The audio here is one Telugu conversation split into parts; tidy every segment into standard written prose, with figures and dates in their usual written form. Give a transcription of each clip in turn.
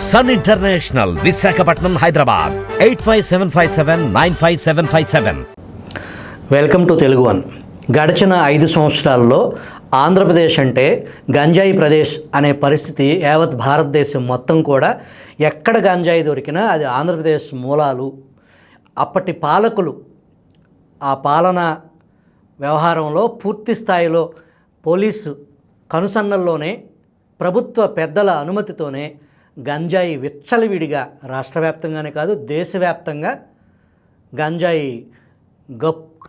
Sun international, Visakhapatnam, Hyderabad 8575795757. Welcome to Telugu one. గడిచిన 5 సంవత్సరాల్లో ఆంధ్రప్రదేశ్ అంటే గంజాయి ప్రదేశ్ అనే పరిస్థితి యావత్ భారతదేశం మొత్తం కూడా ఎక్కడ గంజాయి దొరికినా అది ఆంధ్రప్రదేశ్ మూలాలు. అప్పటి పాలకులు ఆ పాలన వ్యవహారంలో పూర్తి స్థాయిలో పోలీసు కనుసన్నల్లోనే ప్రభుత్వ పెద్దల అనుమతితోనే గంజాయి విచ్చలవిడిగా రాష్ట్ర వ్యాప్తంగానే కాదు దేశవ్యాప్తంగా గంజాయి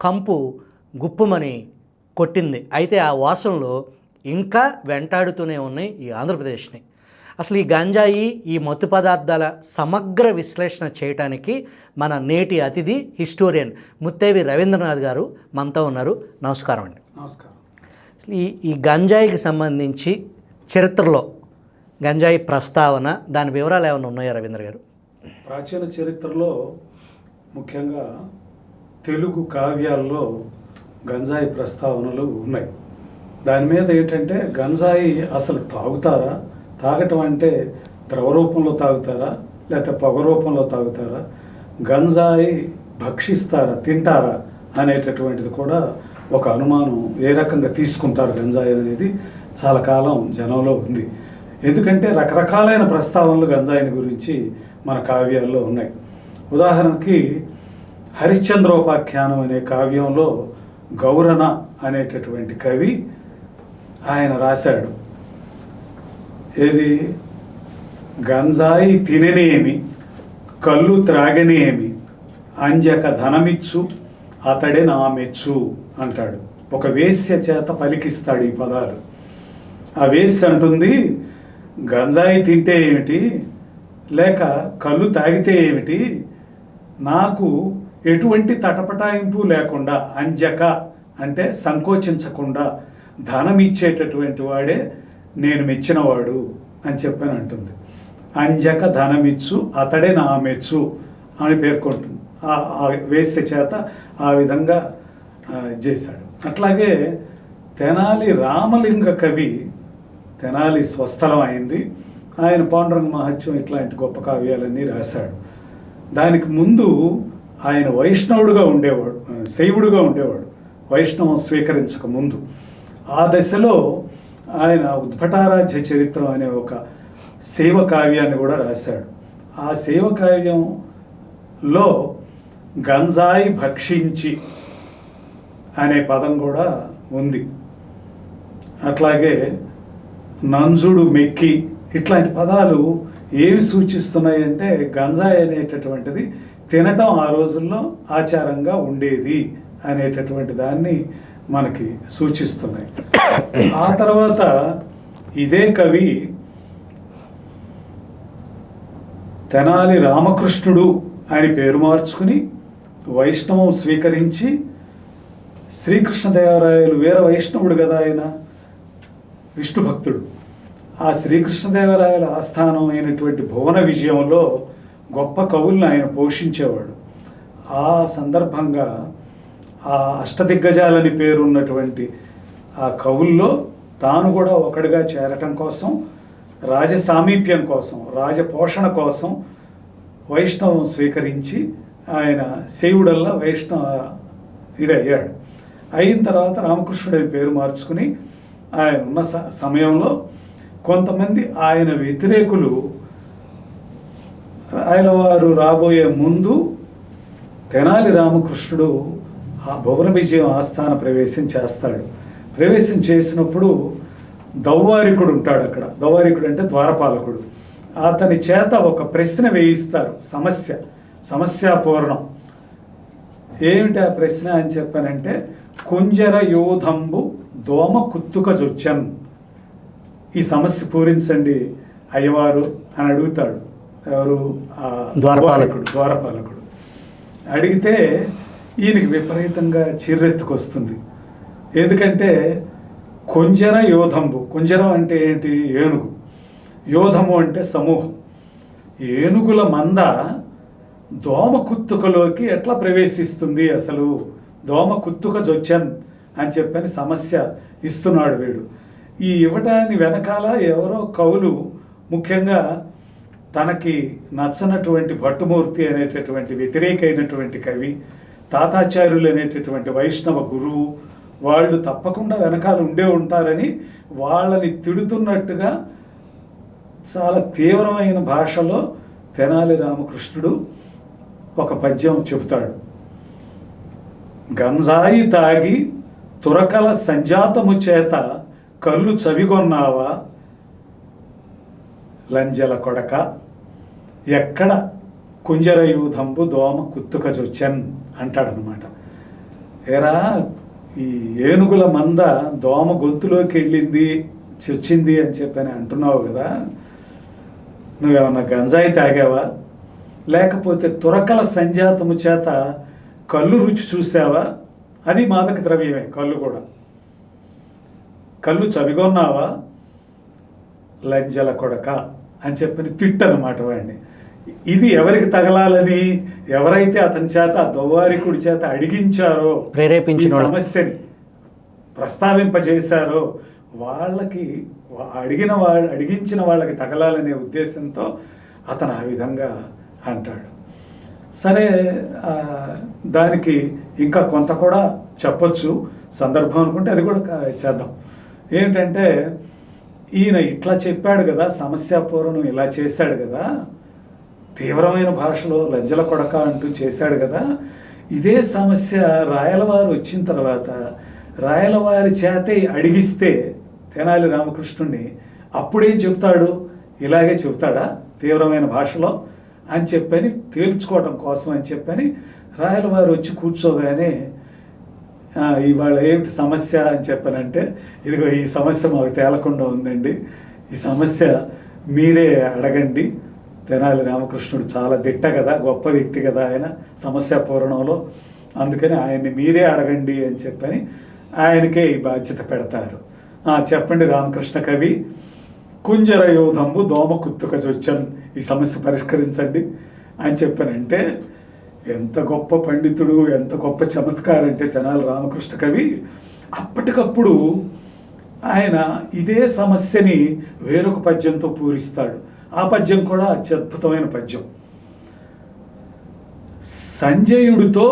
కంపు గుప్పుమని కొట్టింది. అయితే ఆ వాసనలో ఇంకా వెంటాడుతూనే ఉన్నాయి ఈ ఆంధ్రప్రదేశ్ని. అసలు ఈ గంజాయి, ఈ మత్తు పదార్థాల సమగ్ర విశ్లేషణ చేయడానికి మన నేటి అతిథి హిస్టోరియన్ ముత్తేవి రవీంద్రనాథ్ గారు మనతో ఉన్నారు. నమస్కారం అండి. నమస్కారం. ఈ గంజాయికి సంబంధించి చరిత్రలో గంజాయి ప్రస్తావన, దాని వివరాలు ఏమైనా ఉన్నాయా రవీంద్ర గారు? ప్రాచీన చరిత్రలో ముఖ్యంగా తెలుగు కావ్యాల్లో గంజాయి ప్రస్తావనలు ఉన్నాయి. దాని మీద ఏంటంటే గంజాయి అసలు తాగుతారా, తాగటం అంటే ద్రవ రూపంలో తాగుతారా లేకపోతే పొగ రూపంలో తాగుతారా, గంజాయి భక్షిస్తారా, తింటారా అనేటటువంటిది కూడా ఒక అనుమానం. ఏ రకంగా తీసుకుంటారు గంజాయి అనేది చాలా కాలం జనంలో ఉంది. ఎందుకంటే రకరకాలైన ప్రస్తావనలు గంజాయిని గురించి మన కావ్యాల్లో ఉన్నాయి. ఉదాహరణకి హరిశ్చంద్రోపాఖ్యానం అనే కావ్యంలో గౌరన అనేటటువంటి కవి ఆయన రాశాడు. ఏది, గంజాయి తిననేమి, కళ్ళు త్రాగనేమి, అంజక ధనమిచ్చు అతడే నా మెచ్చు అంటాడు. ఒక వేశ్య చేత పలికిస్తాడు ఈ పదాలు. ఆ వేశ్య అంటుంది, గంజాయి తింటే ఏమిటి, లేక కళ్ళు తాగితే ఏమిటి, నాకు ఎటువంటి తటపటాయింపు లేకుండా, అంజక అంటే సంకోచించకుండా ధనం ఇచ్చేటటువంటి వాడే నేను మెచ్చినవాడు అని చెప్పని అంటుంది. అంజక ధనమిచ్చు అతడే నా మెచ్చు అని పేర్కొంటుంది. ఆ వేశ్య చేత ఆ విధంగా చేశాడు. అట్లాగే తెనాలి రామలింగ కవి, తెనాలి స్వస్థలం అయింది, ఆయన పాండురంగ మహత్యం ఇట్లాంటి గొప్ప కావ్యాలన్నీ రాశాడు. దానికి ముందు ఆయన వైష్ణవుడుగా ఉండేవాడు, శైవుడుగా ఉండేవాడు, వైష్ణవం స్వీకరించక ముందు. ఆ దశలో ఆయన ఉద్భటారాధ్య చరిత్రం అనే ఒక శైవ కావ్యాన్ని కూడా రాశాడు. ఆ శైవ కావ్యంలో గంజాయి భక్షించి అనే పదం కూడా ఉంది. అట్లాగే నంజుడు మెక్కి, ఇట్లాంటి పదాలు ఏవి సూచిస్తున్నాయి అంటే గంజాయి అనేటటువంటిది తినటం ఆ రోజుల్లో ఆచారంగా ఉండేది అనేటటువంటి దాన్ని మనకి సూచిస్తున్నాయి. ఆ తర్వాత ఇదే కవి తెనాలి రామకృష్ణుడు ఆయన పేరు మార్చుకుని వైష్ణవం స్వీకరించి, శ్రీకృష్ణదేవరాయలు వీర వైష్ణవుడు కదా, ఆయన విష్ణు భక్తుడు. ఆ శ్రీకృష్ణదేవరాయల ఆస్థానం అయినటువంటి భువన విజయంలో గొప్ప కవుల్ని ఆయన పోషించేవాడు. ఆ సందర్భంగా ఆ అష్టదిగ్గజాలని పేరున్నటువంటి ఆ కవుల్లో తాను కూడా ఒకటిగా చేరటం కోసం, రాజసామీప్యం కోసం, రాజపోషణ కోసం వైష్ణవం స్వీకరించి ఆయన శైవుడల్లా వైష్ణవ ఇదయ్యాడు. అయిన తర్వాత రామకృష్ణుడు అని పేరు మార్చుకుని ఆయన ఉన్న సమయంలో కొంతమంది ఆయన వ్యతిరేకులు, ఆయన వారు రాబోయే ముందు తెనాలి రామకృష్ణుడు ఆ భువన విజయం ఆస్థాన ప్రవేశం చేస్తాడు. ప్రవేశం చేసినప్పుడు దౌవారికుడు ఉంటాడు అక్కడ. దౌవారికుడు అంటే ద్వారపాలకుడు. అతని చేత ఒక ప్రశ్న వేయిస్తారు, సమస్యాపూర్ణం. ఏమిటి ఆ ప్రశ్న అని చెప్పానంటే, కుంజర యోధంబు దోమ కుత్తుక జొచ్చన్, ఈ సమస్య పూరించండి అయ్యవారు అని అడుగుతాడు. ఎవరు? ద్వారపాలకుడు. అడిగితే ఈయనకి విపరీతంగా చిర్రెత్తుకొస్తుంది. ఎందుకంటే కుంజర యోధంబు, కుంజరం అంటే ఏంటి? ఏనుగు. యోధము అంటే సమూహం. ఏనుగుల మంద దోమ కుత్తుకలోకి ఎట్లా ప్రవేశిస్తుంది, అసలు దోమ కుత్తుక జొచ్చన్ అని చెప్పని సమస్య ఇస్తున్నాడు వీడు. ఈ ఇవ్వటాన్ని వెనకాల ఎవరో కవులు, ముఖ్యంగా తనకి నచ్చనటువంటి భట్టుమూర్తి అనేటటువంటి వ్యతిరేకమైనటువంటి కవి, తాతాచార్యులు అనేటటువంటి వైష్ణవ గురువు, వాళ్ళు తప్పకుండా వెనకాల ఉండే ఉంటారని వాళ్ళని తిడుతున్నట్టుగా చాలా తీవ్రమైన భాషలో తెనాలి రామకృష్ణుడు ఒక పద్యం చెబుతాడు. గంజాయి తాగి తురకల సంజాతము చేత కళ్ళు చవిగొన్నావా లంజల కొడక, ఎక్కడ కుంజరయూధంబు దోమ కుత్తుకజొచ్చన్ అంటాడనమాట. ఏరా, ఈ ఏనుగుల మంద దోమ గొంతులోకి వెళ్ళింది చొచ్చింది అని చెప్పని అంటున్నావు కదా, నువ్వేమన్నా గంజాయి తాగావా, లేకపోతే తురకల సంజాతము చేత కళ్ళు రుచి చూసావా? అది మాదక ద్రవ్యమే, కళ్ళు కూడా. కళ్ళు చవిగొన్నావా లంజల కొడక అని చెప్పని తిట్టనమాట వాడిని. ఇది ఎవరికి తగలాలని, ఎవరైతే అతని చేత దౌవారికుడి చేత అడిగించారో, ప్రేరేపించిన ఈ సమస్యని ప్రస్తావింపజేశారో వాళ్ళకి, అడిగించిన వాళ్ళకి తగలాలనే ఉద్దేశంతో అతను ఆ విధంగా అంటాడు. సరే, దానికి ఇంకా కొంత కూడా చెప్పొచ్చు, సందర్భం అనుకుంటే అది కూడా చేద్దాం. ఏంటంటే, ఈయన ఇట్లా చెప్పాడు కదా, సమస్యాపూర్ణం ఇలా చేశాడు కదా, తీవ్రమైన భాషలో లంజల కొడక అంటూ చేశాడు కదా, ఇదే సమస్య రాయలవారు వచ్చిన తర్వాత రాయలవారి చేతే అడిగిస్తే తెనాలి రామకృష్ణుడిని అప్పుడేం చెప్తాడు? ఇలాగే చెప్తాడా తీవ్రమైన భాషలో అని చెప్పని తేల్చుకోవడం కోసం అని చెప్పని రాయలవారు వచ్చి కూర్చోగానే ఇవాళ ఏమిటి సమస్య అని చెప్పానంటే, ఇదిగో ఈ సమస్య మాకు తేలకుండా ఉందండి, ఈ సమస్య మీరే అడగండి. తెనాలి రామకృష్ణుడు చాలా దిట్ట కదా, గొప్ప వ్యక్తి కదా ఆయన సమస్య పూరణంలో, అందుకని ఆయన్ని మీరే అడగండి అని చెప్పని ఆయనకే ఈ బాధ్యత పెడతారు. చెప్పండి రామకృష్ణ కవి, కుంజరయూధంబు దోమ కుత్తుకజొచ్చన్, ఈ సమస్య పరిష్కరించండి అని చెప్పానంటే, ఎంత గొప్ప పండితుడు, ఎంత గొప్ప చమత్కారం అంటే తెనాలి రామకృష్ణ కవి. అప్పటికప్పుడు ఆయన ఇదే సమస్యని వేరొక పద్యంతో పూరిస్తాడు. ఆ పద్యం కూడా అత్యద్భుతమైన పద్యం. సంజయుడితో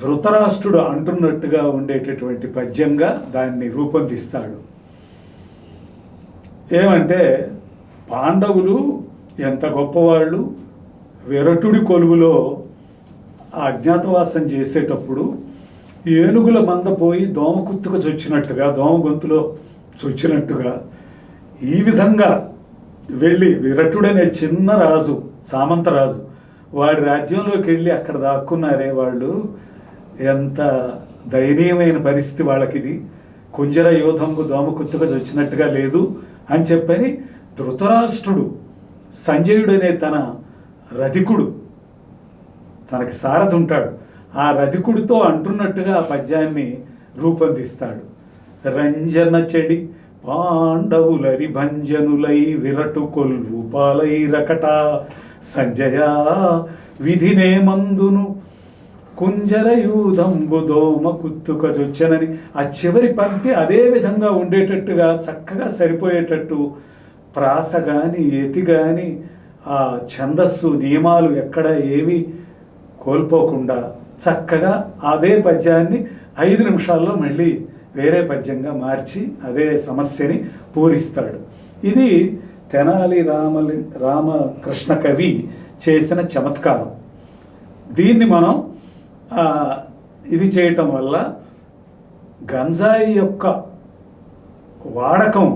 ధృతరాష్ట్రుడు అంటున్నట్టుగా ఉండేటటువంటి పద్యంగా దాన్ని రూపొందిస్తాడు. ఏమంటే, పాండవులు ఎంత గొప్పవాళ్ళు, విరటుడి కొలువులో అజ్ఞాతవాసం చేసేటప్పుడు ఏనుగుల మంద పోయి దోమ కుత్తుకు చొచ్చినట్టుగా, దోమ గొంతులో చొచ్చినట్టుగా ఈ విధంగా వెళ్ళి విరటుడనే చిన్న రాజు, సామంతరాజు, వాడి రాజ్యంలోకి వెళ్ళి అక్కడ దాక్కున్నారే వాళ్ళు, ఎంత దయనీయమైన పరిస్థితి వాళ్ళకి ఇది, కుంజర యూధంకు దోమ కుత్తుకు చొచ్చినట్టుగా లేదు అని చెప్పని ధృతరాష్ట్రుడు, సంజయుడనే తన రధికుడు, తనకి సారథి ఉంటాడు, ఆ రధికుడితో అంటున్నట్టుగా ఆ పద్యాన్ని రూపొందిస్తాడు. రంజన చెడి పాండవులరి భంజనులై విరటు కొల్వు పాలై రకట సంజయ విధినే మందును కుంజరయూధంబు దోమ కుత్తుకజొచ్చనని ఆ చివరి పంక్తి అదే విధంగా ఉండేటట్టుగా చక్కగా సరిపోయేటట్టు ప్రాస కానీ యతి కానీ ఆ ఛందస్సు నియమాలు ఎక్కడ ఏవి కోల్పోకుండా చక్కగా అదే పద్యాన్ని 5 నిమిషాల్లో మళ్ళీ వేరే పద్యంగా మార్చి అదే సమస్యని పూరిస్తాడు. ఇది తెనాలి రామకృష్ణ కవి చేసిన చమత్కారం. దీన్ని మనం ఇది చేయటం వల్ల గంజాయి యొక్క వాడకం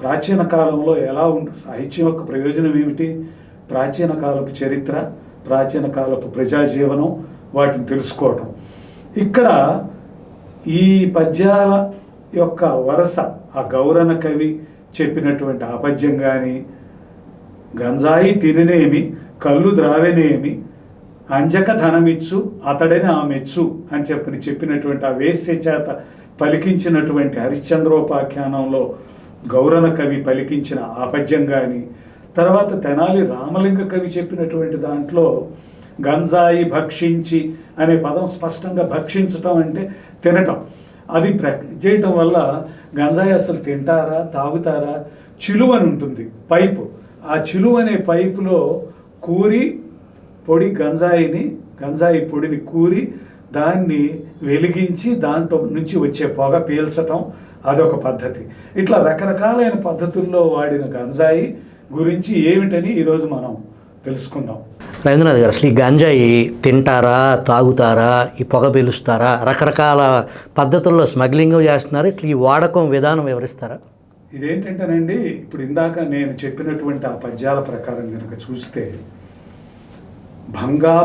ప్రాచీన కాలంలో ఎలా ఉంటుంది, సాహిత్యం యొక్క ప్రయోజనం ఏమిటి, ప్రాచీన కాలపు చరిత్ర, ప్రాచీన కాలపు ప్రజాజీవనం, వాటిని తెలుసుకోవటం. ఇక్కడ ఈ పద్యాల యొక్క వరస, ఆ గౌరన కవి చెప్పినటువంటి ఆ పద్యం కానీ, గంజాయి తిననేమి కళ్ళు ద్రావెనేమి అంజక ధనమిచ్చు అతడని ఆమెచ్చు అని చెప్పినటువంటి ఆ వేశ్య చేత పలికించినటువంటి హరిశ్చంద్రోపాఖ్యానంలో గౌరన కవి పలికించిన ఆ పద్యం కానీ, తర్వాత తెనాలి రామలింగ కవి చెప్పినటువంటి దాంట్లో గంజాయి భక్షించి అనే పదం స్పష్టంగా భక్షించటం అంటే తినటం, అది చేయటం వల్ల గంజాయి అసలు తింటారా తాగుతారా, చిలువ అని ఉంటుంది పైపు, ఆ చిలువ అనే పైపులో కూరి గంజాయి పొడిని కూరి దాన్ని వెలిగించి దాంట్లో నుంచి వచ్చే పొగ పీల్చటం అదొక పద్ధతి. ఇట్లా రకరకాలైన పద్ధతుల్లో వాడిన గంజాయి గురించి ఏమిటని ఈరోజు మనం తెలుసుకుందాం. రవీంద్రనాథ్ గారు, అసలు ఈ గంజాయి తింటారా, తాగుతారా, ఈ పొగ పీలుస్తారా, రకరకాల పద్ధతుల్లో స్మగ్లింగ్ చేస్తున్నారు. అసలు ఈ వాడకం విధానం వివరిస్తారా? ఇదేంటంటేనండి, ఇప్పుడు ఇందాక నేను చెప్పినటువంటి ఆ పద్యాల ప్రకారం కనుక చూస్తే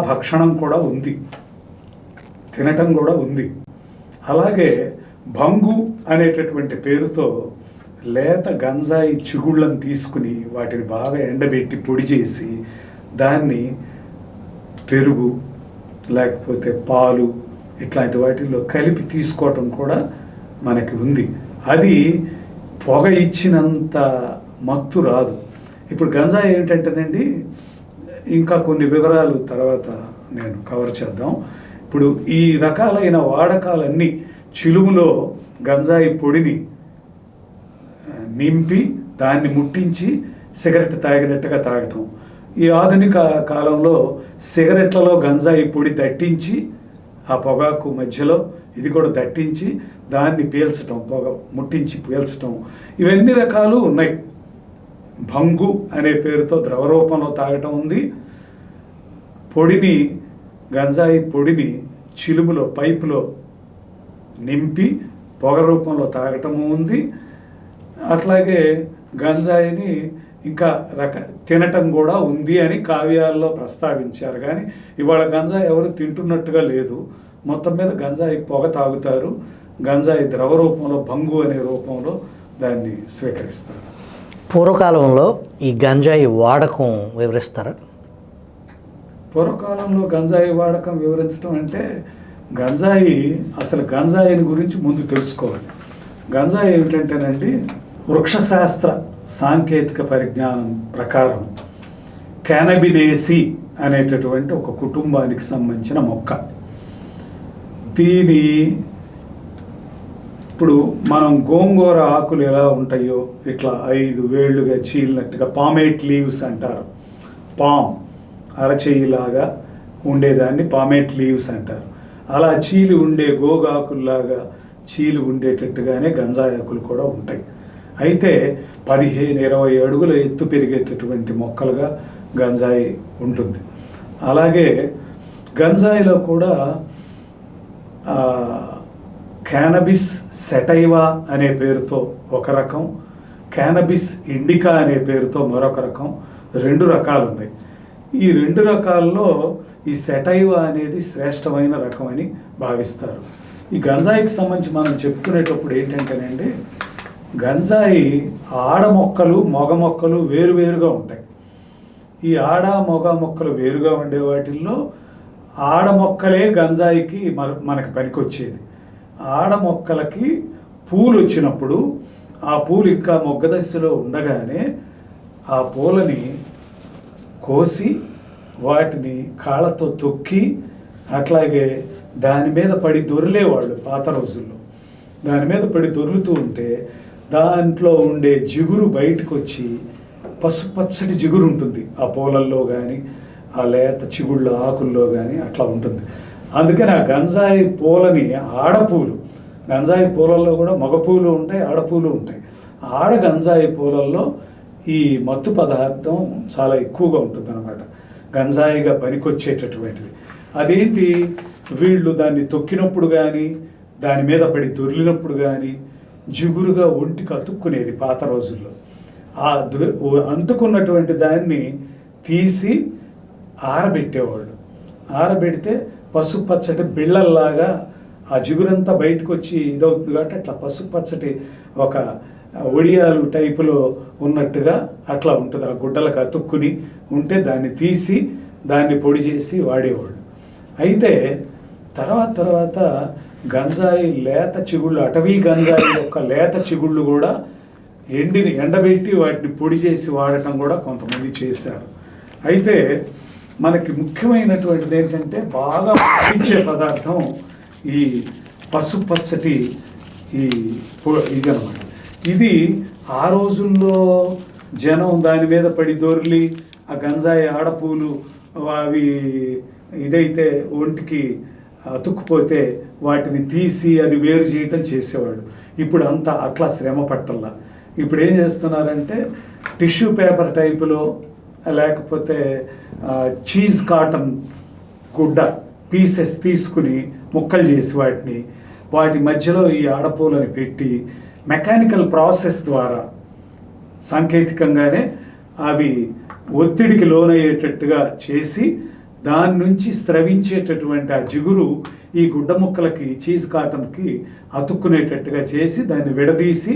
భక్షణం కూడా ఉంది, తినటం కూడా ఉంది. అలాగే భంగు అనేటటువంటి పేరుతో లేత గంజాయి చిగుళ్ళను తీసుకుని వాటిని బాగా ఎండబెట్టి పొడి చేసి దాన్ని పెరుగు లేకపోతే పాలు ఇట్లాంటి వాటిల్లో కలిపి తీసుకోవటం కూడా మనకి ఉంది. అది పొగ ఇచ్చినంత మత్తు రాదు. ఇప్పుడు గంజాయి ఏమిటంటేనండి, ఇంకా కొన్ని వివరాలు తర్వాత నేను కవర్ చేద్దాం. ఇప్పుడు ఈ రకాలైన వాడకాలన్నీ చిలుములో గంజాయి పొడిని నింపి దాన్ని ముట్టించి సిగరెట్ తాగినట్టుగా తాగటం. ఈ ఆధునిక కాలంలో సిగరెట్లలో గంజాయి పొడి దట్టించి ఆ పొగాకు మధ్యలో ఇది కూడా దట్టించి దాన్ని పీల్చటం, పొగ ముట్టించి పీల్చటం, ఇవన్నీ రకాలు ఉన్నాయి. భంగు అనే పేరుతో ద్రవ రూపంలో తాగటం ఉంది. గంజాయి పొడిని చిలుములో పైపులో నింపి పొగ రూపంలో తాగటము ఉంది. అట్లాగే గంజాయిని ఇంకా తినటం కూడా ఉంది అని కావ్యాల్లో ప్రస్తావించారు. కానీ ఇవాళ గంజాయి ఎవరు తింటున్నట్టుగా లేదు. మొత్తం మీద గంజాయి పొగ తాగుతారు. గంజాయి ద్రవ రూపంలో భంగు అనే రూపంలో దాన్ని స్వీకరిస్తారు. పూర్వకాలంలో ఈ గంజాయి వాడకం వివరిస్తారా? పూర్వకాలంలో గంజాయి వాడకం వివరించడం అంటే అసలు గంజాయిని గురించి ముందు తెలుసుకోవాలి. గంజాయి ఏమిటంటేనండి, వృక్షశాస్త్ర సాంకేతిక పరిజ్ఞానం ప్రకారం క్యానబినేసి అనేటటువంటి ఒక కుటుంబానికి సంబంధించిన మొక్క. ఇప్పుడు మనం గోంగూర ఆకులు ఎలా ఉంటాయో ఇట్లా 5 వేళ్లుగా చీలినట్టుగా పామేట్ లీవ్స్ అంటారు. అరచేయిలాగా ఉండేదాన్ని పామేట్ లీవ్స్ అంటారు. అలా చీలి ఉండే గోగాకుల్లాగా చీలి ఉండేటట్టుగానే గంజాయి ఆకులు కూడా ఉంటాయి. అయితే 15-20 అడుగుల ఎత్తు పెరిగేటటువంటి మొక్కలుగా గంజాయి ఉంటుంది. అలాగే గంజాయిలో కూడా క్యానబిస్ సెటైవా అనే పేరుతో ఒక రకం, క్యానబిస్ ఇండికా అనే పేరుతో మరొక రకం, 2 రకాలు ఉన్నాయి. ఈ 2 రకాల్లో ఈ సెటైవా అనేది శ్రేష్టమైన రకం అని భావిస్తారు. ఈ గంజాయికి సంబంధించి మనం చెప్పుకునేటప్పుడు ఏంటంటేనండి, గంజాయి ఆడ మొక్కలు మగ మొక్కలు వేరువేరుగా ఉంటాయి. ఈ ఆడ మగ మొక్కలు వేరుగా ఉండే వాటిల్లో ఆడ మొక్కలే గంజాయికి మనకు పనికొచ్చేది. ఆడ మొక్కలకి పూలు వచ్చినప్పుడు ఆ పూలు ఇంకా మొగ్గ దశలో ఉండగానే ఆ పూలని కోసి వాటిని కాళ్ళతో తొక్కి అట్లాగే దాని మీద పడి దొరిలేవాళ్ళు పాత రోజుల్లో. దాని మీద పడి దొరులుతూ ఉంటే దాంట్లో ఉండే జిగురు బయటకు వచ్చి పసుపచ్చటి జిగురు ఉంటుంది ఆ పూలల్లో కానీ ఆ లేత చిగుళ్ళ ఆకుల్లో కానీ అట్లా ఉంటుంది. అందుకని ఆ గంజాయి పూలని ఆడపూలు, గంజాయి పూలల్లో కూడా మగ పూలు ఉంటాయి, ఆడపూలు ఉంటాయి. ఆడ గంజాయి పూలల్లో ఈ మత్తు పదార్థం చాలా ఎక్కువగా ఉంటుంది అన్నమాట, గంజాయిగా పనికొచ్చేటటువంటిది. అదేంటి, వీళ్ళు దాన్ని తొక్కినప్పుడు కానీ దాని మీద పడి దొర్లినప్పుడు కానీ జిగురుగా ఒంటికి అతుక్కునేది పాత రోజుల్లో. ఆ అంటుకున్నటువంటి దాన్ని తీసి ఆరబెట్టేవాళ్ళు. ఆరబెడితే పసుపచ్చటి బిళ్ళల్లాగా ఆ జిగురంతా బయటకు వచ్చి ఇదవుతుంది కాబట్టి అట్లా పసుపచ్చటి ఒక ఒడియాలు టైపులో ఉన్నట్టుగా అట్లా ఉంటుంది. ఆ గుడ్డలకు అతుక్కుని ఉంటే దాన్ని తీసి దాన్ని పొడి చేసి వాడేవాళ్ళు. అయితే తర్వాత గంజాయి లేత చిగుళ్ళు, అటవీ గంజాయి యొక్క లేత చిగుళ్ళు కూడా ఎండబెట్టి వాటిని పొడి చేసి వాడటం కూడా కొంతమంది చేశారు. అయితే మనకి ముఖ్యమైనటువంటిది ఏంటంటే బాగా పట్టించే పదార్థం ఈ పసుపచ్చటి ఇది అన్నమాట. ఇది ఆ రోజుల్లో జనం దాని మీద పడి దొర్లి ఆ గంజాయి ఆడపూలు అవి ఇదైతే ఒంటికి అతుక్కుపోతే వాటిని తీసి అది వేరు చేయటం చేసేవాడు. ఇప్పుడు అంతా అట్లా శ్రమ పట్టల్లా. ఇప్పుడు ఏం చేస్తున్నారంటే టిష్యూ పేపర్ టైపులో లేకపోతే చీజ్ కాటన్ గుడ్డ పీసెస్ తీసుకుని ముక్కలు చేసి వాటి మధ్యలో ఈ ఆడపూలని పెట్టి మెకానికల్ ప్రాసెస్ ద్వారా సాంకేతికంగానే అవి ఒత్తిడికి లోనయ్యేటట్టుగా చేసి దాని నుంచి స్రవించేటటువంటి ఆ జిగురు ఈ గుడ్డ ముక్కలకి చీజ్ కాటన్కి అతుక్కునేటట్టుగా చేసి దాన్ని విడదీసి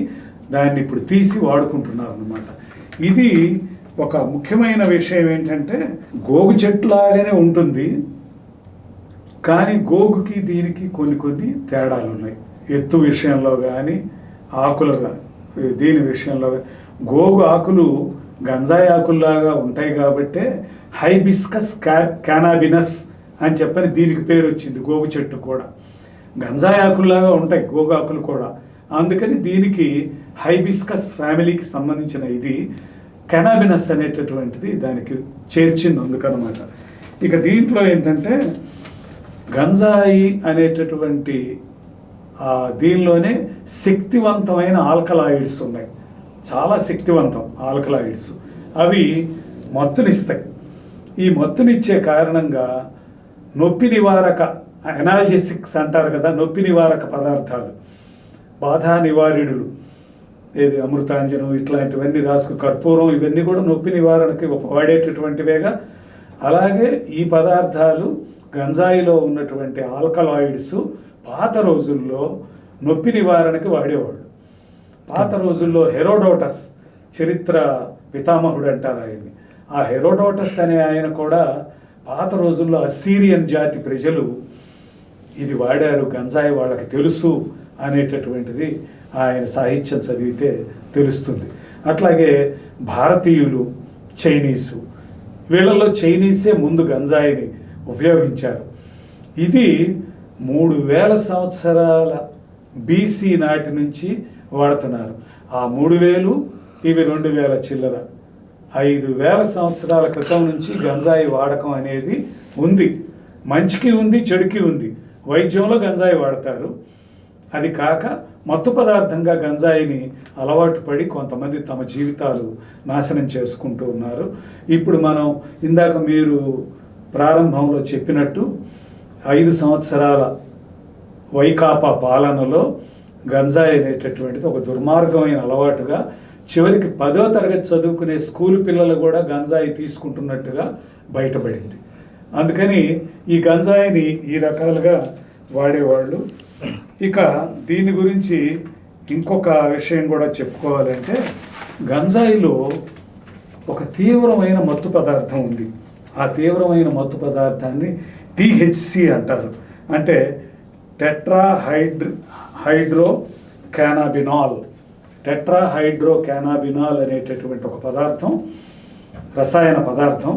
దాన్ని ఇప్పుడు తీసి వాడుకుంటున్నారు అన్నమాట. ఇది ఒక ముఖ్యమైన విషయం ఏంటంటే గోగు చెట్టులాగానే ఉంటుంది, కానీ గోగుకి దీనికి కొన్ని తేడాలు ఉన్నాయి. ఎత్తు విషయంలో కానీ ఆకుల దీని విషయంలో గోగు ఆకులు గంజాయి ఆకుల్లాగా ఉంటాయి కాబట్టే హైబిస్కస్ క్యానాబినస్ అని చెప్పని దీనికి పేరు వచ్చింది. గోగు చెట్టు కూడా గంజాయి ఆకుల్లాగా ఉంటాయి గోగు ఆకులు కూడా, అందుకని దీనికి హైబిస్కస్ ఫ్యామిలీకి సంబంధించిన ఇది కెనాబినస్ అనేటటువంటిది దానికి చేర్చింది అందుకనమాట. ఇక దీంట్లో ఏంటంటే గంజాయి అనేటటువంటి దీనిలోనే శక్తివంతమైన ఆల్కలాయిడ్స్ ఉన్నాయి, చాలా శక్తివంతం ఆల్కలాయిడ్స్. అవి మత్తునిస్తాయి. ఈ మత్తునిచ్చే కారణంగా నొప్పి నివారక ఎనాల్జెసిక్స్ అంటారు కదా, నొప్పి నివారక పదార్థాలు, బాధా నివారిడులు, ఏది అమృతాంజనం ఇట్లాంటివన్నీ కర్పూరం ఇవన్నీ కూడా నొప్పి నివారణకి వాడేటటువంటివేగా. అలాగే ఈ పదార్థాలు గంజాయిలో ఉన్నటువంటి ఆల్కలాయిడ్స్ పాత రోజుల్లో నొప్పి నివారణకి వాడేవాళ్ళు. పాత రోజుల్లో హెరోడోటస్ చరిత్ర పితామహుడు అంటారు ఆయన్ని. ఆ హెరోడోటస్ అనే ఆయన కూడా పాత రోజుల్లో అస్సీరియన్ జాతి ప్రజలు ఇది వాడారు, గంజాయి వాళ్ళకి తెలుసు అనేటటువంటిది ఆయన సాహిత్యం చదివితే తెలుస్తుంది. అట్లాగే భారతీయులు, చైనీసు, వీళ్ళల్లో చైనీసే ముందు గంజాయిని ఉపయోగించారు. ఇది 3000 సంవత్సరాల బీసీ నాటి నుంచి వాడుతున్నారు. ఆ 3000 ఇవి 2000 చిల్లర, 5000 సంవత్సరాల క్రితం నుంచి గంజాయి వాడకం అనేది ఉంది. మంచికి ఉంది, చెడుకి ఉంది. వైద్యంలో గంజాయి వాడతారు. అది కాక మత్తు పదార్థంగా గంజాయిని అలవాటు పడి కొంతమంది తమ జీవితాలు నాశనం చేసుకుంటూ ఉన్నారు. ఇప్పుడు మనం ఇందాక మీరు ప్రారంభంలో చెప్పినట్టు 5 సంవత్సరాల వైకాపా పాలనలో గంజాయి అనేటటువంటిది ఒక దుర్మార్గమైన అలవాటుగా, చివరికి 10వ తరగతి చదువుకునే స్కూల్ పిల్లలు కూడా గంజాయి తీసుకుంటున్నట్టుగా బయటపడింది. అందుకని ఈ గంజాయిని ఈ రకాలుగా వాడేవాళ్ళు. ఇక దీని గురించి ఇంకొక విషయం కూడా చెప్పుకోవాలంటే గంజాయిలో ఒక తీవ్రమైన మత్తు పదార్థం ఉంది. ఆ తీవ్రమైన మత్తు పదార్థాన్ని టీహెచ్సి అంటారు. అంటే టెట్రాహైడ్రోకానాబినాల్. టెట్రాహైడ్రోకానాబినాల్ అనేటటువంటి ఒక పదార్థం, రసాయన పదార్థం,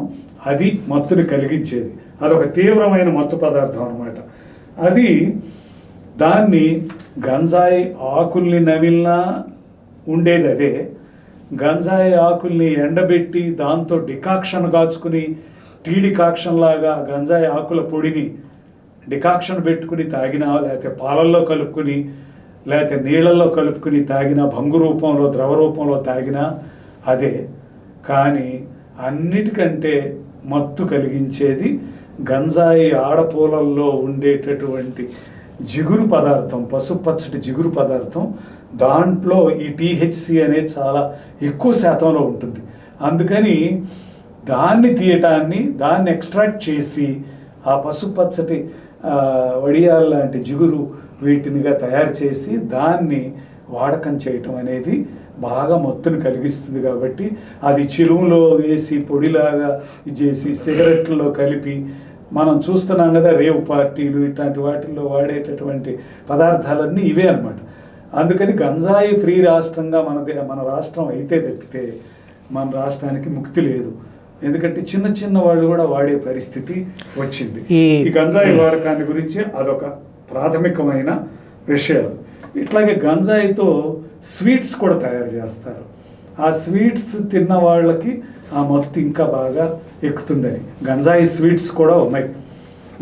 అది మత్తుని కలిగించేది. అదొక తీవ్రమైన మత్తు పదార్థం అన్నమాట. అది దాన్ని గంజాయి ఆకుల్ని నమిలినా ఉండేది అదే. గంజాయి ఆకుల్ని ఎండబెట్టి దాంతో డికాక్షన్ కాచుకుని టీ డికాక్షన్ లాగా గంజాయి ఆకుల పొడిని డికాక్షన్ పెట్టుకుని తాగినా, లేకపోతే పాలల్లో కలుపుకుని, లేకపోతే నీళ్ళల్లో కలుపుకుని తాగినా, భంగు రూపంలో ద్రవ రూపంలో తాగినా అదే. కానీ అన్నిటికంటే మత్తు కలిగించేది గంజాయి ఆడపూలల్లో ఉండేటటువంటి జిగురు పదార్థం, పసుపచ్చటి జిగురు పదార్థం. దాంట్లో ఈ టీహెచ్సి అనేది చాలా ఎక్కువ శాతంలో ఉంటుంది. అందుకని దాన్ని తీయటాన్ని, దాన్ని ఎక్స్ట్రాక్ట్ చేసి ఆ పసుపచ్చటి వడియాల లాంటి జిగురు వీటినిగా తయారు చేసి దాన్ని వాడకం చేయటం అనేది బాగా మత్తును కలిగిస్తుంది. కాబట్టి అది చిలుములో వేసి పొడిలాగా చేసి సిగరెట్లలో కలిపి మనం చూస్తున్నాం కదా, రేవ్ పార్టీలు ఇట్లాంటి వాటిల్లో వాడేటటువంటి పదార్థాలన్నీ ఇవే అన్నమాట. అందుకని గంజాయి ఫ్రీ రాష్ట్రంగా మన రాష్ట్రం అయితే తప్పితే మన రాష్ట్రానికి ముక్తి లేదు. ఎందుకంటే చిన్న చిన్న వాళ్ళు కూడా వాడే పరిస్థితి వచ్చింది. ఈ గంజాయి వాడకాన్ని గురించి అదొక ప్రాథమికమైన విషయాలు. ఇట్లాగే గంజాయితో స్వీట్స్ కూడా తయారు చేస్తారు. ఆ స్వీట్స్ తిన్న వాళ్ళకి ఆ మత్తు ఇంకా బాగా ఎక్కుతుందని. గంజాయి స్వీట్స్ కూడా ఉన్నాయి.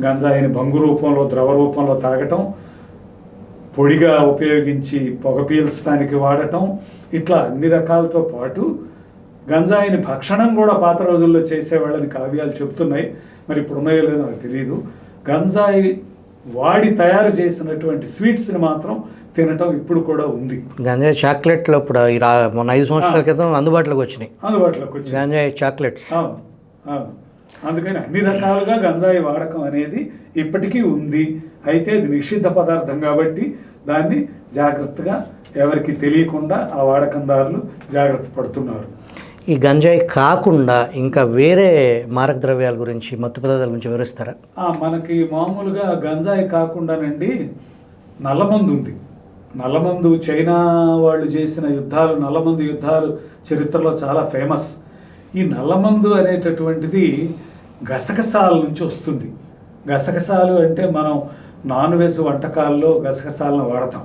గంజాయిని బంగు రూపంలో, ద్రవ రూపంలో తాగటం, పొడిగా ఉపయోగించి పొగ పీల్చడానికి వాడటం, ఇట్లా అన్ని రకాలతో పాటు గంజాయిని భక్షణం కూడా పాత రోజుల్లో చేసేవాళ్ళని కావ్యాలు చెప్తున్నాయి. మరి ఇప్పుడు ఉన్నాయో లేదో నాకు తెలియదు. గంజాయి వాడి తయారు చేసినటువంటి స్వీట్స్ని మాత్రం తినటం ఇప్పుడు కూడా ఉంది. గంజాయి చాక్లెట్లు ఇప్పుడు మొన్న 5 సంవత్సరాల క్రితం అందుబాటులోకి వచ్చినాయి. గంజాయి చాక్లెట్స్. అందుకని అన్ని రకాలుగా గంజాయి వాడకం అనేది ఇప్పటికీ ఉంది. అయితే ఇది నిషిద్ధ పదార్థం కాబట్టి దాన్ని జాగ్రత్తగా ఎవరికి తెలియకుండా ఆ వాడకందారులు జాగ్రత్త పడుతున్నారు. ఈ గంజాయి కాకుండా ఇంకా వేరే మారక ద్రవ్యాల గురించి, మత్తు పదార్థాల గురించి వివరిస్తారా? మనకి మామూలుగా గంజాయి కాకుండానండి నల్లమందు ఉంది. నల్లమందు చైనా వాళ్ళు చేసిన యుద్ధాలు, నల్లమందు యుద్ధాలు చరిత్రలో చాలా ఫేమస్. ఈ నల్లమందు అనేటటువంటిది గసగసాల నుంచి వస్తుంది. గసగసాలు అంటే మనం నాన్ వెజ్ వంటకాల్లో గసగసాలను వాడతాం.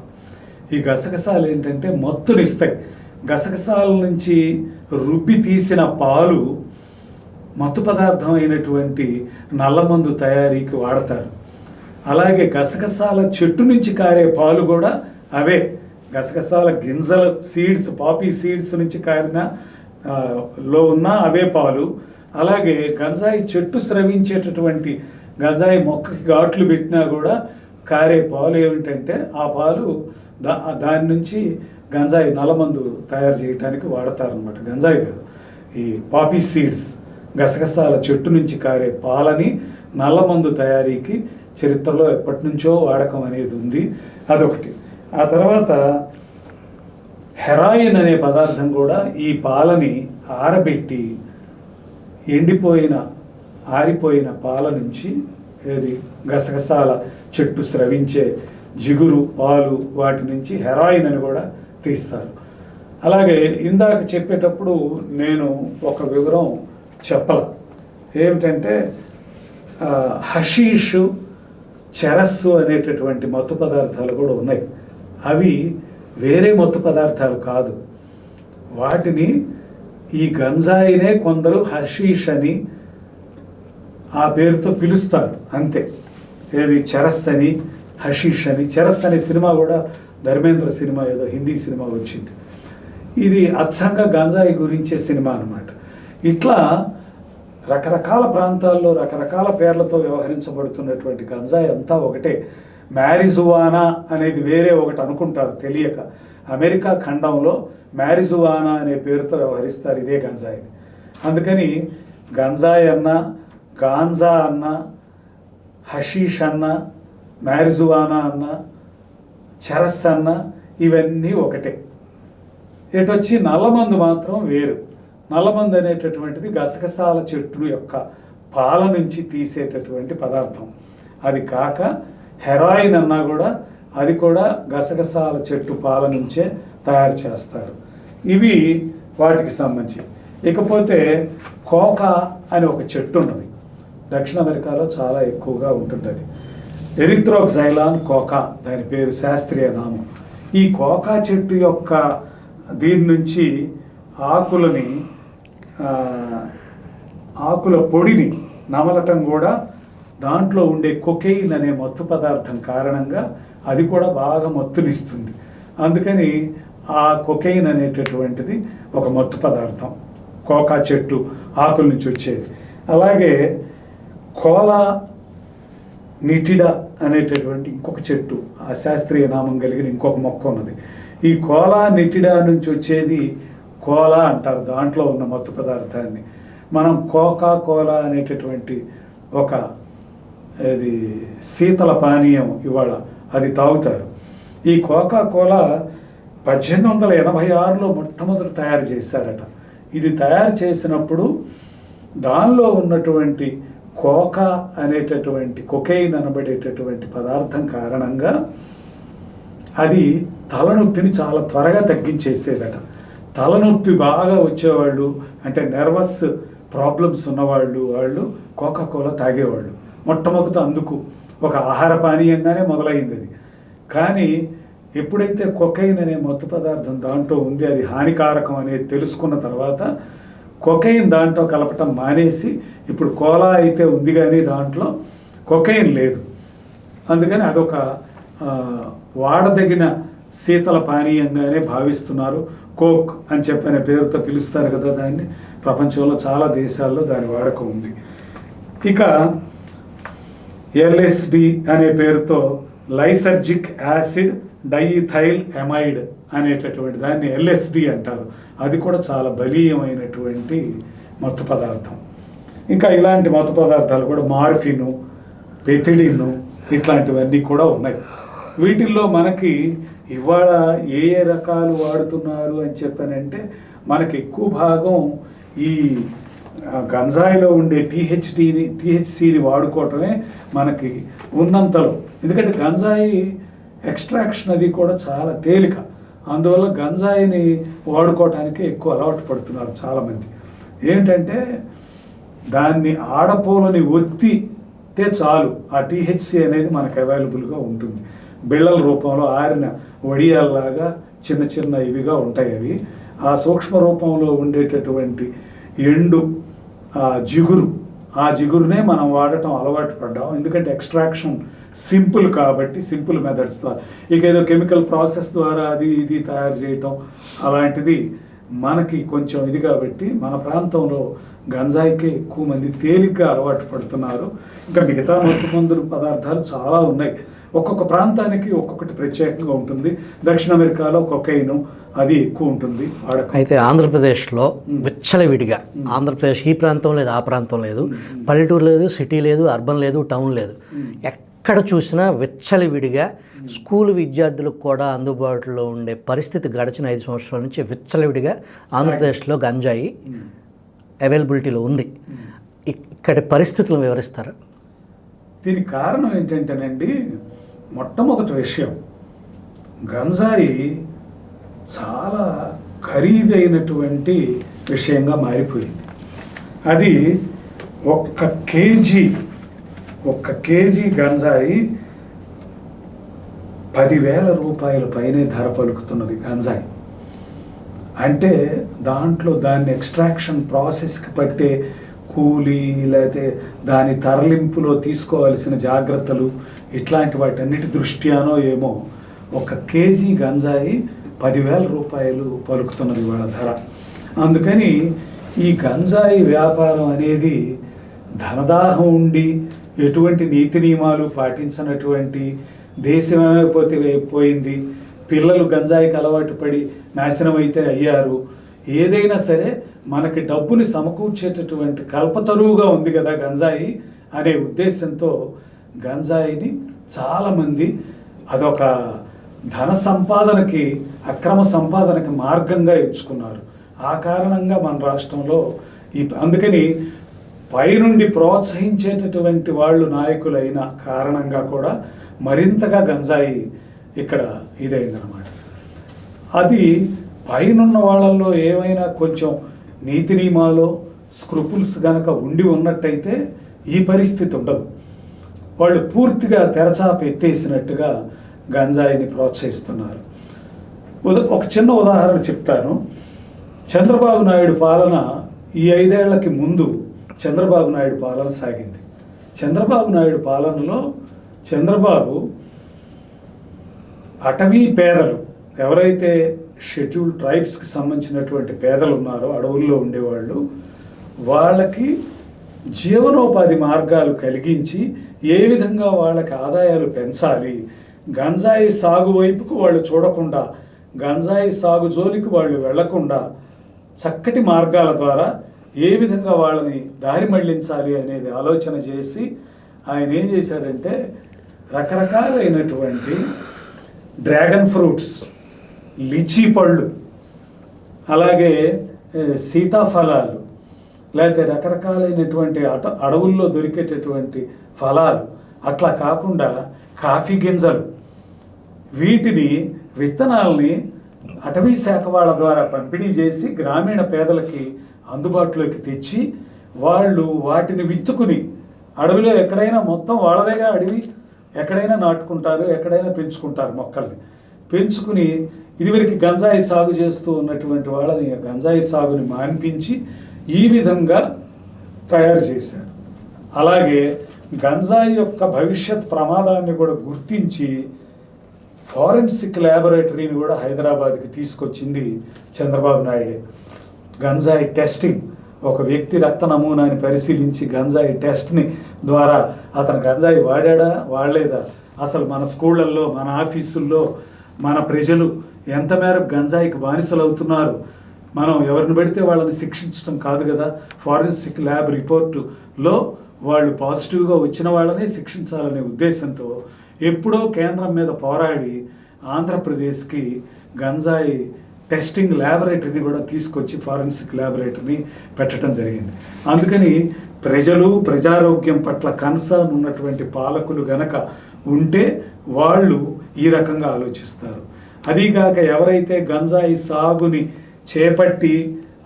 ఈ గసగసాలు ఏంటంటే మత్తునిస్తాయి. గసగసాల నుంచి రుబ్బి తీసిన పాలు మత్తు పదార్థం అయినటువంటి నల్లమందు తయారీకి వాడతారు. అలాగే గసగసాల చెట్టు నుంచి కారే పాలు కూడా అవే. గసగసాల గింజలు, సీడ్స్, పాపీ సీడ్స్ నుంచి కారిన లో ఉన్న అవే పాలు. అలాగే గంజాయి చెట్టు స్రవించేటటువంటి గంజాయి మొక్కకి ఘాట్లు పెట్టినా కూడా కారే పాలు ఏమిటంటే ఆ పాలు దాని నుంచి గంజాయి నల్లమందు తయారు చేయడానికి వాడతారనమాట. గంజాయి కాదు, ఈ పాపీ సీడ్స్, గసగసాల చెట్టు నుంచి కారే పాలని నల్లమందు తయారీకి చరిత్రలో ఎప్పటి నుంచో వాడకం అనేది ఉంది. అదొకటి. ఆ తర్వాత హెరాయిన్ అనే పదార్థం కూడా ఈ పాలని ఆరబెట్టి ఆరిపోయిన పాల నుంచి, ఏది గసగసాల చెట్టు స్రవించే జిగురు, పాలు, వాటి నుంచి హెరాయిన్ అని కూడా తీస్తారు. అలాగే ఇందాక చెప్పేటప్పుడు నేను ఒక వివరం చెప్పాల. ఏమిటంటే హషీషు, చెరస్సు అనేటటువంటి మత్తు పదార్థాలు కూడా ఉన్నాయి. అవి వేరే మత్తు పదార్థాలు కాదు. వాటిని ఈ గంజాయినే కొందరు హషీష్ అని ఆ పేరుతో పిలుస్తారు అంతే. ఏది చెరస్ అని, హషీష్ అని. చెరస్ అనే సినిమా కూడా ధర్మేంద్ర సినిమా, ఏదో హిందీ సినిమా వచ్చింది. ఇది అచ్చంగా గంజాయి గురించే సినిమా అన్నమాట. ఇట్లా రకరకాల ప్రాంతాల్లో రకరకాల పేర్లతో వ్యవహరించబడుతున్నటువంటి గంజాయి అంతా ఒకటే. మ్యారిజువానా అనేది వేరే ఒకటి అనుకుంటారు తెలియక. అమెరికా ఖండంలో మ్యారిజువానా అనే పేరుతో వ్యవహరిస్తారు ఇదే గంజాయిని. అందుకని గంజాయి అన్న, గాంజా అన్న, హషీష్ అన్న, మ్యారిజువానా అన్న, చెరస్ అన్న, ఇవన్నీ ఒకటే. ఎటొచ్చి నల్లమందు మాత్రం వేరు. నల్లమందు అనేటటువంటిది గసగసాల చెట్టు యొక్క పాల నుంచి తీసేటటువంటి పదార్థం. అది కాక హెరాయిన్ అన్నా కూడా అది కూడా గసగసాల చెట్టు పాల నుంచే తయారు చేస్తారు. ఇవి వాటికి సంబంధించి. ఇకపోతే కోకా అని ఒక చెట్టు ఉన్నది. దక్షిణ అమెరికాలో చాలా ఎక్కువగా ఉంటుంది. అది ఎరిథ్రోక్సైలాన్ కోకా, దాని పేరు శాస్త్రీయ నామం. ఈ కోకా చెట్టు యొక్క దీని నుంచి ఆకుల పొడిని నమలటం కూడా దాంట్లో ఉండే కొకెయిన్ అనే మత్తు పదార్థం కారణంగా అది కూడా బాగా మత్తునిస్తుంది. అందుకని ఆ కొకెయిన్ అనేటటువంటిది ఒక మత్తు పదార్థం, కోకా చెట్టు ఆకుల నుంచి వచ్చేది. అలాగే కోలా నిటిడా అనేటటువంటి ఇంకొక చెట్టు, ఆ శాస్త్రీయ నామం కలిగిన ఇంకొక మొక్క ఉన్నది. ఈ కోలా నిటిడా నుంచి వచ్చేది కోలా అంటారు. దాంట్లో ఉన్న మత్తు పదార్థాన్ని మనం కోకా కోలా అనేటటువంటి ఒక అది శీతల పానీయం ఇవాళ అది తాగుతారు. ఈ కోకా కోలా 1886లో మొట్టమొదటి తయారు చేశారట. ఇది తయారు చేసినప్పుడు దానిలో ఉన్నటువంటి కోకా అనేటటువంటి కొకెయిన్ అనబడేటటువంటి పదార్థం కారణంగా అది తలనొప్పిని చాలా త్వరగా తగ్గించేసేదట. తలనొప్పి బాగా వచ్చేవాళ్ళు, అంటే నర్వస్ ప్రాబ్లమ్స్ ఉన్నవాళ్ళు, వాళ్ళు కోకా కోలా తాగేవాళ్ళు. మొట్టమొదట అందుకు ఒక ఆహార పానీయంగానే మొదలైంది అది. కానీ ఎప్పుడైతే కొకైన్ అనే మత్తు పదార్థం దాంట్లో ఉంది, అది హానికారకం అనేది తెలుసుకున్న తర్వాత కొకైన్ దాంట్లో కలపటం మానేసి ఇప్పుడు కోలా అయితే ఉంది కానీ దాంట్లో కొకైన్ లేదు. అందుకని అదొక వాడదగిన శీతల పానీయంగానే భావిస్తున్నారు. కోక్ అని చెప్పనే పేరుతో పిలుస్తారు కదా దాన్ని. ప్రపంచంలో చాలా దేశాల్లో దాని వాడకం ఉంది. ఇక ఎల్ఎస్డి అనే పేరుతో లైసర్జిక్ యాసిడ్ డైథైల్ ఎమైడ్ అనేటటువంటి దాన్ని ఎల్ఎస్డి అంటారు. అది కూడా చాలా బలీయమైనటువంటి మత్తు పదార్థం. ఇంకా ఇలాంటి మత్తు పదార్థాలు కూడా మార్ఫిను, పెథిడిన్ ఇట్లాంటివన్నీ కూడా ఉన్నాయి. వీటిల్లో మనకి ఇవాళ ఏ ఏ రకాలు వాడుతున్నారు అని చెప్పానంటే మనకి ఎక్కువ భాగం ఈ గంజాయిలో ఉండే టీహెచ్సిని వాడుకోవటమే మనకి ఉన్నంతలో. ఎందుకంటే గంజాయి ఎక్స్ట్రాక్షన్ అది కూడా చాలా తేలిక, అందువల్ల గంజాయిని వాడుకోవటానికి ఎక్కువ అలవాటు పడుతున్నారు చాలామంది. ఏంటంటే దాన్ని ఆడపూలని ఒత్తితే చాలు ఆ టీహెచ్సి అనేది మనకు అవైలబుల్గా ఉంటుంది. బిళ్ళల రూపంలో ఆరిన వడియాల్లాగా చిన్న చిన్న ఇవిగా ఉంటాయి అవి. ఆ సూక్ష్మ రూపంలో ఉండేటటువంటి ఎండు ఆ జిగురునే మనం వాడటం అలవాటు పడ్డాం. ఎందుకంటే ఎక్స్ట్రాక్షన్ సింపుల్ కాబట్టి, సింపుల్ మెథడ్స్ ద్వారా. ఇక ఏదో కెమికల్ ప్రాసెస్ ద్వారా అది ఇది తయారు చేయటం అలాంటిది మనకి కొంచెం ఇది కాబట్టి మన ప్రాంతంలో గంజాయికి ఎక్కువ మంది తేలిగ్గా అలవాటు పడుతున్నారు. ఇంకా మిగతా మత్తు మందుల పదార్థాలు చాలా ఉన్నాయి. ఒక్కొక్క ప్రాంతానికి ఒక్కొక్కటి ప్రత్యేకంగా ఉంటుంది. దక్షిణ అమెరికాలో కొకైన్ అది ఎక్కువ ఉంటుంది వాడకం. అయితే ఆంధ్రప్రదేశ్లో విచ్చలవిడిగా, ఆంధ్రప్రదేశ్ ఈ ప్రాంతం లేదు ఆ ప్రాంతం లేదు, పల్లెటూరు లేదు, సిటీ లేదు, అర్బన్ లేదు, టౌన్ లేదు, ఎక్కడ చూసినా విచ్చలవిడిగా స్కూల్ విద్యార్థులకు కూడా అందుబాటులో ఉండే పరిస్థితి గడిచిన 5 సంవత్సరాల నుంచి విచ్చలవిడిగా ఆంధ్రప్రదేశ్లో గంజాయి అవైలబిలిటీలో ఉంది. ఇక్కడి పరిస్థితులను వివరిస్తారా? దీనికి కారణం ఏంటంటేనండి, మొట్టమొదటి విషయం గంజాయి చాలా ఖరీదైనటువంటి విషయంగా మారిపోయింది. అది ఒక్క కేజీ గంజాయి 10,000 రూపాయల పైనే ధర పలుకుతున్నది గంజాయి. అంటే దాంట్లో దాన్ని ఎక్స్ట్రాక్షన్ ప్రాసెస్కి పట్టే కూలీ, లేకపోతే దాని తరలింపులో తీసుకోవాల్సిన జాగ్రత్తలు ఇట్లాంటి వాటన్నిటి దృష్ట్యానో ఏమో ఒక కేజీ గంజాయి 10,000 రూపాయలు పలుకుతున్నది వాళ్ళ ధర. అందుకని ఈ గంజాయి వ్యాపారం అనేది ధనదాహం ఉండి ఎటువంటి నీతి నియమాలు పాటించినటువంటి దేశం పోయింది, పిల్లలు గంజాయికి అలవాటు పడి నాశనం అయితే అయ్యారు. ఏదైనా సరే మనకి డబ్బుని సమకూర్చేటటువంటి కల్పతరువుగా ఉంది కదా గంజాయి అనే ఉద్దేశంతో గంజాయిని చాలామంది అదొక ధన సంపాదనకి, అక్రమ సంపాదనకి మార్గంగా ఎంచుకున్నారు. ఆ కారణంగా మన రాష్ట్రంలో అందుకని పైనుండి ప్రోత్సహించేటటువంటి వాళ్ళు నాయకులైన కారణంగా కూడా మరింతగా గంజాయి ఇక్కడ ఇదైందనమాట. అది పైనున్న వాళ్ళల్లో ఏమైనా కొంచెం నీతి నియమాలు, స్క్రూపుల్స్ కనుక ఉండి ఉన్నట్టయితే ఈ పరిస్థితి ఉండదు. వాళ్ళు పూర్తిగా తెరచాప ఎత్తేసినట్టుగా గంజాయిని ప్రోత్సహిస్తున్నారు. ఒక చిన్న ఉదాహరణ చెప్తాను. చంద్రబాబు నాయుడు పాలన ఈ 5 ఏళ్లకి ముందు చంద్రబాబు నాయుడు పాలన సాగింది. చంద్రబాబు నాయుడు పాలనలో చంద్రబాబు అటవీ పేదలు, ఎవరైతే షెడ్యూల్ ట్రైబ్స్కి సంబంధించినటువంటి పేదలు ఉన్నారో, అడవుల్లో ఉండేవాళ్ళు, వాళ్ళకి జీవనోపాధి మార్గాలు కలిగించి ఏ విధంగా వాళ్ళకి ఆదాయాలు పెంచాలి, గంజాయి సాగు వైపుకు వాళ్ళు చూడకుండా, గంజాయి సాగు జోలికి వాళ్ళు వెళ్లకుండా చక్కటి మార్గాల ద్వారా ఏ విధంగా వాళ్ళని దారి మళ్లించాలి అనేది ఆలోచన చేసి ఆయన ఏం చేశాడంటే రకరకాలైనటువంటి డ్రాగన్ ఫ్రూట్స్, లిచీ పళ్ళు, అలాగే సీతాఫలాలు, లేకపోతే రకరకాలైనటువంటి అడవుల్లో దొరికేటటువంటి ఫలాలు, అట్లా కాకుండా కాఫీ గింజలు, వీటిని విత్తనాలని అటవీ శాఖ వాళ్ళ ద్వారా పంపిణీ చేసి గ్రామీణ పేదలకి అందుబాటులోకి తెచ్చి వాళ్ళు వాటిని విత్తుకుని అడవిలో ఎక్కడైనా, మొత్తం వాళ్ళదేగా అడవి, ఎక్కడైనా నాటుకుంటారు, ఎక్కడైనా పెంచుకుంటారు మొక్కల్ని. పెంచుకుని ఇదివరకు గంజాయి సాగు చేస్తూ ఉన్నటువంటి వాళ్ళని గంజాయి సాగుని మాన్పించి ఈ విధంగా తయారు చేశారు. అలాగే గంజాయి యొక్క భవిష్యత్ ప్రమాదాన్ని కూడా గుర్తించి ఫారెన్సిక్ ల్యాబొరేటరీని కూడా హైదరాబాద్కి తీసుకొచ్చింది చంద్రబాబు నాయుడే. గంజాయి టెస్టింగ్, ఒక వ్యక్తి రక్త నమూనాని పరిశీలించి గంజాయి టెస్ట్ని ద్వారా అతను గంజాయి వాడా వాడలేదా, అసలు మన స్కూళ్ళల్లో, మన ఆఫీసుల్లో మన ప్రజలు ఎంత మేరకు గంజాయికి బానిసలు అవుతున్నారు, మనం ఎవరిని పెడితే వాళ్ళని శిక్షించడం కాదు కదా, ఫారెన్సిక్ ల్యాబ్ రిపోర్టులో వాళ్ళు పాజిటివ్గా వచ్చిన వాళ్ళనే శిక్షించాలనే ఉద్దేశంతో ఎప్పుడో కేంద్రం మీద పోరాడి ఆంధ్రప్రదేశ్కి గంజాయి టెస్టింగ్ ల్యాబొరేటరీని కూడా తీసుకొచ్చి ఫారెన్సిక్ ల్యాబొరేటరీని పెట్టడం జరిగింది. అందుకని ప్రజలు ప్రజారోగ్యం పట్ల కన్సర్న్ ఉన్నటువంటి పాలకులు గనక ఉంటే వాళ్ళు ఈ రకంగా ఆలోచిస్తారు. అదీగాక ఎవరైతే గంజాయి సాగుని చేపట్టి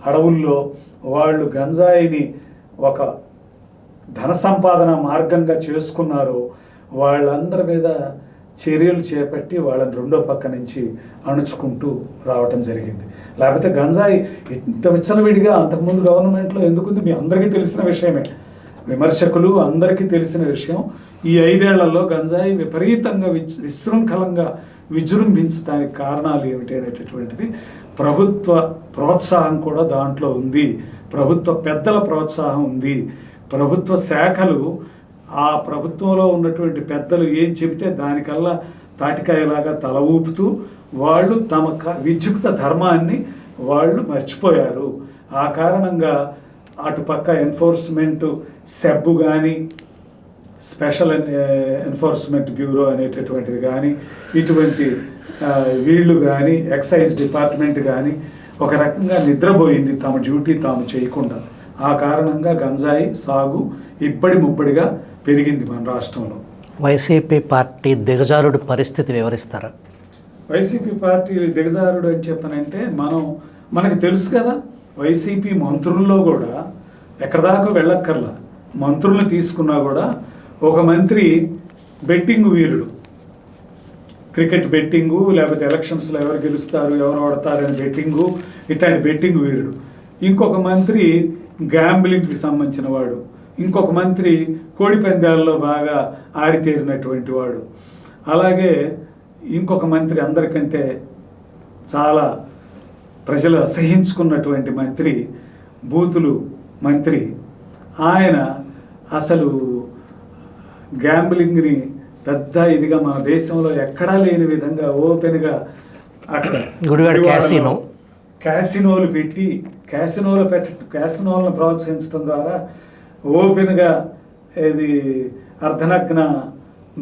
అడవుల్లో వాళ్ళు గంజాయిని ఒక ధన సంపాదన మార్గంగా చేసుకున్నారో వాళ్ళందరి మీద చర్యలు చేపట్టి వాళ్ళని రెండో పక్క నుంచి అణుచుకుంటూ రావటం జరిగింది. లేకపోతే గంజాయి ఇంత విచ్చలవిడిగా అంతకుముందు గవర్నమెంట్లో ఎందుకుంది మీ అందరికీ తెలిసిన విషయమే, విమర్శకులు అందరికీ తెలిసిన విషయం. ఈ 5 ఏళ్లలో గంజాయి విపరీతంగా విశృంఖలంగా విజృంభించడానికి కారణాలు ఏమిటి అనేటటువంటిది ప్రభుత్వ ప్రోత్సాహం కూడా దాంట్లో ఉంది, ప్రభుత్వ పెద్దల ప్రోత్సాహం ఉంది. ప్రభుత్వ శాఖలు ఆ ప్రభుత్వంలో ఉన్నటువంటి పెద్దలు ఏం చెబితే దానికల్లా తాటికాయలాగా తల ఊపుతూ వాళ్ళు తమ విద్యుక్త ధర్మాన్ని వాళ్ళు మర్చిపోయారు. ఆ కారణంగా అటుపక్క ఎన్ఫోర్స్మెంట్ సెబ్ కానీ, స్పెషల్ ఎన్ఫోర్స్మెంట్ బ్యూరో అనేటటువంటిది కానీ, ఇటువంటి వీళ్ళు కానీ, ఎక్సైజ్ డిపార్ట్మెంట్ కానీ ఒక రకంగా నిద్రపోయింది తమ డ్యూటీ తాము చేయకుండా. ఆ కారణంగా గంజాయి సాగు ఇబ్బడి ముబ్బడిగా పెరిగింది మన రాష్ట్రంలో. వైసీపీ పార్టీ దిగజారుడు పరిస్థితి వివరిస్తారా? వైసీపీ పార్టీ దిగజారుడు అని చెప్పనంటే మనకు తెలుసు కదా, వైసీపీ మంత్రుల్లో కూడా ఎక్కడి దాకా వెళ్ళక్కర్లా, మంత్రులను తీసుకున్నా కూడా ఒక మంత్రి బెట్టింగ్ వీరుడు, క్రికెట్ బెట్టింగు, లేకపోతే ఎలక్షన్స్లో ఎవరు గెలుస్తారు ఎవరు ఓడతారని బెట్టింగు, ఇట్లాంటి బెట్టింగ్ వీరుడు. ఇంకొక మంత్రి గ్యాంబ్లింగ్కి సంబంధించిన వాడు, ఇంకొక మంత్రి కోడి పందాల్లో బాగా ఆరితేరినటువంటి వాడు, అలాగే ఇంకొక మంత్రి అందరికంటే చాలా ప్రజలు అసహించుకున్నటువంటి మంత్రి, బూతులు మంత్రి. ఆయన అసలు గ్యాంబ్లింగ్ని పెద్ద ఇదిగా మన దేశంలో ఎక్కడా లేని విధంగా ఓపెన్గా అక్కడ క్యాసినోలు పెట్టి క్యాసినోలను ప్రోత్సహించడం ద్వారా ఓపెన్గా ఇది అర్ధనగ్న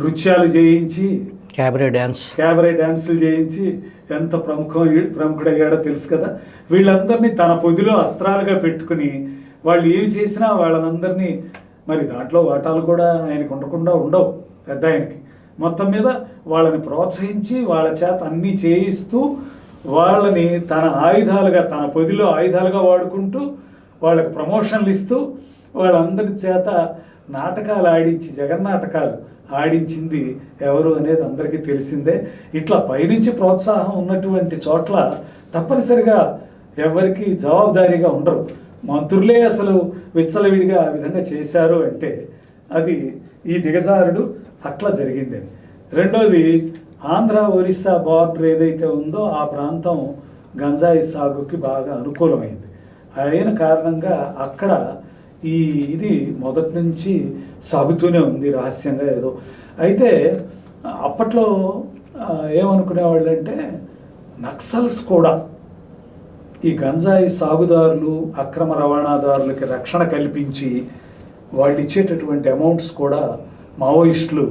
నృత్యాలు చేయించి క్యాబరే డ్యాన్సులు చేయించి ఎంత ప్రముఖుడయ్యాడో తెలుసు కదా. వీళ్ళందరినీ తన పొదిలో అస్త్రాలుగా పెట్టుకుని వాళ్ళు ఏమి చేసినా వాళ్ళందరినీ, మరి దాంట్లో వాటాలు కూడా ఆయనకు ఉండకుండా ఉండవు పెద్ద ఆయనకి, మొత్తం మీద వాళ్ళని ప్రోత్సహించి వాళ్ళ చేత అన్నీ చేయిస్తూ వాళ్ళని తన ఆయుధాలుగా, తన పొదిలో ఆయుధాలుగా వాడుకుంటూ వాళ్ళకి ప్రమోషన్లు ఇస్తూ వాళ్ళందరి చేత నాటకాలు ఆడించి, జగన్నాటకాలు ఆడించింది ఎవరు అనేది అందరికీ తెలిసిందే. ఇట్లా పైనుంచి ప్రోత్సాహం ఉన్నటువంటి చోట్ల తప్పనిసరిగా ఎవరికి జవాబుదారీగా ఉండరు. మంత్రులే అసలు విచ్చలవిడిగా ఆ విధంగా చేశారు అంటే అది ఈ దిగజారుడు అట్లా జరిగిందని. రెండోది, ఆంధ్ర ఒరిస్సా బార్డర్ ఏదైతే ఉందో ఆ ప్రాంతం గంజాయి సాగుకి బాగా అనుకూలమైంది. అయిన కారణంగా అక్కడ ఇది మొదటి నుంచి సాగుతూనే ఉంది రహస్యంగా ఏదో. అయితే అప్పట్లో ఏమనుకునేవాళ్ళు అంటే నక్సల్స్ కూడా ఈ గంజాయి సాగుదారులు, అక్రమ రవాణాదారులకి రక్షణ కల్పించి వాళ్ళు ఇచ్చేటటువంటి అమౌంట్స్ కూడా మావోయిస్టులు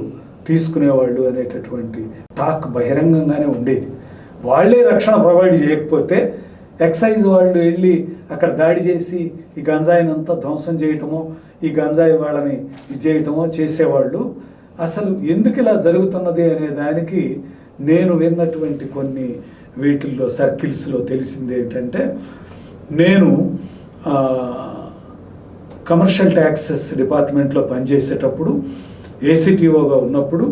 తీసుకునేవాళ్ళు అనేటటువంటి టాక్ బహిరంగంగానే ఉండేది. వాళ్ళే రక్షణ ప్రొవైడ్ చేయకపోతే ఎక్సైజ్ వాళ్ళు వెళ్ళి అక్కడ దాడి చేసి ఈ గంజాయిని అంతా ధ్వంసం చేయటమో, ఈ గంజాయి వాళ్ళని ఇది చేయటమో చేసేవాళ్ళు. అసలు ఎందుకు ఇలా జరుగుతున్నది అనే దానికి నేను విన్నటువంటి కొన్ని వీటిల్లో సర్కిల్స్లో తెలిసింది ఏంటంటే, నేను కమర్షియల్ ట్యాక్సెస్ డిపార్ట్మెంట్లో పనిచేసేటప్పుడు ఏసీటీఓగా ఉన్నప్పుడు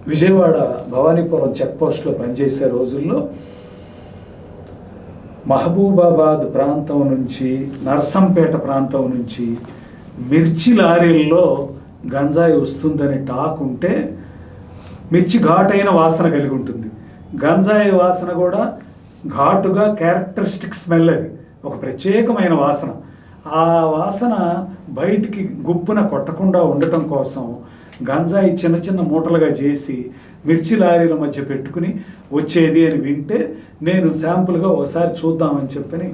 విజయవాడ భవానీపురం చెక్ పోస్ట్లో పనిచేసే రోజుల్లో మహబూబాబాద్ ప్రాంతం నుంచి, నర్సంపేట ప్రాంతం నుంచి మిర్చి లారీల్లో గంజాయి వస్తుందని టాక్ ఉంటే, మిర్చి ఘాటైన వాసన కలిగి ఉంటుంది. గంజాయి వాసన కూడా ఘాటుగా క్యారెక్టరిస్టిక్ స్మెల్, అది ఒక ప్రత్యేకమైన వాసన. ఆ వాసన బయటికి గుప్పున కొట్టకుండా ఉండటం కోసం గంజాయి చిన్న చిన్న మూటలుగా చేసి మిర్చి లారీల మధ్య పెట్టుకుని వచ్చేది అని వింటే, నేను శాంపుల్గా ఒకసారి చూద్దామని చెప్పని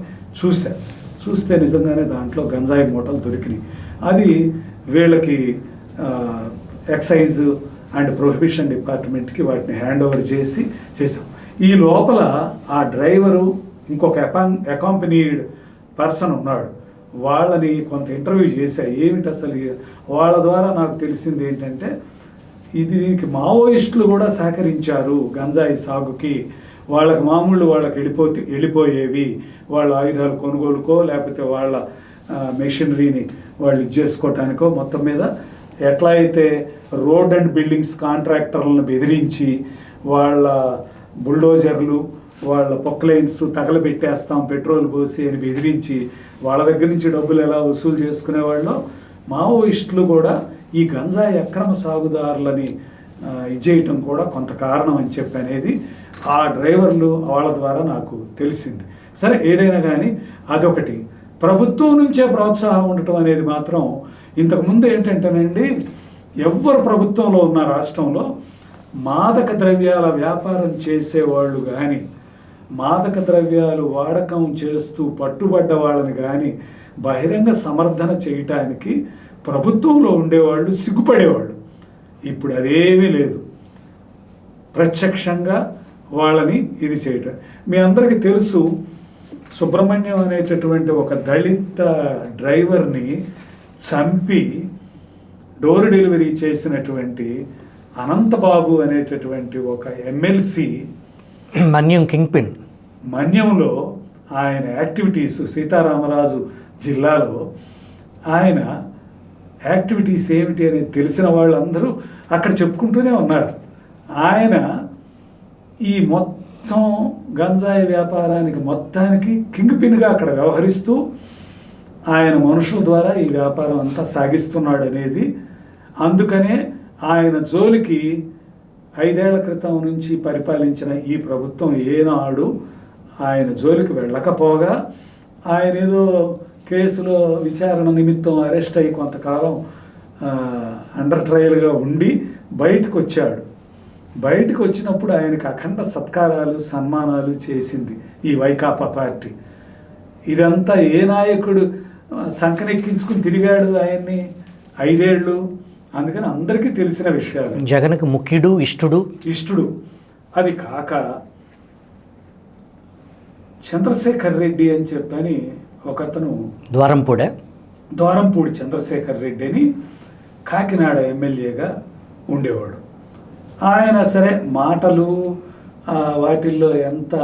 చూస్తే నిజంగానే దాంట్లో గంజాయి మూటలు దొరికినాయి. అది వీళ్ళకి ఎక్సైజ్ అండ్ ప్రొహిబిషన్ డిపార్ట్మెంట్కి వాటిని హ్యాండ్ ఓవర్ చేసాం. ఈ లోపల ఆ డ్రైవరు, ఇంకొక అకాంపెనీడ్ పర్సన్ ఉన్నాడు, వాళ్ళని కొంత ఇంటర్వ్యూ చేశా. ఏమిటి అసలు వాళ్ళ ద్వారా నాకు తెలిసింది ఏంటంటే, దీనికి మావోయిస్టులు కూడా సహకరించారు గంజాయి సాగుకి. వాళ్ళకి వాళ్ళకి వెళ్ళిపోయేవి, వాళ్ళ ఆయుధాలు కొనుగోలుకో లేకపోతే వాళ్ళ మెషినరీని వాళ్ళు ఇది చేసుకోవటానికో, మొత్తం మీద ఎట్లా అయితే రోడ్ అండ్ బిల్డింగ్స్ కాంట్రాక్టర్లను బెదిరించి వాళ్ళ బుల్డోజర్లు, వాళ్ళ పొక్లైన్స్ తగలబెట్టేస్తాం పెట్రోల్ పోసి అని బెదిరించి వాళ్ళ దగ్గర నుంచి డబ్బులు ఎలా వసూలు చేసుకునేవాళ్ళు, మావోయిస్టులు కూడా ఈ గంజాయి అక్రమ సాగుదారులని ఇచ్చేయటం కూడా కొంత కారణం అని చెప్పి అనేది ఆ డ్రైవర్లు వాళ్ళ ద్వారా నాకు తెలిసింది. సరే, ఏదైనా కానీ అదొకటి. ప్రభుత్వం నుంచే ప్రోత్సాహం ఉండటం అనేది మాత్రం, ఇంతకుముందు ఏంటంటేనండి, ఎవ్వరు ప్రభుత్వంలో ఉన్న రాష్ట్రంలో మాదక ద్రవ్యాల వ్యాపారం చేసేవాళ్ళు కానీ, మాదక ద్రవ్యాలు వాడకం చేస్తూ పట్టుబడ్డ వాళ్ళని కానీ బహిరంగ సమర్థన చేయటానికి ప్రభుత్వంలో ఉండేవాళ్ళు సిగ్గుపడేవాళ్ళు. ఇప్పుడు అదేమీ లేదు, ప్రత్యక్షంగా వాళ్ళని ఇది చేయటం. మీ అందరికీ తెలుసు, సుబ్రహ్మణ్యం అనేటటువంటి ఒక దళిత డ్రైవర్ని చంపి డోర్ డెలివరీ చేసినటువంటి అనంతబాబు అనేటటువంటి ఒక ఎమ్మెల్సీ మన్యంలో ఆయన యాక్టివిటీస్, సీతారామరాజు జిల్లాలో ఆయన యాక్టివిటీస్ ఏమిటి అనేది తెలిసిన వాళ్ళందరూ అక్కడ చెప్పుకుంటూనే ఉన్నారు. ఆయన ఈ మొత్తం గంజాయి వ్యాపారానికి మొత్తానికి కింగ్ పిన్గా అక్కడ వ్యవహరిస్తూ ఆయన మనుషుల ద్వారా ఈ వ్యాపారం అంతా సాగిస్తున్నాడు అనేది. అందుకనే ఆయన జోలికి 5 ఏళ్ల క్రితం నుంచి పరిపాలించిన ఈ ప్రభుత్వం ఏనాడు ఆయన జోలికి వెళ్ళకపోగా, ఆయన ఏదో కేసులో విచారణ నిమిత్తం అరెస్ట్ అయ్యి కొంతకాలం అండర్ ట్రయల్గా ఉండి బయటకు వచ్చాడు. బయటకు వచ్చినప్పుడు ఆయనకు అఖండ సత్కారాలు, సన్మానాలు చేసింది ఈ వైకాపా పార్టీ. ఇదంతా ఏ నాయకుడు చంకనెక్కించుకుని తిరిగాడు ఆయన్ని 5 ఏళ్ళు? అందుకని అందరికీ తెలిసిన విషయాలు. జగన్కి ముఖ్యుడు, ఇష్టుడు. అది కాక చంద్రశేఖర్ రెడ్డి అని చెప్పని ఒకతను, ద్వారంపూడి చంద్రశేఖర్ రెడ్డి అని కాకినాడ ఎమ్మెల్యేగా ఉండేవాడు. ఆయన సరే మాటలు వాటిల్లో ఎంత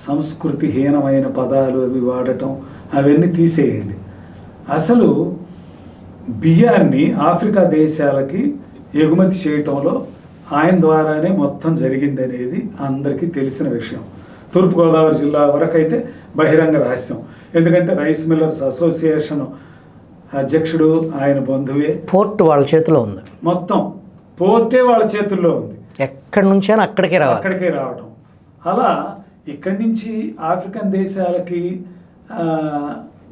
సంస్కృతిహీనమైన పదాలు అవి వాడటం అవన్నీ తీసేయండి. అసలు బియ్యాన్ని ఆఫ్రికా దేశాలకి ఎగుమతి చేయటంలో ఆయన ద్వారానే మొత్తం జరిగింది అనేది అందరికీ తెలిసిన విషయం. తూర్పుగోదావరి జిల్లా వరకు అయితే బహిరంగ రహస్యం. ఎందుకంటే రైస్ మిల్లర్స్ అసోసియేషన్ అధ్యక్షుడు ఆయన బంధువే. పోర్ట్ వాళ్ళ చేతిలో ఉంది, మొత్తం పోర్టే వాళ్ళ చేతుల్లో ఉంది. ఎక్కడి నుంచి అక్కడికే రావటం. అలా ఇక్కడి నుంచి ఆఫ్రికన్ దేశాలకి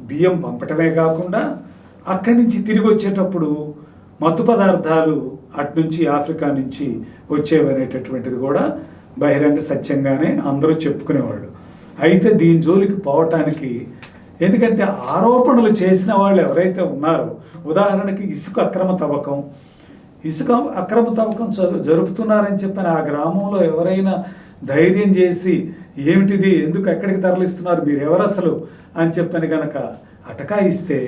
బియ్యం పంపటమే కాకుండా అక్కడి నుంచి తిరిగి వచ్చేటప్పుడు మత్తు పదార్థాలు అట్నుంచి ఆఫ్రికా నుంచి వచ్చేవనేటటువంటిది కూడా బహిరంగ సత్యంగానే అందరూ చెప్పుకునేవాళ్ళు. అయితే దీని జోలికి పోవటానికి, ఎందుకంటే ఆరోపణలు చేసిన వాళ్ళు ఎవరైతే ఉన్నారో, ఉదాహరణకి ఇసుక అక్రమ తవ్వకం జరుపుతున్నారని చెప్పిన ఆ గ్రామంలో ఎవరైనా ధైర్యం చేసి ఏమిటిది, ఎందుకు ఎక్కడికి తరలిస్తున్నారు, మీరు ఎవరు అసలు అని చెప్పని కనుక అటకాయిస్తే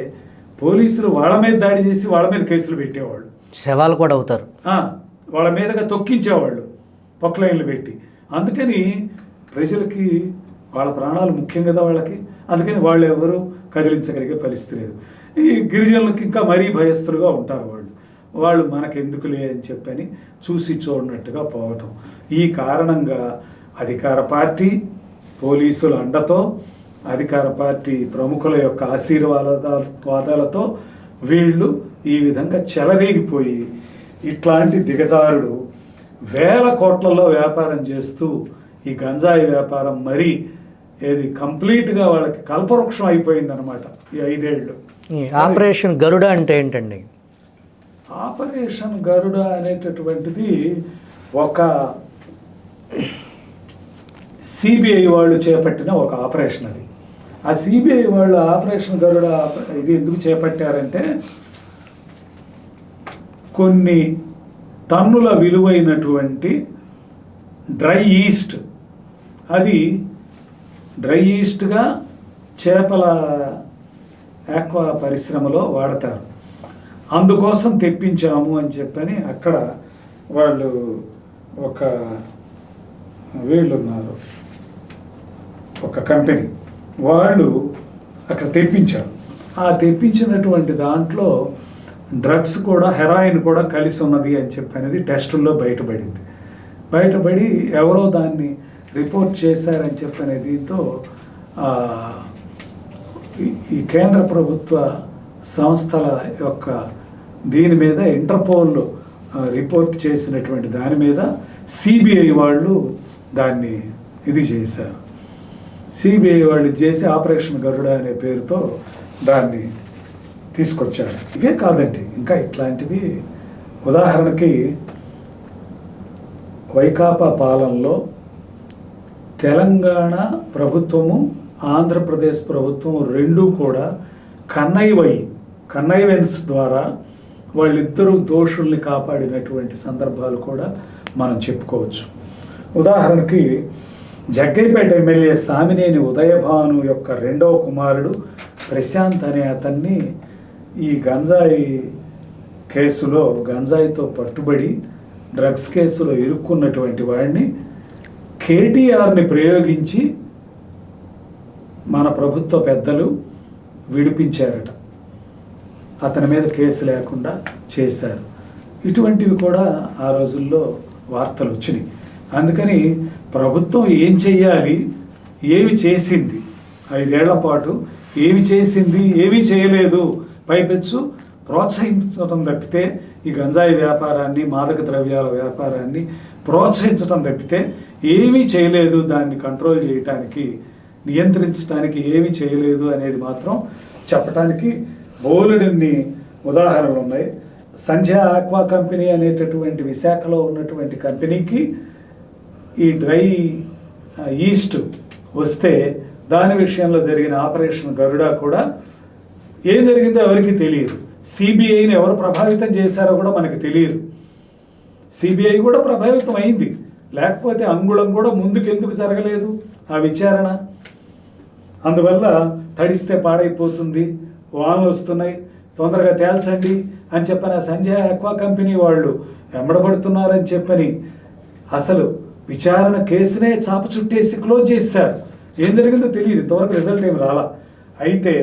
పోలీసులు వాళ్ళ మీద దాడి చేసి వాళ్ళ మీద కేసులు పెట్టేవాళ్ళు. శవాలు కూడా అవుతారు, వాళ్ళ మీదగా తొక్కించేవాళ్ళు పొక్లైన్లు పెట్టి. అందుకని ప్రజలకి వాళ్ళ ప్రాణాలు ముఖ్యం కదా వాళ్ళకి. అందుకని వాళ్ళు ఎవరు కదిలించగలిగే పరిస్థితి లేదు. ఈ గిరిజనులకి ఇంకా మరీ భయస్థులుగా ఉంటారు. వాళ్ళు మనకెందుకులే అని చెప్పని చూసి చూడనట్టుగా పోవటం. ఈ కారణంగా అధికార పార్టీ పోలీసుల అండతో, అధికార పార్టీ ప్రముఖుల యొక్క ఆశీర్వాదాలతో వీళ్ళు ఈ విధంగా చెలరేగిపోయి ఇట్లాంటి దిగజారుడు వేల కోట్లలో వ్యాపారం చేస్తూ ఈ గంజాయి వ్యాపారం మరీ ఏది కంప్లీట్గా వాళ్ళకి కల్పవృక్షం అయిపోయిందనమాట ఈ 5 ఏళ్ళు. ఆపరేషన్ గరుడ అంటే ఏంటండి? ఆపరేషన్ గరుడ అనేటటువంటిది ఒక సిబిఐ వాళ్ళు చేపట్టిన ఒక ఆపరేషన్. అది ఆ సిబిఐ వాళ్ళు ఆపరేషన్ గరుడ ఇది ఎందుకు చేపట్టారంటే కొన్ని టన్నుల విలువైనటువంటి డ్రై ఈస్ట్, అది డ్రై ఈస్ట్గా చేపల ఆక్వా పరిశ్రమలో వాడతారు. అందుకోసం తెప్పించాము అని చెప్పని అక్కడ వాళ్ళు ఒక వీళ్ళున్నారు, ఒక కంపెనీ వాళ్ళు అక్కడ తెప్పించారు. ఆ తెప్పించినటువంటి దాంట్లో డ్రగ్స్ కూడా, హెరాయిన్ కూడా కలిసి ఉన్నది అని చెప్పనేది టెస్టుల్లో బయటపడి ఎవరో దాన్ని రిపోర్ట్ చేశారని చెప్పనే దీంతో ఈ కేంద్ర ప్రభుత్వ సంస్థల యొక్క దీని మీద ఇంటర్పోల్ రిపోర్ట్ చేసినటువంటి దాని మీద సిబిఐ వాళ్ళు దాన్ని ఇది చేశారు. సిబిఐ వాళ్ళు చేసి ఆపరేషన్ గరుడ అనే పేరుతో దాన్ని తీసుకొచ్చారు. ఇవే కాదండి, ఇంకా ఇట్లాంటివి. ఉదాహరణకి వైకాపా పాలనలో తెలంగాణ ప్రభుత్వము, ఆంధ్రప్రదేశ్ ప్రభుత్వం రెండూ కూడా కన్నైవెన్స్ ద్వారా వాళ్ళిద్దరూ దోషుల్ని కాపాడినటువంటి సందర్భాలు కూడా మనం చెప్పుకోవచ్చు. ఉదాహరణకి జగ్గైపేట ఎమ్మెల్యే సామినేని ఉదయభాను యొక్క 2వ కుమారుడు ప్రశాంత్ అనే అతన్ని ఈ గంజాయి కేసులో, గంజాయితో పట్టుబడి డ్రగ్స్ కేసులో ఇరుక్కున్నటువంటి వాడిని కేటీఆర్ని ప్రయోగించి మన ప్రభుత్వ పెద్దలు విడిపించారట. అతని మీద కేసు లేకుండా చేశారు. ఇటువంటివి కూడా ఆ రోజుల్లో వార్తలు వచ్చినాయి. అందుకని ప్రభుత్వం ఏం చెయ్యాలి, ఏమి చేసింది, 5 ఏళ్ల పాటు ఏమి చేసింది, ఏమీ చేయలేదు, పైపెచ్చు ప్రోత్సహించడం తప్పితే, ఈ గంజాయి వ్యాపారాన్ని, మాదక ద్రవ్యాల వ్యాపారాన్ని ప్రోత్సహించడం తప్పితే ఏమీ చేయలేదు. దాన్ని కంట్రోల్ చేయటానికి, నియంత్రించడానికి ఏమీ చేయలేదు అనేది మాత్రం చెప్పడానికి బోలెడన్ని ఉదాహరణలు ఉన్నాయి. సంధ్య ఆక్వా కంపెనీ అనేటటువంటి విశాఖలో ఉన్నటువంటి కంపెనీకి ఈ డ్రై ఈస్ట్ వస్తే దాని విషయంలో జరిగిన ఆపరేషన్ గరుడ కూడా ఏం జరిగిందో ఎవరికి తెలియదు. సిబిఐని ఎవరు ప్రభావితం చేశారో కూడా మనకి తెలియదు. సిబిఐ కూడా ప్రభావితం అయింది, లేకపోతే అంగుళం కూడా ముందుకెందుకు జరగలేదు ఆ విచారణ. అందువల్ల తడిస్తే పాడైపోతుంది, వానలు వస్తున్నాయి, తొందరగా తేల్చండి అని చెప్పని ఆ సంజయ్ ఆక్వా కంపెనీ వాళ్ళు వెంబడబడుతున్నారని చెప్పని అసలు విచారణ కేసునే చాప చుట్టేసి క్లోజ్ చేశారు. ఏం జరిగిందో తెలియదు, ఇంతవరకు రిజల్ట్ ఏమి రాలా. అయితే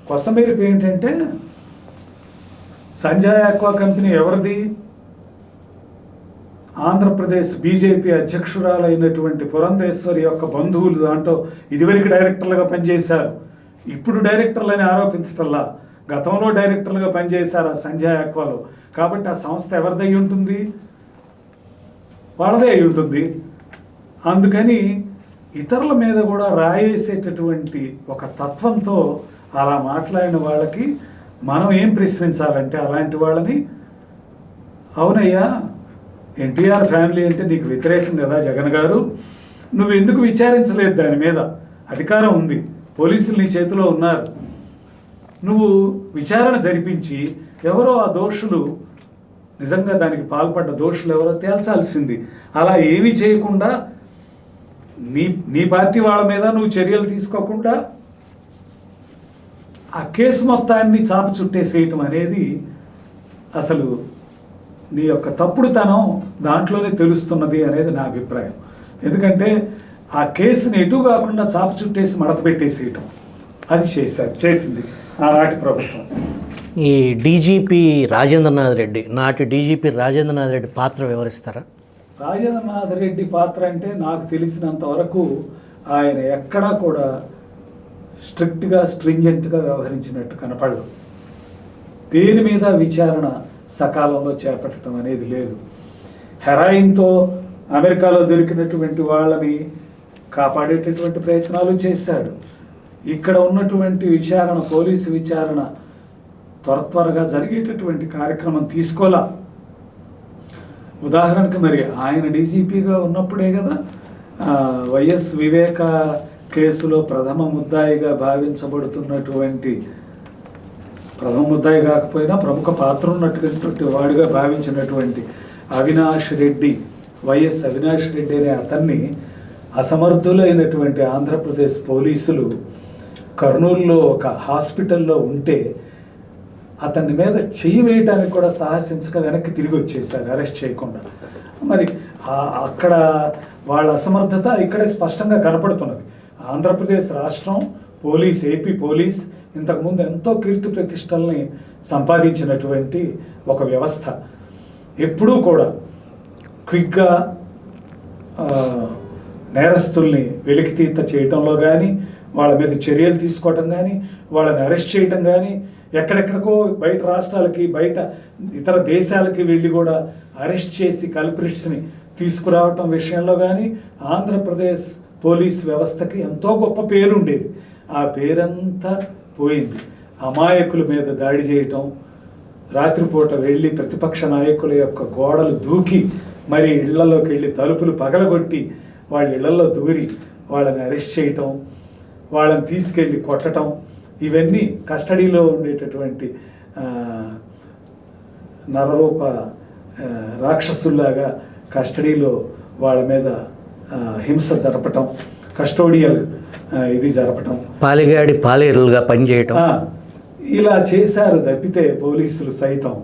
కొసమెరుపు ఏంటంటే సంజయ్ ఆక్వా కంపెనీ ఎవరిది? ఆంధ్రప్రదేశ్ బీజేపీ అధ్యక్షురాలైనటువంటి పురంధేశ్వరి యొక్క బంధువులు దాంట్లో ఇదివరకు డైరెక్టర్లుగా పనిచేశారు. ఇప్పుడు డైరెక్టర్లని ఆరోపించటల్లా, గతంలో డైరెక్టర్లుగా పనిచేశారు ఆ సంజయ్ ఆక్వాలో. కాబట్టి ఆ సంస్థ ఎవరిదై ఉంటుంది? వాళ్ళదే అయి ఉంటుంది. అందుకని ఇతరుల మీద కూడా రాయేసేటటువంటి ఒక తత్వంతో అలా మాట్లాడిన వాళ్ళకి మనం ఏం ప్రశ్నించాలంటే, అలాంటి వాళ్ళని, అవునయ్యా ఎన్టీఆర్ ఫ్యామిలీ అంటే నీకు వ్యతిరేకం కదా జగన్ గారు, నువ్వు ఎందుకు విచారించలేదు? దాని మీద అధికారం ఉంది, పోలీసులు నీ చేతిలో ఉన్నారు, నువ్వు విచారణ జరిపించి ఎవరో ఆ దోషులు, నిజంగా దానికి పాల్పడ్డ దోషులు ఎవరో తేల్చాల్సింది. అలా ఏమీ చేయకుండా నీ పార్టీ వాళ్ళ మీద నువ్వు చర్యలు తీసుకోకుండా ఆ కేసు మొత్తాన్ని చాప చుట్టేసేయటం అనేది అసలు నీ యొక్క తప్పుడుతనం దాంట్లోనే తెలుస్తున్నది అనేది నా అభిప్రాయం. ఎందుకంటే ఆ కేసుని ఎటు కాకుండా చాప చుట్టేసి మడత పెట్టేసేయటం అది చేసింది ఆనాటి ప్రభుత్వం. ఈ డీజీపీ రాజేంద్రనాథ్ రెడ్డి, నాటి డీజీపీ రాజేంద్రనాథ్ రెడ్డి పాత్ర వివరిస్తారా? రాజేంద్రనాథ్ రెడ్డి పాత్ర అంటే నాకు తెలిసినంత వరకు ఆయన ఎక్కడా కూడా స్ట్రిక్ట్గా స్ట్రింజెంట్గా వ్యవహరించినట్టు కనపడదు. దేని మీద విచారణ సకాలంలో చేపట్టడం అనేది లేదు. హెరాయిన్తో అమెరికాలో దొరికినటువంటి వాళ్ళని కాపాడేటటువంటి ప్రయత్నాలు చేశాడు. ఇక్కడ ఉన్నటువంటి విచారణ, పోలీసు విచారణ త్వరగా జరిగేటటువంటి కార్యక్రమం తీసుకోలా. ఉదాహరణకు మరి ఆయన డీజీపీగా ఉన్నప్పుడే కదా వైఎస్ వివేక కేసులో ప్రథమ ముద్దాయిగా భావించబడుతున్నటువంటి, ప్రథమ ముద్దాయి కాకపోయినా ప్రముఖ పాత్ర ఉన్నటువంటి వాడిగా భావించినటువంటి అవినాష్ రెడ్డి, వైఎస్ అవినాష్ రెడ్డి అనే అతన్ని అసమర్థులైనటువంటి ఆంధ్రప్రదేశ్ పోలీసులు కర్నూలులో ఒక హాస్పిటల్లో ఉంటే అతని మీద చెయ్యి వేయటానికి కూడా సాహసించక వెనక్కి తిరిగి వచ్చేసారు, అరెస్ట్ చేయకుండా. మరి అక్కడ వాళ్ళ అసమర్థత ఇక్కడే స్పష్టంగా కనపడుతున్నది. ఆంధ్రప్రదేశ్ రాష్ట్రం పోలీస్, ఏపీ పోలీస్ ఇంతకుముందు ఎంతో కీర్తి ప్రతిష్టల్ని సంపాదించినటువంటి ఒక వ్యవస్థ. ఎప్పుడూ కూడా క్విక్గా నేరస్తుల్ని వెలికితీత చేయటంలో కానీ, వాళ్ళ మీద చర్యలు తీసుకోవటం కానీ, వాళ్ళని అరెస్ట్ చేయటం కానీ, ఎక్కడెక్కడికో బయట రాష్ట్రాలకి, బయట ఇతర దేశాలకి వెళ్ళి కూడా అరెస్ట్ చేసి కల్ప్రిట్స్ని తీసుకురావటం విషయంలో కానీ ఆంధ్రప్రదేశ్ పోలీస్ వ్యవస్థకి ఎంతో గొప్ప పేరు ఉండేది. ఆ పేరంతా పోయింది. అమాయకుల మీద దాడి చేయటం, రాత్రిపూట వెళ్ళి ప్రతిపక్ష నాయకుల యొక్క గోడలు దూకి మరి ఇళ్లలోకి వెళ్ళి తలుపులు పగలగొట్టి వాళ్ళ ఇళ్లలో దూరి వాళ్ళని అరెస్ట్ చేయటం, వాళ్ళని తీసుకెళ్ళి కొట్టడం, ఇవన్నీ కస్టడీలో ఉండేటటువంటి నరరూప రాక్షసుల్లాగా కస్టడీలో వాళ్ళ మీద హింస జరపటం, కస్టోడియల్ ఇది జరపటం, పాలిగాడి పాలేరులుగా పనిచేయటం, ఇలా చేశారు తప్పితే పోలీసులు సైతం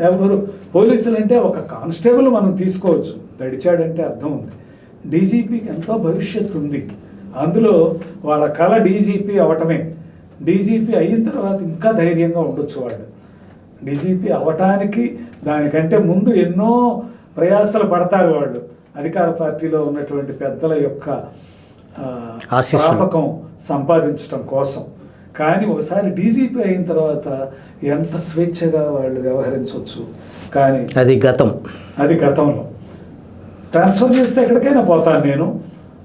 ఎవరు, పోలీసులు అంటే ఒక కానిస్టేబుల్ మనం తీసుకోవచ్చు, దడిచాడంటే అర్థం ఉంది. డీజీపీకి ఎంతో భవిష్యత్తు ఉంది. అందులో వాళ్ళ కళ డీజీపీ అవటమే. డీజీపీ అయిన తర్వాత ఇంకా ధైర్యంగా ఉండొచ్చు వాళ్ళు. డీజీపీ అవటానికి దానికంటే ముందు ఎన్నో ప్రయాసాలు పడతారు వాళ్ళు, అధికార పార్టీలో ఉన్నటువంటి పెద్దల యొక్క ప్రాపకం సంపాదించడం కోసం. కానీ ఒకసారి డీజీపీ అయిన తర్వాత ఎంత స్వేచ్ఛగా వాళ్ళు వ్యవహరించవచ్చు. కానీ అది గతంలో ట్రాన్స్ఫర్ చేస్తే ఎక్కడికైనా పోతాను నేను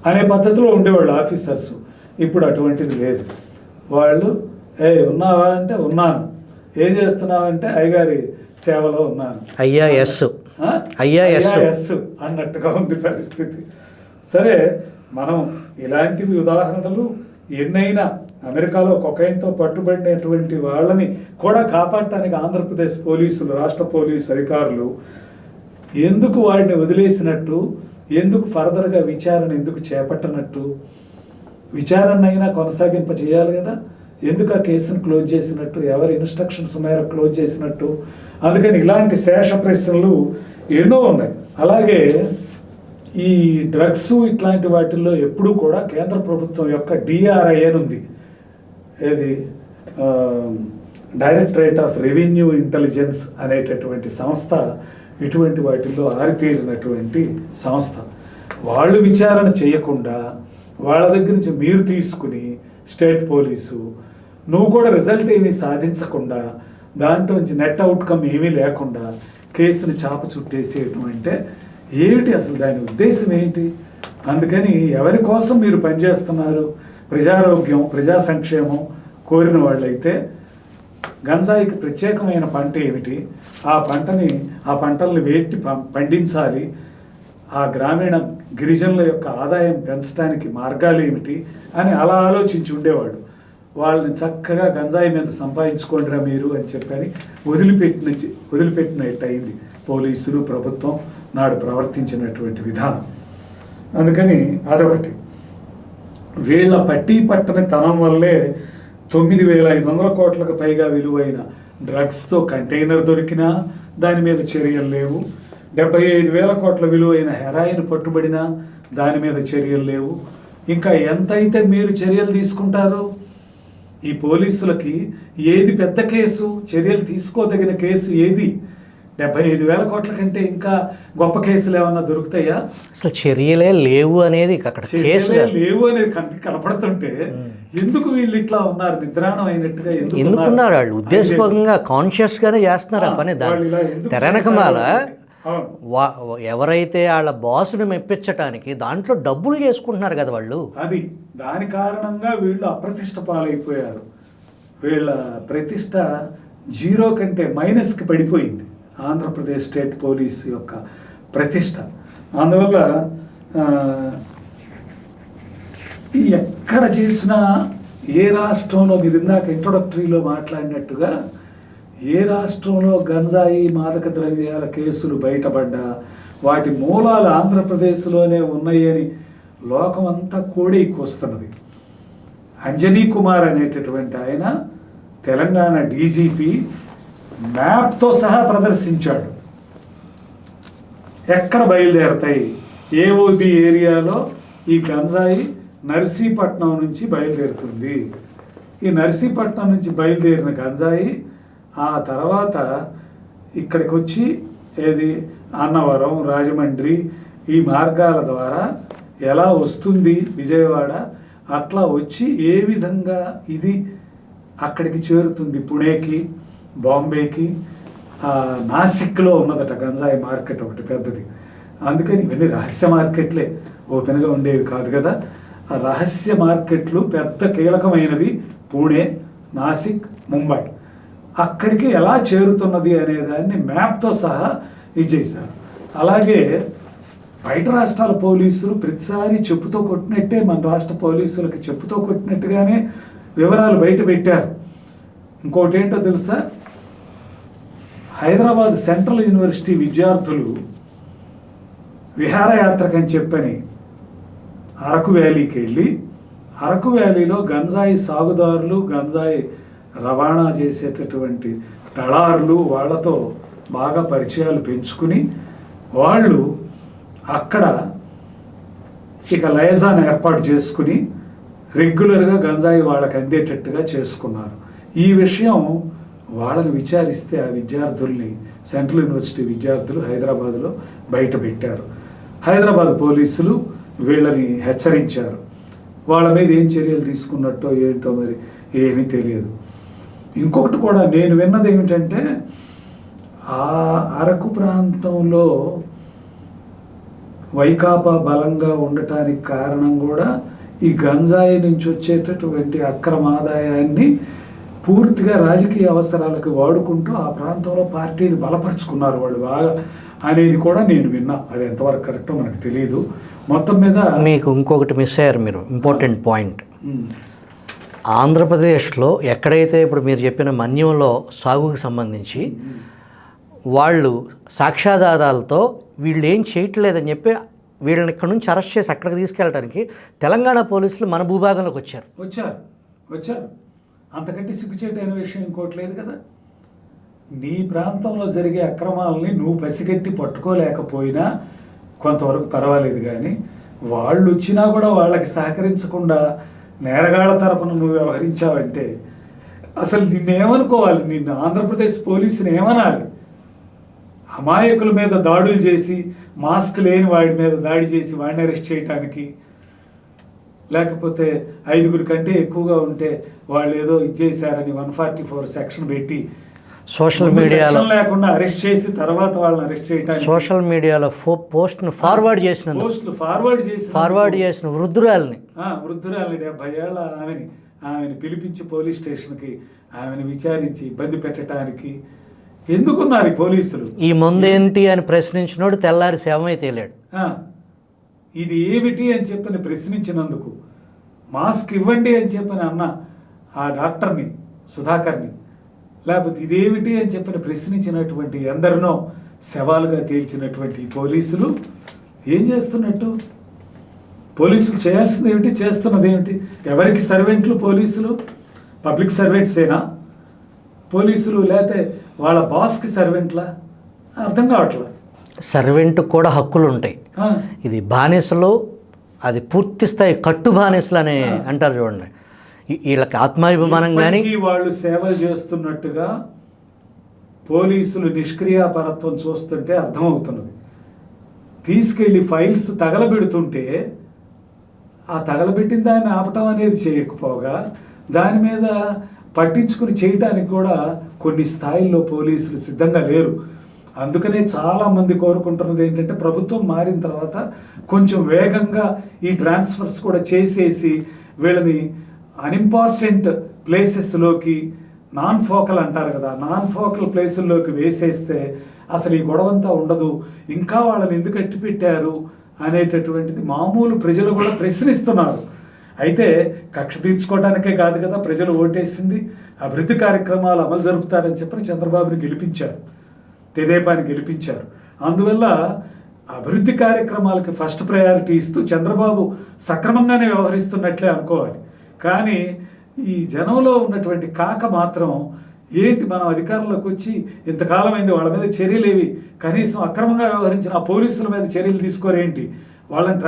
అనే పద్ధతిలో ఉండేవాళ్ళు ఆఫీసర్స్. ఇప్పుడు అటువంటిది లేదు. వాళ్ళు ఉన్నావా అంటే ఉన్నాను, ఏం చేస్తున్నావంటే అయ్యగారి సేవలో ఉన్నాను, ఐఏఎస్ అన్నట్టుగా ఉంది పరిస్థితి. సరే, మనం ఇలాంటివి ఉదాహరణలు ఎన్నైనా, అమెరికాలో కొకైన్తో పట్టుబడినటువంటి వాళ్ళని కూడా కాపాడటానికి ఆంధ్రప్రదేశ్ పోలీసులు, రాష్ట్ర పోలీసు అధికారులు ఎందుకు వాడిని వదిలేసినట్టు, ఎందుకు ఫర్దర్గా విచారణ ఎందుకు చేపట్టనట్టు, విచారణ అయినా కొనసాగింప చేయాలి కదా. ఎందుకు ఆ కేసును క్లోజ్ చేసినట్టు, ఎవరి ఇన్స్ట్రక్షన్స్ మేరకు క్లోజ్ చేసినట్టు. అందుకని ఇలాంటి శేష ప్రశ్నలు ఎన్నో ఉన్నాయి. అలాగే ఈ డ్రగ్స్ ఇట్లాంటి వాటిల్లో ఎప్పుడూ కూడా కేంద్ర ప్రభుత్వం యొక్క DRI అని ఉంది, ఏది డైరెక్టరేట్ ఆఫ్ రెవెన్యూ ఇంటెలిజెన్స్ అనేటటువంటి సంస్థ. ఇటువంటి వాటిల్లో ఆరితేరినటువంటి సంస్థ. వాళ్ళు విచారణ చేయకుండా వాళ్ళ దగ్గర నుంచి మీరు తీసుకుని స్టేట్ పోలీసు, నువ్వు కూడా రిజల్ట్ ఏమీ సాధించకుండా, దాంట్లో నుంచి నెట్ అవుట్కమ్ ఏమీ లేకుండా కేసుని చాప చుట్టేసేయటం అంటే ఏమిటి అసలు, దాని ఉద్దేశం ఏంటి? అందుకని ఎవరి కోసం మీరు పనిచేస్తున్నారు? ప్రజారోగ్యం, ప్రజా సంక్షేమం కోరిన వాళ్ళైతే గంజాయికి ప్రత్యేకమైన పంట ఏమిటి, ఆ పంటల్ని వేటి పండించాలి, ఆ గ్రామీణ గిరిజనుల యొక్క ఆదాయం పెంచడానికి మార్గాలు ఏమిటి అని అలా ఆలోచించి ఉండేవాడు. వాళ్ళని చక్కగా గంజాయి మీద సంపాదించుకోండిరా మీరు అని చెప్పని వదిలిపెట్టినట్టు అయింది పోలీసులు, ప్రభుత్వం నాడు ప్రవర్తించినటువంటి విధానం. అందుకని అదొకటి. వీళ్ళ పట్టని తనం వల్లే 9,500 కోట్లకు పైగా విలువైన డ్రగ్స్తో కంటైనర్ దొరికినా దాని మీద చర్యలు లేవు. 75,000 కోట్ల విలువైన హెరాయిన్ పట్టుబడినా దాని మీద చర్యలు లేవు. ఇంకా ఎంతైతే మీరు చర్యలు తీసుకుంటారు? ఈ పోలీసులకి ఏది పెద్ద కేసు, చర్యలు తీసుకోదగిన కేసు ఏది? 75,000 కోట్ల కంటే ఇంకా గొప్ప కేసులు ఏమన్నా దొరుకుతాయా? అసలు చర్యలే లేవు అనేది అక్కడ కేసు చర్యలే లేవు అనేది కనపడుతుంటే ఎందుకు వీళ్ళు ఇట్లా ఉన్నారు, నిద్రాణం అయినట్టుగా ఎందుకున్నారు? వాళ్ళు ఉద్దేశపూర్వకంగా కాన్షియస్గానే చేస్తున్నారు ఆ పని. తెరనకమాల ఎవరైతే వాళ్ళ బాసుని మెప్పించడానికి దాంట్లో డబ్బులు చేసుకుంటున్నారు కదా వాళ్ళు. అది దాని కారణంగా వీళ్ళు అప్రతిష్ట పాలైపోయారు. వీళ్ళ ప్రతిష్ట 0 కంటే మైనస్కి పడిపోయింది ఆంధ్రప్రదేశ్ స్టేట్ పోలీస్ యొక్క ప్రతిష్ట. అందువల్ల ఎక్కడ చేసినా ఏ రాష్ట్రంలో, మీరు ఇందాక ఇంట్రొడక్టరీలో మాట్లాడినట్టుగా, ఏ రాష్ట్రంలో గంజాయి మాదక ద్రవ్యాల కేసులు బయటపడ్డా వాటి మూలాలు ఆంధ్రప్రదేశ్లోనే ఉన్నాయని లోకం అంతా కోడెక్కొస్తున్నది. అంజనీ కుమార్ అనేటటువంటి ఆయన తెలంగాణ డీజీపీ మ్యాప్తో సహా ప్రదర్శించాడు. ఎక్కడ బయలుదేరతాయి, ఏఓబి ఏరియాలో ఈ గంజాయి నర్సీపట్నం నుంచి బయలుదేరుతుంది. ఈ నర్సీపట్నం నుంచి బయలుదేరిన గంజాయి ఆ తర్వాత ఇక్కడికి వచ్చి ఏది అన్నవరం, రాజమండ్రి ఈ మార్గాల ద్వారా ఎలా వస్తుంది విజయవాడ, అట్లా వచ్చి ఏ విధంగా ఇది అక్కడికి చేరుతుంది, పుణేకి, బాంబేకి. నాసిక్లో ఉన్నదట గంజాయి మార్కెట్ ఒకటి పెద్దది. అందుకని ఇవన్నీ రహస్య మార్కెట్లే, ఓపెన్గా ఉండేవి కాదు కదా. ఆ రహస్య మార్కెట్లు పెద్ద కీలకమైనవి పూణే, నాసిక్, ముంబై. అక్కడికి ఎలా చేరుతున్నది అనేదాన్ని మ్యాప్తో సహా ఇచ్చేశారు. అలాగే బయట రాష్ట్రాల పోలీసులు ప్రతిసారి చెప్పుతో కొట్టినట్టే మన రాష్ట్ర పోలీసులకి చెప్పుతో కొట్టినట్టుగానే వివరాలు బయట పెట్టారు. ఇంకోటి ఏంటో తెలుసా, హైదరాబాద్ సెంట్రల్ యూనివర్సిటీ విద్యార్థులు విహారయాత్రకని చెప్పని అరకు వ్యాలీకి వెళ్ళి, అరకు వ్యాలీలో గంజాయి సాగుదారులు, గంజాయి రవాణా చేసేటటువంటి దళారులు, వాళ్ళతో బాగా పరిచయాలు పెంచుకుని వాళ్ళు అక్కడ ఇక లైజాన్ ఏర్పాటు చేసుకుని రెగ్యులర్గా గంజాయి వాళ్ళకి అందేటట్టుగా చేసుకున్నారు. ఈ విషయం వాళ్ళని విచారిస్తే ఆ విద్యార్థుల్ని, సెంట్రల్ యూనివర్సిటీ విద్యార్థులు హైదరాబాద్లో బయట పెట్టారు. హైదరాబాద్ పోలీసులు వీళ్ళని హెచ్చరించారు. వాళ్ళ మీద ఏం చర్యలు తీసుకున్నట్టో ఏంటో మరి ఏమీ తెలియదు. ఇంకొకటి కూడా నేను విన్నది ఏమిటంటే, ఆ అరకు ప్రాంతంలో వైకాపా బలంగా ఉండటానికి కారణం కూడా ఈ గంజాయి నుంచి వచ్చేటటువంటి అక్రమ ఆదాయాన్ని పూర్తిగా రాజకీయ అవసరాలకు వాడుకుంటూ ఆ ప్రాంతంలో పార్టీని బలపరుచుకున్నారు వాళ్ళు బాగా అనేది కూడా నేను విన్నా. అది ఎంతవరకు కరెక్టో మనకు తెలియదు. మొత్తం మీద మీకు ఇంకొకటి మిస్ అయ్యారు మీరు, ఇంపార్టెంట్ పాయింట్. ఆంధ్రప్రదేశ్లో ఎక్కడైతే ఇప్పుడు మీరు చెప్పిన మన్యంలో సాగుకు సంబంధించి వాళ్ళు సాక్ష్యాధారాలతో వీళ్ళు ఏం చేయట్లేదని చెప్పి వీళ్ళని ఇక్కడ నుంచి అరెస్ట్ చేసి అక్కడికి తీసుకెళ్ళడానికి తెలంగాణ పోలీసులు మన భూభాగంలోకి వచ్చారు. అంతకంటే సిగ్గుచేటైన విషయం ఇంకోటి లేదు కదా. నీ ప్రాంతంలో జరిగే అక్రమాలని నువ్వు పసిగట్టి పట్టుకోలేకపోయినా కొంతవరకు పర్వాలేదు, కానీ వాళ్ళు వచ్చినా కూడా వాళ్ళకి సహకరించకుండా నేరగాళ్ల తరపున నువ్వు వ్యవహరించావంటే అసలు నిన్నేమనుకోవాలి? నిన్ను ఆంధ్రప్రదేశ్ పోలీసుని ఏమనాలి? అమాయకుల మీద దాడులు చేసి, మాస్క్ లేని వాడి మీద దాడి చేసి వాడిని అరెస్ట్ చేయటానికి, లేకపోతే 5 కంటే ఎక్కువగా ఉంటే వాళ్ళు ఏదో ఇచ్చేసారని 144 సెక్షన్ పెట్టి సోషల్ మీడియాలో లేకుండా అరెస్ట్ చేసి తర్వాత వాళ్ళని అరెస్ట్ చేయడానికి, సోషల్ మీడియాలో పోస్ట్ను ఫార్వర్డ్ చేసిన వృద్ధురాలని 70 ఏళ్ళ ఆమెని పిలిపించి పోలీస్ స్టేషన్కి ఆమెను విచారించి ఇబ్బంది పెట్టడానికి ఎందుకున్నారు ఈ పోలీసులు? ఈ ముందేంటి అని ప్రశ్నించినోడు తెల్లారి శవమై తేలాడు. ఇది ఏమిటి అని చెప్పని ప్రశ్నించినందుకు, మాస్క్ ఇవ్వండి అని చెప్పని అన్న ఆ డాక్టర్ని, సుధాకర్ని, లేకపోతే ఇదేమిటి అని చెప్పని ప్రశ్నించినటువంటి ఎందరినో శవాలుగా తేల్చినటువంటి పోలీసులు ఏం చేస్తున్నట్టు? పోలీసులు చేయాల్సింది ఏమిటి, చేస్తున్నది ఏమిటి? ఎవరికి సర్వెంట్లు పోలీసులు? పబ్లిక్ సర్వెంట్సేనా పోలీసులు, లేకపోతే వాళ్ళ బాస్కి సర్వెంట్లా? అర్థం కావట్లా. సర్వెంట్ కూడా హక్కులు ఉంటాయి. ఇది బానిసలు, అది పూర్తి స్థాయి కట్టు బానిసలు అని అంటారు చూడండి. వీళ్ళకి ఆత్మాభిమానం కానీ ఇప్పటికీ వాళ్ళు సేవలు చేస్తున్నట్టుగా పోలీసులు నిష్క్రియాపరత్వం చూస్తుంటే అర్థమవుతున్నది. తీసుకెళ్ళి ఫైల్స్ తగలబెడుతుంటే ఆ తగలబెట్టిన దాన్ని ఆపటం అనేది చేయకపోగా దాని మీద పట్టించుకుని చేయటానికి కూడా కొన్ని స్థాయిల్లో పోలీసులు సిద్ధంగా లేరు. అందుకనే చాలామంది కోరుకుంటున్నది ఏంటంటే ప్రభుత్వం మారిన తర్వాత కొంచెం వేగంగా ఈ ట్రాన్స్ఫర్స్ కూడా చేసేసి వీళ్ళని అన్ఇంపార్టెంట్ ప్లేసెస్లోకి, నాన్ ఫోకల్ అంటారు కదా, నాన్ ఫోకల్ ప్లేసుల్లోకి వేసేస్తే అసలు ఈ గొడవంతా ఉండదు. ఇంకా వాళ్ళని ఎందుకు అట్టిపెట్టారు అనేటటువంటిది మామూలు ప్రజలు కూడా ప్రశ్నిస్తున్నారు. అయితే కక్ష తీర్చుకోవడానికే కాదు కదా ప్రజలు ఓటేసింది, అభివృద్ధి కార్యక్రమాలు అమలు జరుపుతారని చెప్పని చంద్రబాబుని గెలిపించారు, తెదేపాని గెలిపించారు. అందువల్ల అభివృద్ధి కార్యక్రమాలకి ఫస్ట్ ప్రయారిటీ ఇస్తూ చంద్రబాబు సక్రమంగానే వ్యవహరిస్తున్నట్లే అనుకోవాలి. కానీ ఈ జనంలో ఉన్నటువంటి కాక మాత్రం ఏంటి మనం అధికారంలోకి వచ్చి ఇంతకాలమైంది వాళ్ళ మీద చర్యలేవి, కనీసం అక్రమంగా వ్యవహరించిన ఆ పోలీసుల మీద చర్యలు తీసుకోరేంటి, వాళ్ళని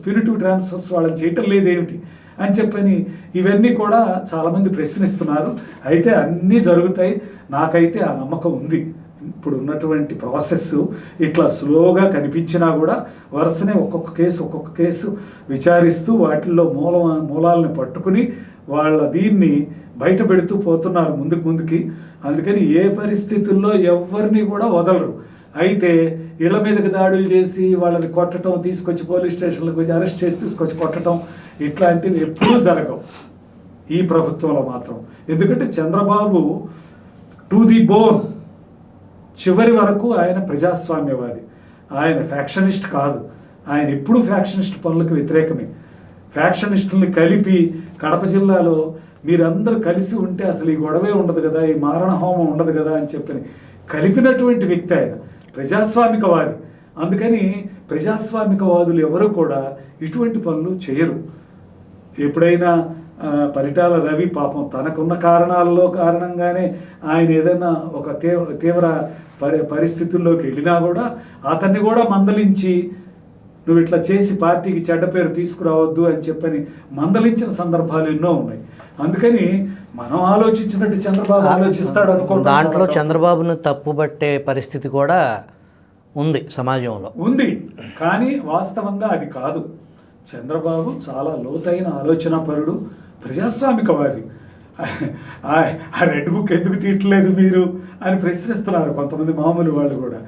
ప్యూనిటివ్ ట్రాన్స్ఫర్స్ వాళ్ళని చేయటం లేదేమిటి అని చెప్పని ఇవన్నీ కూడా చాలామంది ప్రశ్నిస్తున్నారు. అయితే అన్నీ జరుగుతాయి, నాకైతే ఆ నమ్మకం ఉంది. ఇప్పుడు ఉన్నటువంటి ప్రాసెస్ ఇట్లా స్లోగా కనిపించినా కూడా వరుసనే ఒక్కొక్క కేసు విచారిస్తూ వాటిల్లో మూలాలను పట్టుకుని వాళ్ళ దీన్ని బయట పెడుతూ పోతున్నారు ముందుకి. అందుకని ఏ పరిస్థితుల్లో ఎవరిని కూడా వదలరు. అయితే ఇళ్ల మీదకి దాడులు చేసి వాళ్ళని కొట్టడం, తీసుకొచ్చి పోలీస్ స్టేషన్లకు వచ్చి అరెస్ట్ చేసి తీసుకొచ్చి కొట్టడం ఇట్లాంటివి ఎప్పుడూ జరగవు ఈ ప్రభుత్వంలో మాత్రం. ఎందుకంటే చంద్రబాబు టు ది బోన్ చివరి వరకు ఆయన ప్రజాస్వామ్యవాది, ఆయన ఫ్యాక్షనిస్ట్ కాదు. ఆయన ఎప్పుడూ ఫ్యాక్షనిస్ట్ పనులకు వ్యతిరేకమే. ఫ్యాక్షనిస్టుల్ని కలిపి కడప జిల్లాలో మీరందరూ కలిసి ఉంటే అసలు ఈ గొడవే ఉండదు కదా, ఈ మారణ హోమం ఉండదు కదా అని చెప్పని కలిపినటువంటి వ్యక్తి ఆయన, ప్రజాస్వామికవాది. అందుకని ప్రజాస్వామికవాదులు ఎవరు కూడా ఇటువంటి పనులు చేయరు. ఎప్పుడైనా పరిటాల రవి పాపం తనకున్న కారణంగానే ఆయన ఏదైనా ఒక తీవ్ర పరిస్థితుల్లోకి వెళ్ళినా కూడా అతన్ని కూడా మందలించి నువ్వు ఇట్లా చేసి పార్టీకి చెడ్డ పేరు తీసుకురావద్దు అని చెప్పని మందలించిన సందర్భాలు ఎన్నో ఉన్నాయి. అందుకని మనం ఆలోచించినట్టు చంద్రబాబు ఆలోచిస్తాడు అనుకోండి. దాంట్లో చంద్రబాబును తప్పుబట్టే పరిస్థితి కూడా ఉంది సమాజంలో ఉంది. కానీ వాస్తవంగా అది కాదు. చంద్రబాబు చాలా లోతైన ఆలోచనాపరుడు, ప్రజాస్వామికవాది. ఆ రెడ్ బుక్ ఎందుకు తీయట్లేదు మీరు అని ప్రశ్నిస్తున్నారు కొంతమంది మామూలు వాళ్ళు కూడా.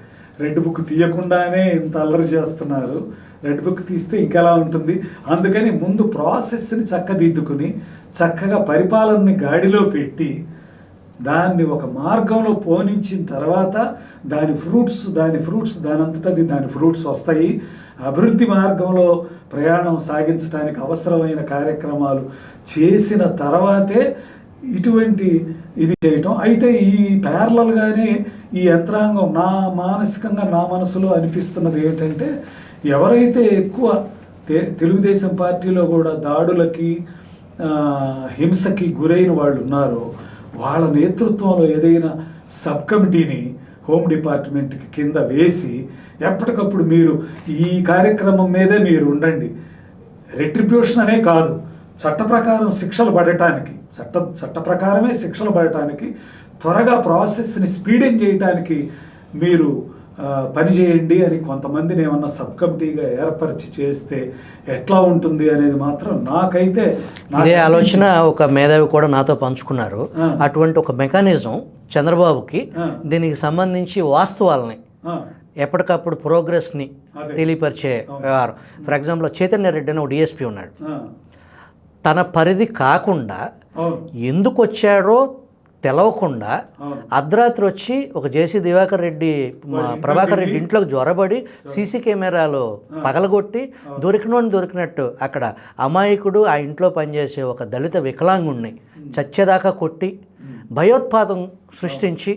రెడ్ బుక్ తీయకుండానే ఇంత అల్లరి చేస్తున్నారు, రెడ్ బుక్ తీస్తే ఇంకెలా ఉంటుంది. అందుకని ముందు ప్రాసెస్ని చక్కదిద్దుకుని చక్కగా పరిపాలనని గాడిలో పెట్టి దాన్ని ఒక మార్గంలో పోనించిన తర్వాత దాని ఫ్రూట్స్ దాని ఫ్రూట్స్ వస్తాయి. అభివృద్ధి మార్గంలో ప్రయాణం సాగించడానికి అవసరమైన కార్యక్రమాలు చేసిన తర్వాతే ఇటువంటి ఇది చేయటం. అయితే ఈ ప్యారలల్గానే ఈ యంత్రాంగం నా మనసులో అనిపిస్తున్నది ఏమిటంటే, ఎవరైతే ఎక్కువ తెలుగుదేశం పార్టీలో కూడా దాడులకి హింసకి గురైన వాళ్ళు ఉన్నారో వాళ్ళ నేతృత్వంలో ఏదైనా సబ్ కమిటీని హోమ్ డిపార్ట్మెంట్కి కింద వేసి ఎప్పటికప్పుడు మీరు ఈ కార్యక్రమం మీదే మీరు ఉండండి. రెట్రిబ్యూషన్ అనే కాదు, చట్ట ప్రకారమే శిక్షలు పడటానికి త్వరగా ప్రాసెస్ని స్పీడెన్ చేయటానికి మీరు పనిచేయండి అని కొంతమందిని ఏమన్నా సబ్ కమిటీగా ఏర్పరిచి చేస్తే ఎట్లా ఉంటుంది అనేది మాత్రం నాకైతే ఇదే ఆలోచన ఒక మేధావి కూడా నాతో పంచుకున్నారు. అటువంటి ఒక మెకానిజం చంద్రబాబుకి దీనికి సంబంధించి వాస్తవాలని ఎప్పటికప్పుడు ప్రోగ్రెస్ని తెలియపరిచే వ్యవహారం. ఫర్ ఎగ్జాంపుల్ చైతన్య రెడ్డి అని ఒక డిఎస్పీ ఉన్నాడు. తన పరిధి కాకుండా ఎందుకు వచ్చాడో తెలవకుండా అర్ధరాత్రి వచ్చి ఒక జేసీ దివాకర్ రెడ్డి ప్రభాకర్ రెడ్డి ఇంట్లోకి జ్వరబడి సీసీ కెమెరాలో పగలగొట్టి దొరికినట్టు అక్కడ అమాయకుడు ఆ ఇంట్లో పనిచేసే ఒక దళిత వికలాంగుణ్ణి చచ్చేదాకా కొట్టి భయోత్పాదం సృష్టించి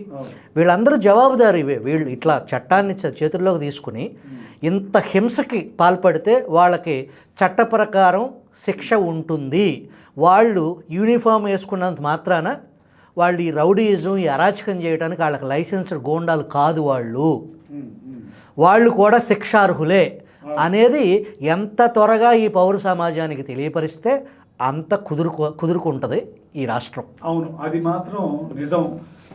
వీళ్ళందరూ జవాబుదారీ. వీళ్ళు ఇట్లా చట్టాన్ని చేతుల్లోకి తీసుకుని ఇంత హింసకి పాల్పడితే వాళ్ళకి చట్ట ప్రకారం శిక్ష ఉంటుంది. వాళ్ళు యూనిఫామ్ వేసుకున్నంత మాత్రాన వాళ్ళు ఈ రౌడీయిజం, ఈ అరాచకం చేయడానికి వాళ్ళకి లైసెన్స్డ్ గోండాలు కాదు, వాళ్ళు కూడా శిక్షార్హులే అనేది ఎంత త్వరగా ఈ పౌర సమాజానికి తెలియపరిస్తే అంత కుదురుకుంటుంది ఈ రాష్ట్రం. అవును, అది మాత్రం నిజం.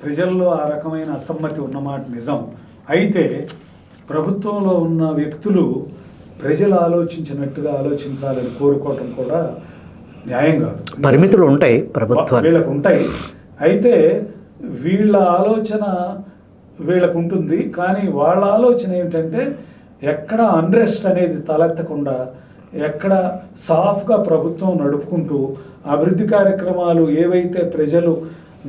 ప్రజల్లో ఆ రకమైన అసమ్మతి ఉన్నమాట నిజం. అయితే ప్రభుత్వంలో ఉన్న వ్యక్తులు ప్రజలు ఆలోచించినట్టుగా ఆలోచించాలని కోరుకోవటం కూడా న్యాయం కాదు. పరిమితులు ఉంటాయి ప్రభుత్వాలు, వీళ్ళకు ఉంటాయి. అయితే వీళ్ళ ఆలోచన వీళ్ళకు ఉంటుంది, కానీ వాళ్ళ ఆలోచన ఏమిటంటే ఎక్కడ అన్రెస్ట్ అనేది తలెత్తకుండా, ఎక్కడ సాఫ్గా ప్రభుత్వం నడుపుకుంటూ అభివృద్ధి కార్యక్రమాలు ఏవైతే ప్రజలు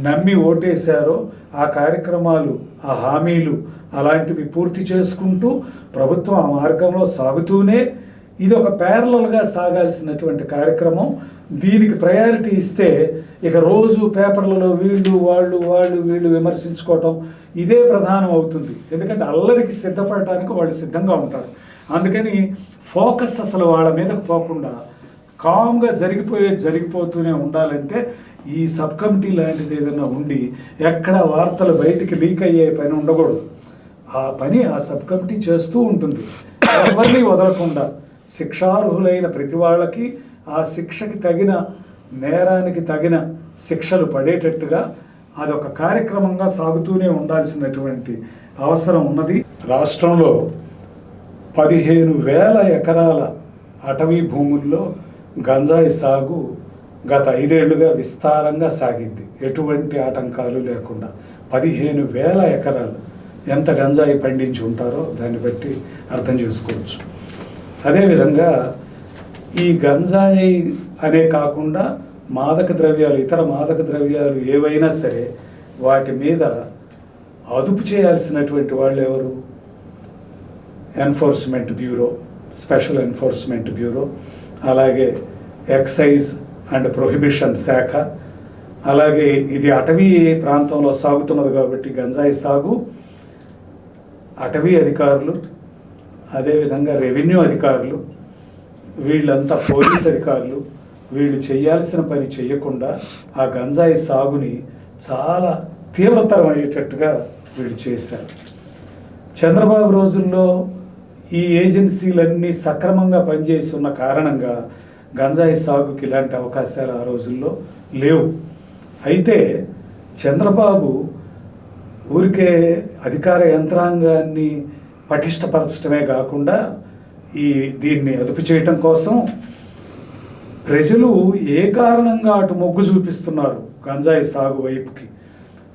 నమ్మి ఓటేశారో ఆ కార్యక్రమాలు, ఆ హామీలు అలాంటివి పూర్తి చేసుకుంటూ ప్రభుత్వం ఆ మార్గంలో సాగుతూనే ఇది ఒక ప్యారలల్గా సాగాల్సినటువంటి కార్యక్రమం. దీనికి ప్రయారిటీ ఇస్తే ఇక రోజు పేపర్లలో వీళ్ళు విమర్శించుకోవటం ఇదే ప్రధానం అవుతుంది. ఎందుకంటే అల్లరికి సిద్ధపడటానికి వాళ్ళు సిద్ధంగా ఉంటారు. అందుకని ఫోకస్ అసలు వాళ్ళ మీదకు పోకుండా కామ్గా జరిగిపోతూనే ఉండాలంటే ఈ సబ్ కమిటీ లాంటిది ఏదైనా ఉండి ఎక్కడ వార్తలు బయటికి లీక్ అయ్యే పని ఉండకూడదు. ఆ సబ్ కమిటీ చేస్తూ ఉంటుంది. ఎవరిని వదలకుండా శిక్షార్హులైన ప్రతి వాళ్ళకి ఆ శిక్షకి తగిన, నేరానికి తగిన శిక్షలు పడేటట్టుగా అదొక కార్యక్రమంగా సాగుతూనే ఉండాల్సినటువంటి అవసరం ఉన్నది. రాష్ట్రంలో 15,000 ఎకరాల అటవీ భూముల్లో గంజాయి సాగు గత 5 ఏళ్లుగా విస్తారంగా సాగింది, ఎటువంటి ఆటంకాలు లేకుండా. 15,000 ఎకరాలు ఎంత గంజాయి పండించి ఉంటారో దాన్ని బట్టి అర్థం చేసుకోవచ్చు. అదేవిధంగా ఈ గంజాయి అనే కాకుండా ఇతర మాదక ద్రవ్యాలు ఏవైనా సరే వాటి మీద అదుపు చేయాల్సినటువంటి వాళ్ళు ఎవరు? Enforcement bureau, special enforcement bureau, అలాగే ఎక్సైజ్ అండ్ ప్రొహిబిషన్ శాఖ, అలాగే ఇది అటవీ ప్రాంతంలో సాగుతున్నది కాబట్టి గంజాయి సాగు, అటవీ అధికారులు, అదేవిధంగా రెవెన్యూ అధికారులు, వీళ్ళంతా పోలీస్ అధికారులు, వీళ్ళు చేయాల్సిన పని చేయకుండా ఆ గంజాయి సాగుని చాలా తీవ్రతరం అయ్యేటట్టుగా వీళ్ళు చేశారు. చంద్రబాబు రోజుల్లో ఈ ఏజెన్సీలన్నీ సక్రమంగా పనిచేసి ఉన్న కారణంగా గంజాయి సాగుకి ఇలాంటి అవకాశాలు ఆ రోజుల్లో లేవు. అయితే చంద్రబాబు ఊరికే అధికార యంత్రాంగాన్ని పటిష్టపరచడమే కాకుండా దీన్ని అదుపు చేయటం కోసం ప్రజలు ఏ కారణంగా అటు మొగ్గు చూపిస్తున్నారు గంజాయి సాగు వైపుకి,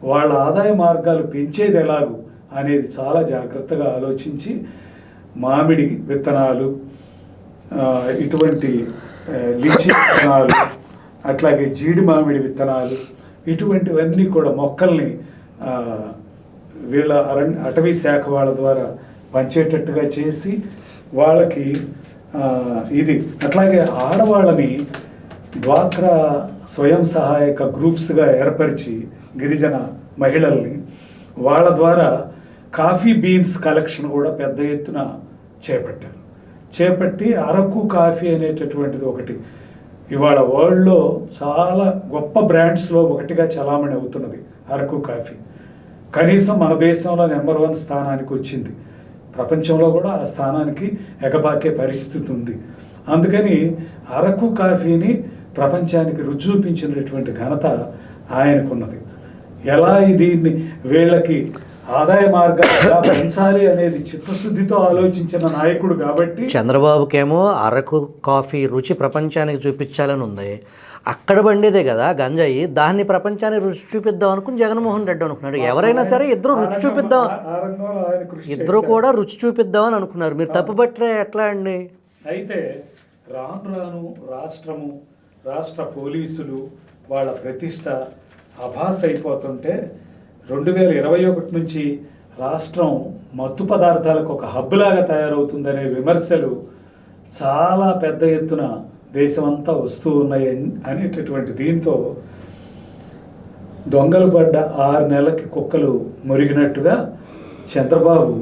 వాళ్ళ ఆదాయ మార్గాలు పెంచేది ఎలాగు అనేది చాలా జాగ్రత్తగా ఆలోచించి మామిడి విత్తనాలు, ఇటువంటి లిచీ విత్తనాలు, అట్లాగే జీడి మామిడి విత్తనాలు, ఇటువంటివన్నీ కూడా మొక్కల్ని వీళ్ళ అటవీ శాఖ వాళ్ళ ద్వారా పంచేటట్టుగా చేసి వాళ్ళకి ఇది, అట్లాగే ఆడవాళ్ళని డ్వాక్రా స్వయం సహాయక గ్రూప్స్గా ఏర్పరిచి గిరిజన మహిళల్ని వాళ్ళ ద్వారా కాఫీ బీన్స్ కలెక్షన్ కూడా పెద్ద ఎత్తున చేపట్టి అరకు కాఫీ అనేటటువంటిది ఒకటి ఇవాళ వరల్డ్లో చాలా గొప్ప బ్రాండ్స్లో ఒకటిగా చలామణి అవుతున్నది అరకు కాఫీ. కనీసం మన దేశంలో నెంబర్ 1 స్థానానికి వచ్చింది, ప్రపంచంలో కూడా ఆ స్థానానికి ఎగబాకే పరిస్థితి ఉంది. అందుకని అరకు కాఫీని ప్రపంచానికి రుచి చూపించినటువంటి ఘనత ఆయనకున్నది. ఎలా దీన్ని వీళ్ళకి ఆదాయ మార్గాలు పెంచాలి అనేది చిత్తశుద్ధితో ఆలోచించిన నాయకుడు కాబట్టి. చంద్రబాబుకేమో అరకు కాఫీ రుచి ప్రపంచానికి చూపించాలని ఉంది, అక్కడ పండేదే కదా గంజాయి, దాన్ని ప్రపంచానికి రుచి చూపిద్దాం అనుకుని జగన్మోహన్ రెడ్డి అనుకున్నాడు. ఎవరైనా సరే ఇద్దరు రుచి చూపిద్దాం, ఇద్దరు కూడా రుచి చూపిద్దామని అనుకున్నారు. మీరు తప్పుపట్టే ఎట్లా అండి? అయితే రాను రాష్ట్ర పోలీసులు వాళ్ళ ప్రతిష్ట అభాస అయిపోతుంటే 2021 నుంచి రాష్ట్రం మత్తు పదార్థాలకు ఒక హబ్బులాగా తయారవుతుందనే విమర్శలు చాలా పెద్ద ఎత్తున దేశమంతా వస్తూ ఉన్నాయి అనేటటువంటి దీంతో దొంగలు పడ్డ 6 నెలలకి కుక్కలు మురిగినట్టుగా చంద్రబాబు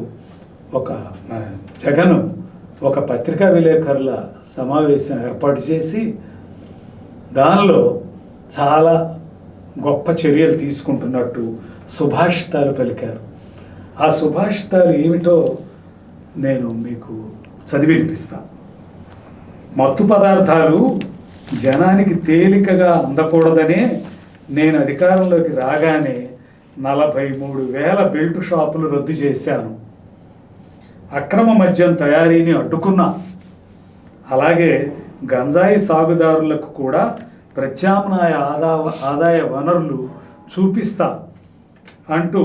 జగన్ ఒక పత్రికా విలేకరుల సమావేశం ఏర్పాటు చేసి దానిలో చాలా గొప్ప చర్యలు తీసుకుంటున్నట్టు సుభాషితాలు పలికారు. ఆ సుభాషితాలు ఏమిటో నేను మీకు చదివి వినిపిస్తాను. మత్తు పదార్థాలు జనానికి తేలికగా అందకూడదనే నేను అధికారంలోకి రాగానే 43,000 బెల్ట్ షాపులు రద్దు చేశాను. అక్రమ మద్యం తయారీని అడ్డుకున్నా. అలాగే గంజాయి సాగుదారులకు కూడా ప్రత్యామ్నాయ ఆదాయ వనరులు చూపిస్తా అంటూ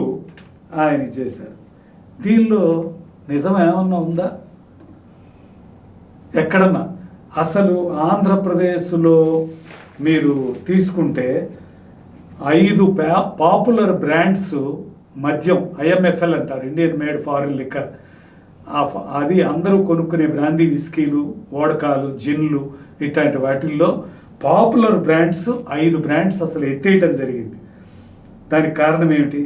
ఆయన చేశారు. దీనిలో నిజం ఏమన్నా ఉందా? ఎక్కడన్నా? అసలు ఆంధ్రప్రదేశ్లో మీరు తీసుకుంటే 5 పాపులర్ బ్రాండ్స్ మద్యం, IMFL అంటారు, ఇండియన్ మేడ్ ఫారిన్ లిక్కర్, అది అందరూ కొనుక్కునే బ్రాందీ, విస్కీలు, వోడకాలు, జిన్లు ఇట్లాంటి వాటిల్లో పాపులర్ బ్రాండ్స్ 5 బ్రాండ్స్ అసలు ఎత్తేయటం జరిగింది. దానికి కారణం ఏమిటి?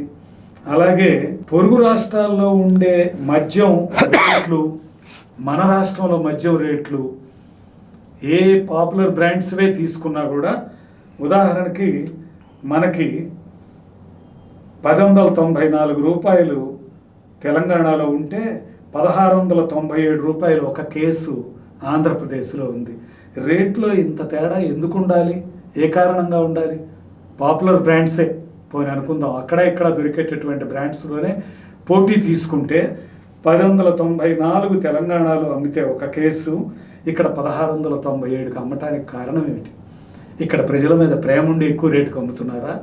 అలాగే పొరుగు రాష్ట్రాల్లో ఉండే మద్యం రేట్లు, మన రాష్ట్రంలో మద్యం రేట్లు ఏ పాపులర్ బ్రాండ్స్వే తీసుకున్నా కూడా, ఉదాహరణకి మనకి 1,194 రూపాయలు తెలంగాణలో ఉంటే 1,697 రూపాయలు ఒక కేసు ఆంధ్రప్రదేశ్లో ఉంది. రేట్లో ఇంత తేడా ఎందుకు ఉండాలి? ఏ కారణంగా ఉండాలి? పాపులర్ బ్రాండ్సే పోనీ అనుకుందాం, అక్కడ ఇక్కడ దొరికేటటువంటి బ్రాండ్స్లోనే పోటీ తీసుకుంటే 1,194 తెలంగాణలో అమ్మితే ఒక కేసు, ఇక్కడ 1,697కి అమ్మటానికి కారణం ఏమిటి? ఇక్కడ ప్రజల మీద ప్రేమ ఉండి ఎక్కువ రేటుకి అమ్ముతున్నారా?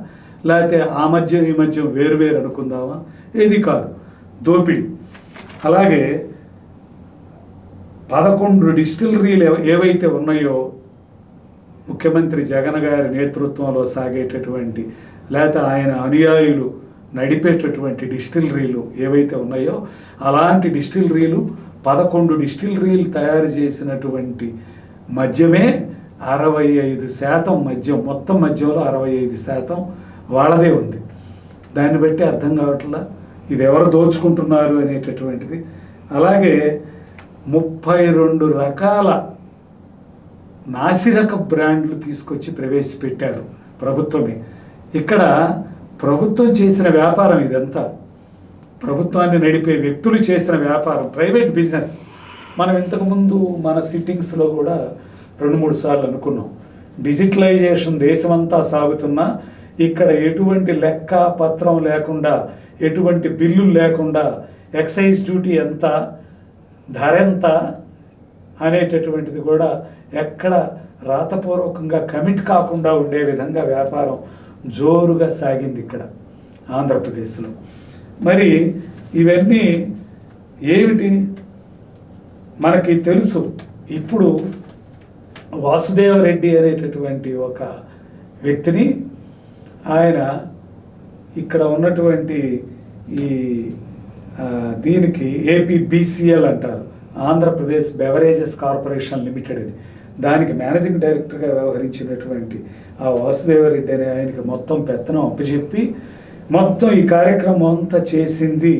లేకపోతే ఆ మధ్య ఈ మధ్య వేరు అనుకుందామా? ఏది కాదు, దోపిడీ. అలాగే 11 డిస్టిలరీలు ఏవైతే ఉన్నాయో, ముఖ్యమంత్రి జగన్ గారి నేతృత్వంలో సాగేటటువంటి, లేకపోతే ఆయన అనుయాయులు నడిపేటటువంటి డిస్టిలరీలు ఏవైతే ఉన్నాయో, అలాంటి డిస్టిలరీలు 11 డిస్టిలరీలు తయారు చేసినటువంటి మద్యమే 65% మద్యం, మొత్తం మద్యంలో 65% వాళ్ళదే ఉంది. దాన్ని బట్టి అర్థం కావట్లా ఇది ఎవరు దోచుకుంటున్నారు అనేటటువంటిది. అలాగే 32 రకాల నాసిరక బ్రాండ్లు తీసుకొచ్చి ప్రవేశపెట్టారు ప్రభుత్వమే. ఇక్కడ ప్రభుత్వం చేసిన వ్యాపారం ఇదంతా, ప్రభుత్వాన్ని నడిపే వ్యక్తులు చేసిన వ్యాపారం, ప్రైవేట్ బిజినెస్. మనం ఇంతకుముందు మన సిట్టింగ్స్లో కూడా 2-3 సార్లు అనుకున్నాం, డిజిటలైజేషన్ దేశమంతా సాగుతున్నా ఇక్కడ ఎటువంటి లెక్క పత్రం లేకుండా, ఎటువంటి బిల్లులు లేకుండా, ఎక్సైజ్ డ్యూటీ ఎంత, ధర ఎంత అనేటటువంటిది కూడా ఎక్కడ రాతపూర్వకంగా కమిట్ కాకుండా ఉండే విధంగా వ్యాపారం జోరుగా సాగింది ఇక్కడ ఆంధ్రప్రదేశ్లో. మరి ఇవన్నీ ఏమిటి మనకి తెలుసు. ఇప్పుడు వాసుదేవరెడ్డి అనేటటువంటి ఒక వ్యక్తిని, ఆయన ఇక్కడ ఉన్నటువంటి ఈ దీనికి APBCL అంటారు, ఆంధ్రప్రదేశ్ బెవరేజెస్ కార్పొరేషన్ లిమిటెడ్ అని, దానికి మేనేజింగ్ డైరెక్టర్గా వ్యవహరించినటువంటి ఆ వాసుదేవరెడ్డి అనే ఆయనకి మొత్తం పెత్తనం అప్పచెప్పి మొత్తం ఈ కార్యక్రమం అంతా చేసింది.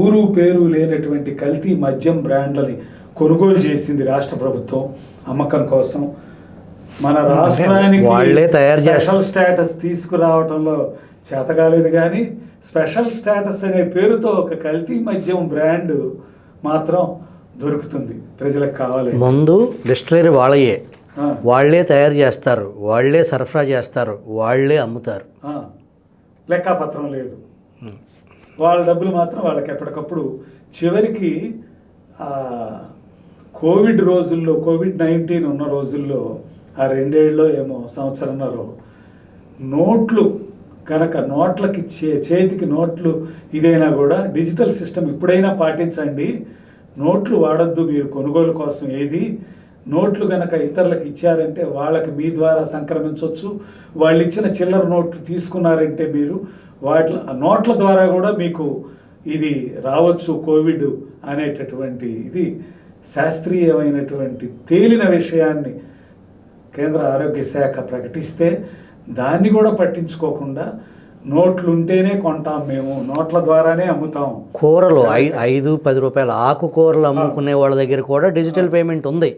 ఊరు పేరు లేనటువంటి కల్తీ మద్యం బ్రాండ్లని కొనుగోలు చేసింది రాష్ట్ర ప్రభుత్వం అమ్మకం కోసం. మన రాష్ట్రానికి స్పెషల్ స్టేటస్ తీసుకురావటంలో చేతకాలేదు, కానీ స్పెషల్ స్టేటస్ అనే పేరుతో ఒక కల్తీ మద్యం బ్రాండ్ మాత్రం దొరుకుతుంది, ప్రజలకు కావాలి. ముందు డిస్టిలరీ వాళ్ళే తయారు చేస్తారు, వాళ్ళే సరఫరా చేస్తారు, వాళ్ళే అమ్ముతారు, లెక్కాపత్రం లేదు, వాళ్ళ డబ్బులు మాత్రం వాళ్ళకి ఎప్పటికప్పుడు. చివరికి కోవిడ్ రోజుల్లో, COVID-19 ఉన్న రోజుల్లో, ఆ 2 ఏళ్ళలో ఏమో సంవత్సరంన్నర, నోట్లు కనుక నోట్లకి చేతికి నోట్లు ఇదైనా కూడా డిజిటల్ సిస్టమ్ ఇప్పుడైనా పాటించండి, నోట్లు వాడద్దు మీరు కొనుగోలు కోసం. ఏది నోట్లు కనుక ఇతరులకు ఇచ్చారంటే వాళ్ళకి మీ ద్వారా సంక్రమించవచ్చు, వాళ్ళు ఇచ్చిన చిల్లర నోట్లు తీసుకున్నారంటే మీరు నోట్ల ద్వారా కూడా మీకు ఇది రావచ్చు కోవిడ్ అనేటటువంటి ఇది శాస్త్రీయమైనటువంటి తేలిన విషయాన్ని కేంద్ర ఆరోగ్య శాఖ ప్రకటిస్తే దాన్ని కూడా పట్టించుకోకుండా నోట్లు ఉంటేనే కొంటాం మేము, నోట్ల ద్వారానే అమ్ముతాం. కూరలు 5-10 రూపాయల ఆకుకూరలు అమ్ముకునే వాళ్ళ దగ్గర కూడా డిజిటల్ పేమెంట్ ఉంది.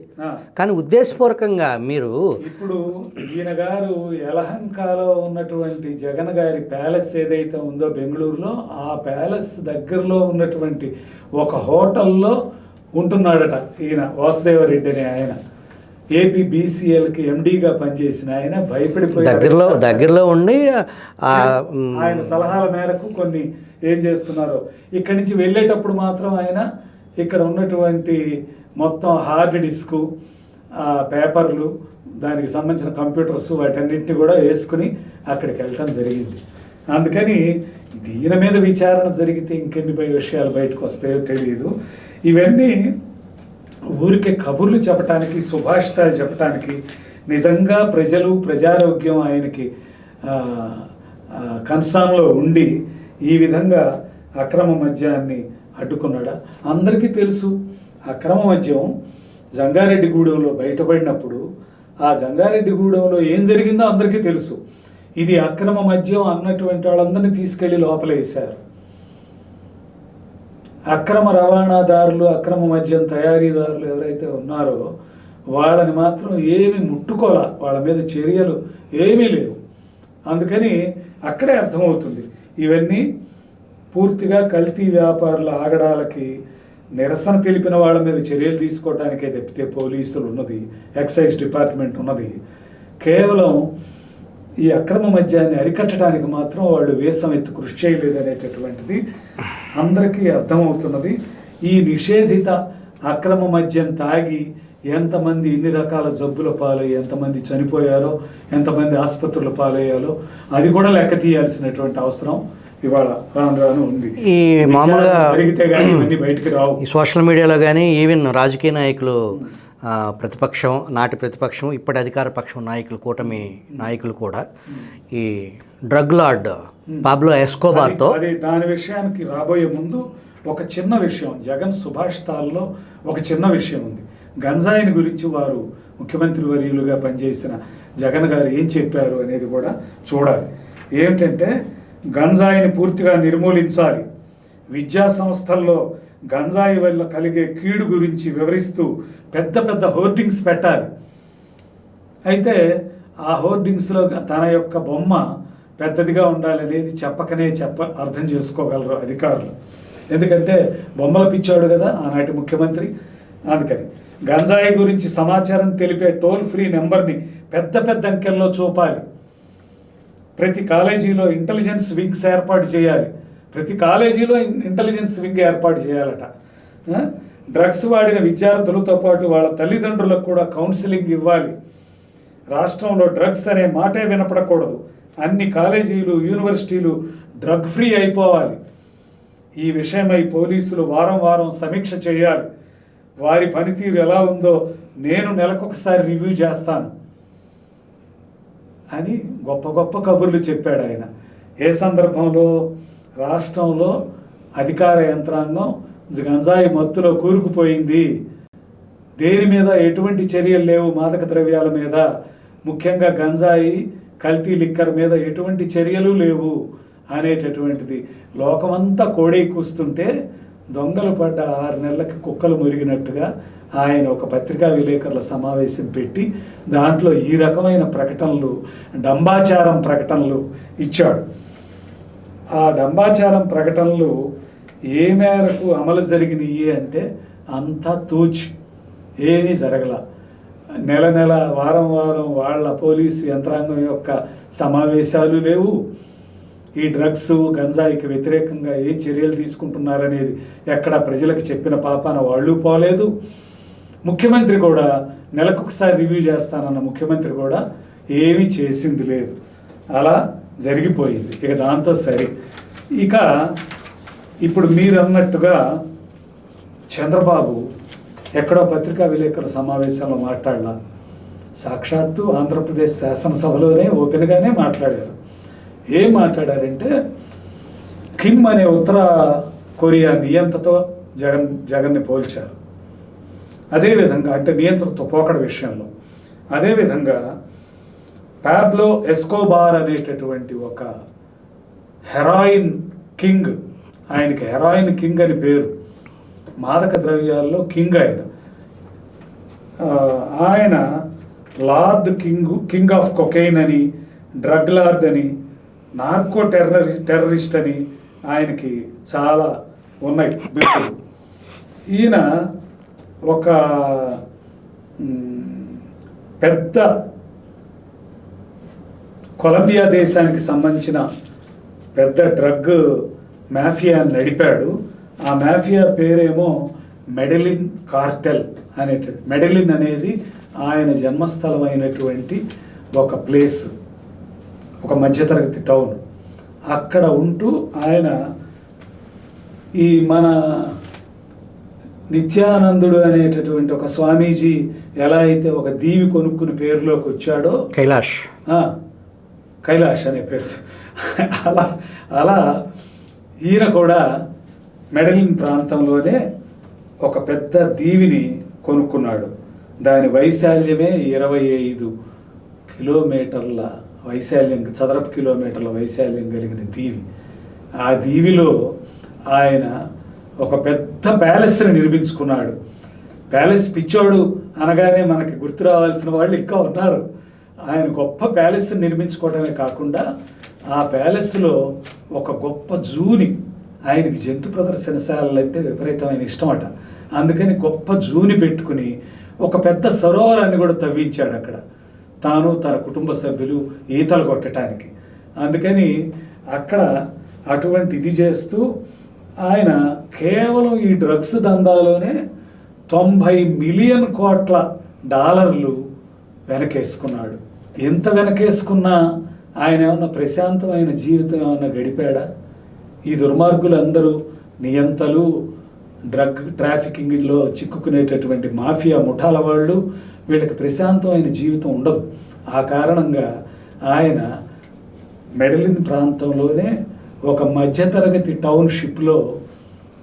కానీ ఉద్దేశపూర్వకంగా మీరు ఇప్పుడు ఈయన గారు యలహంకలో ఉన్నటువంటి జగన్ గారి ప్యాలెస్ ఏదైతే ఉందో బెంగళూరులో, ఆ ప్యాలెస్ దగ్గరలో ఉన్నటువంటి ఒక హోటల్లో ఉంటున్నాడట ఈయన వాసుదేవరెడ్డి అనే ఆయన. ఏపీబీసీఎల్కి ఎండీగా పనిచేసిన ఆయన భయపడిపోయి దగ్గరలో ఉండి ఆయన సలహాల మేరకు కొన్ని ఏం చేస్తున్నారో ఇక్కడి నుంచి వెళ్ళేటప్పుడు మాత్రం ఆయన ఇక్కడ ఉన్నటువంటి మొత్తం హార్డ్ డిస్కు పేపర్లు దానికి సంబంధించిన కంప్యూటర్స్ వాటన్నింటినీ కూడా వేసుకుని అక్కడికి వెళ్ళటం జరిగింది. అందుకని ఈయన మీద విచారణ జరిగితే ఇంకెన్ని విషయాలు బయటకు వస్తాయో తెలియదు. ఇవన్నీ ఊరికే కబుర్లు చెప్పటానికి, సుభాషితాలు చెప్పటానికి, నిజంగా ప్రజారోగ్యం ఆయనకి కన్సర్న్లో ఉండి ఈ విధంగా అక్రమ మద్యాన్ని అడ్డుకున్నాడా? అందరికీ తెలుసు. అక్రమ మద్యం జంగారెడ్డిగూడెంలో బయటపడినప్పుడు ఆ జంగారెడ్డిగూడెంలో ఏం జరిగిందో అందరికీ తెలుసు. ఇది అక్రమ మద్యం అన్నటువంటి వాళ్ళందరినీ తీసుకెళ్లి లోపలేశారు. అక్రమ రవాణాదారులు, అక్రమ మద్యం తయారీదారులు ఎవరైతే ఉన్నారో వాళ్ళని మాత్రం ఏమి ముట్టుకోలే, వాళ్ళ మీద చర్యలు ఏమీ లేవు. అందుకని అక్కడే అర్థమవుతుంది ఇవన్నీ పూర్తిగా కల్తీ వ్యాపారుల ఆగడాలకి నిరసన తెలిపిన వాళ్ళ మీద చర్యలు తీసుకోవడానికే తప్పితే పోలీసులు ఉన్నది, ఎక్సైజ్ డిపార్ట్మెంట్ ఉన్నది కేవలం ఈ అక్రమ మద్యాన్ని అరికట్టడానికి మాత్రం వాళ్ళు వేసమెత్తు కృషి చేయలేదనేటటువంటిది అందరికీ అర్థమవుతున్నది. ఈ నిషేధిత అక్రమ మద్యం తాగి ఎంతమంది ఇన్ని రకాల జబ్బుల పాలయ్యి ఎంతమంది చనిపోయారో, ఎంతమంది ఆసుపత్రుల పాలయ్యాలో అది కూడా లెక్క తీయాల్సినటువంటి అవసరం ఇవాళ రాను ఉంది. ఈ మామూలుగా జరిగితే కానీ ఇవన్నీ బయటికి రావు. ఈ సోషల్ మీడియాలో కానీ ఈవెన్ రాజకీయ నాయకులు, ప్రతిపక్షం, నాటి ప్రతిపక్షం, ఇప్పటి అధికార పక్షం నాయకులు, కూటమి నాయకులు కూడా ఈ డ్రగ్ లార్డ్ పాబ్లో ఎస్కోబార్తో దాని విషయానికి రాబోయే ముందు ఒక చిన్న విషయం, జగన్ సుభాషితాల్లో ఒక చిన్న విషయం ఉంది. గంజాయిని గురించి వారు ముఖ్యమంత్రి వర్యులుగా పనిచేసిన జగన్ గారు ఏం చెప్పారు అనేది కూడా చూడాలి. ఏమిటంటే గంజాయిని పూర్తిగా నిర్మూలించాలి, విద్యా సంస్థల్లో గంజాయి వల్ల కలిగే కీడు గురించి వివరిస్తూ పెద్ద పెద్ద హోర్డింగ్స్ పెట్టాలి. అయితే ఆ హోర్డింగ్స్లో తన యొక్క బొమ్మ పెద్దదిగా ఉండాలి అనేది చెప్పకనే అర్థం చేసుకోగలరు అధికారులు. ఎందుకంటే బొమ్మల పిచ్చాడు కదా ఆనాటి ముఖ్యమంత్రి. అందుకని గంజాయి గురించి సమాచారం తెలిపే టోల్ ఫ్రీ నెంబర్ని పెద్ద పెద్ద అంకెల్లో చూపాలి. ప్రతి కాలేజీలో ఇంటెలిజెన్స్ వింగ్స్ ఏర్పాటు చేయాలి. ప్రతి కాలేజీలో ఇంటెలిజెన్స్ వింగ్ ఏర్పాటు చేయాలట. డ్రగ్స్ వాడిన విద్యార్థులతో పాటు వాళ్ళ తల్లిదండ్రులకు కూడా కౌన్సిలింగ్ ఇవ్వాలి. రాష్ట్రంలో డ్రగ్స్ అనే మాటే వినపడకూడదు. అన్ని కాలేజీలు, యూనివర్సిటీలు డ్రగ్ ఫ్రీ అయిపోవాలి. ఈ విషయమై పోలీసులు వారం వారం సమీక్ష చేయాలి. వారి పనితీరు ఎలా ఉందో నేను నెలకొకసారి రివ్యూ చేస్తాను అని గొప్ప గొప్ప కబుర్లు చెప్పాడు ఆయన. ఏ సందర్భంలో? రాష్ట్రంలో అధికార యంత్రాంగం గంజాయి మత్తులో కూరుకుపోయింది, దేని మీద ఎటువంటి చర్యలు లేవు, మాదక ద్రవ్యాల మీద, ముఖ్యంగా గంజాయి, కల్తీ లిక్కర్ మీద ఎటువంటి చర్యలు లేవు అనేటటువంటిది లోకమంతా కోడై కూస్తుంటే దొంగలు పడ్డ 6 నెలలకి కుక్కలు మురిగినట్టుగా ఆయన ఒక పత్రికా విలేకరుల సమావేశం పెట్టి దాంట్లో ఈ రకమైన ప్రకటనలు, డంబాచారం ప్రకటనలు ఇచ్చాడు. ఆ డంబాచారం ప్రకటనలు ఏ మేరకు అమలు జరిగినాయి అంటే అంతా తూచి ఏమీ జరగల. నెల నెల, వారం వారం వాళ్ళ పోలీసు యంత్రాంగం యొక్క సమావేశాలు లేవు. ఈ డ్రగ్స్, గంజాయికి వ్యతిరేకంగా ఏ చర్యలు తీసుకుంటున్నారనేది ఎక్కడ ప్రజలకు చెప్పిన పాపాన వాళ్ళు పోలేదు. ముఖ్యమంత్రి కూడా నెలకొకసారి రివ్యూ చేస్తానన్న ముఖ్యమంత్రి కూడా ఏమీ చేసింది లేదు. అలా జరిగిపోయింది. ఇక దాంతో సరి. ఇక ఇప్పుడు మీరు అన్నట్టుగా చంద్రబాబు ఎక్కడో పత్రికా విలేకరుల సమావేశంలో మాట్లాడాల, సాక్షాత్తు ఆంధ్రప్రదేశ్ శాసనసభలోనే ఓపెన్గానే మాట్లాడారు. ఏం మాట్లాడారంటే కిమ్ అనే ఉత్తర కొరియా నియంత్రణతో జగన్ని పోల్చారు. అదేవిధంగా అంటే నియంత్రణతో పోకడ విషయంలో. అదేవిధంగా పాబ్లో ఎస్కోబార్ అనేటటువంటి ఒక హెరాయిన్ కింగ్, ఆయనకి హెరాయిన్ కింగ్ అని పేరు, మాదక ద్రవ్యాల్లో కింగ్ ఆయన లార్డ్ కింగ్ ఆఫ్ కొకైన్ అని, డ్రగ్ లార్డ్ అని, నార్కో టెర్రరిస్ట్ అని ఆయనకి చాలా ఉన్నాయి బిరుదులు. ఈయన ఒక పెద్ద కొలంబియా దేశానికి సంబంధించిన పెద్ద డ్రగ్ మాఫియా నడిపాడు. ఆ మాఫియా పేరేమో మెడలిన్ కార్టెల్ అనేటువంటి. మెడలిన్ అనేది ఆయన జన్మస్థలం అయినటువంటి ఒక ప్లేస్, ఒక మధ్యతరగతి టౌన్. అక్కడ ఉంటూ ఆయన ఈ మన నిత్యానందుడు అనేటటువంటి ఒక స్వామీజీ ఎలా అయితే ఒక దీవి కొనుక్కుని పేరులోకి వచ్చాడో, కైలాష్ అనే పేరు, అలా ఈయన కూడా మెడలిన్ ప్రాంతంలోనే ఒక పెద్ద దీవిని కొనుక్కున్నాడు. దాని వైశాల్యమే 25 కిలోమీటర్ల వైశాల్యం, చదరపు కిలోమీటర్ల వైశాల్యం కలిగిన దీవి. ఆ దీవిలో ఆయన ఒక పెద్ద ప్యాలెస్ని నిర్మించుకున్నాడు. ప్యాలెస్ పిచ్చోడు అనగానే మనకి గుర్తు రావాల్సిన వాళ్ళు ఇంకా ఉన్నారు. ఆయన గొప్ప ప్యాలెస్ని నిర్మించుకోవడమే కాకుండా ఆ ప్యాలెస్లో ఒక గొప్ప జూని, ఆయనకి జంతు ప్రదర్శనశాలలు అంటే విపరీతమైన ఇష్టమట. అందుకని గొప్ప జూని పెట్టుకుని ఒక పెద్ద సరోవరాన్ని కూడా తవ్వించాడు అక్కడ, తాను తన కుటుంబ సభ్యులు ఈతలు కొట్టడానికి. అందుకని అక్కడ అటువంటి ఇది చేస్తూ ఆయన కేవలం ఈ డ్రగ్స్ దందాలోనే 90 మిలియన్ కోట్ల డాలర్లు వెనకేసుకున్నాడు. ఎంత వెనకేసుకున్నా ఆయన ఏమన్నా ప్రశాంతమైన జీవితం ఏమన్నా గడిపాడా? ఈ దుర్మార్గులందరూ, నియంతలు, డ్రగ్ ట్రాఫికింగ్లో చిక్కుకునేటటువంటి మాఫియా ముఠాల వాళ్ళు, వీళ్ళకి ప్రశాంతమైన జీవితం ఉండదు. ఆ కారణంగా ఆయన మెడలిన్ ప్రాంతంలోనే ఒక మధ్యతరగతి టౌన్షిప్లో,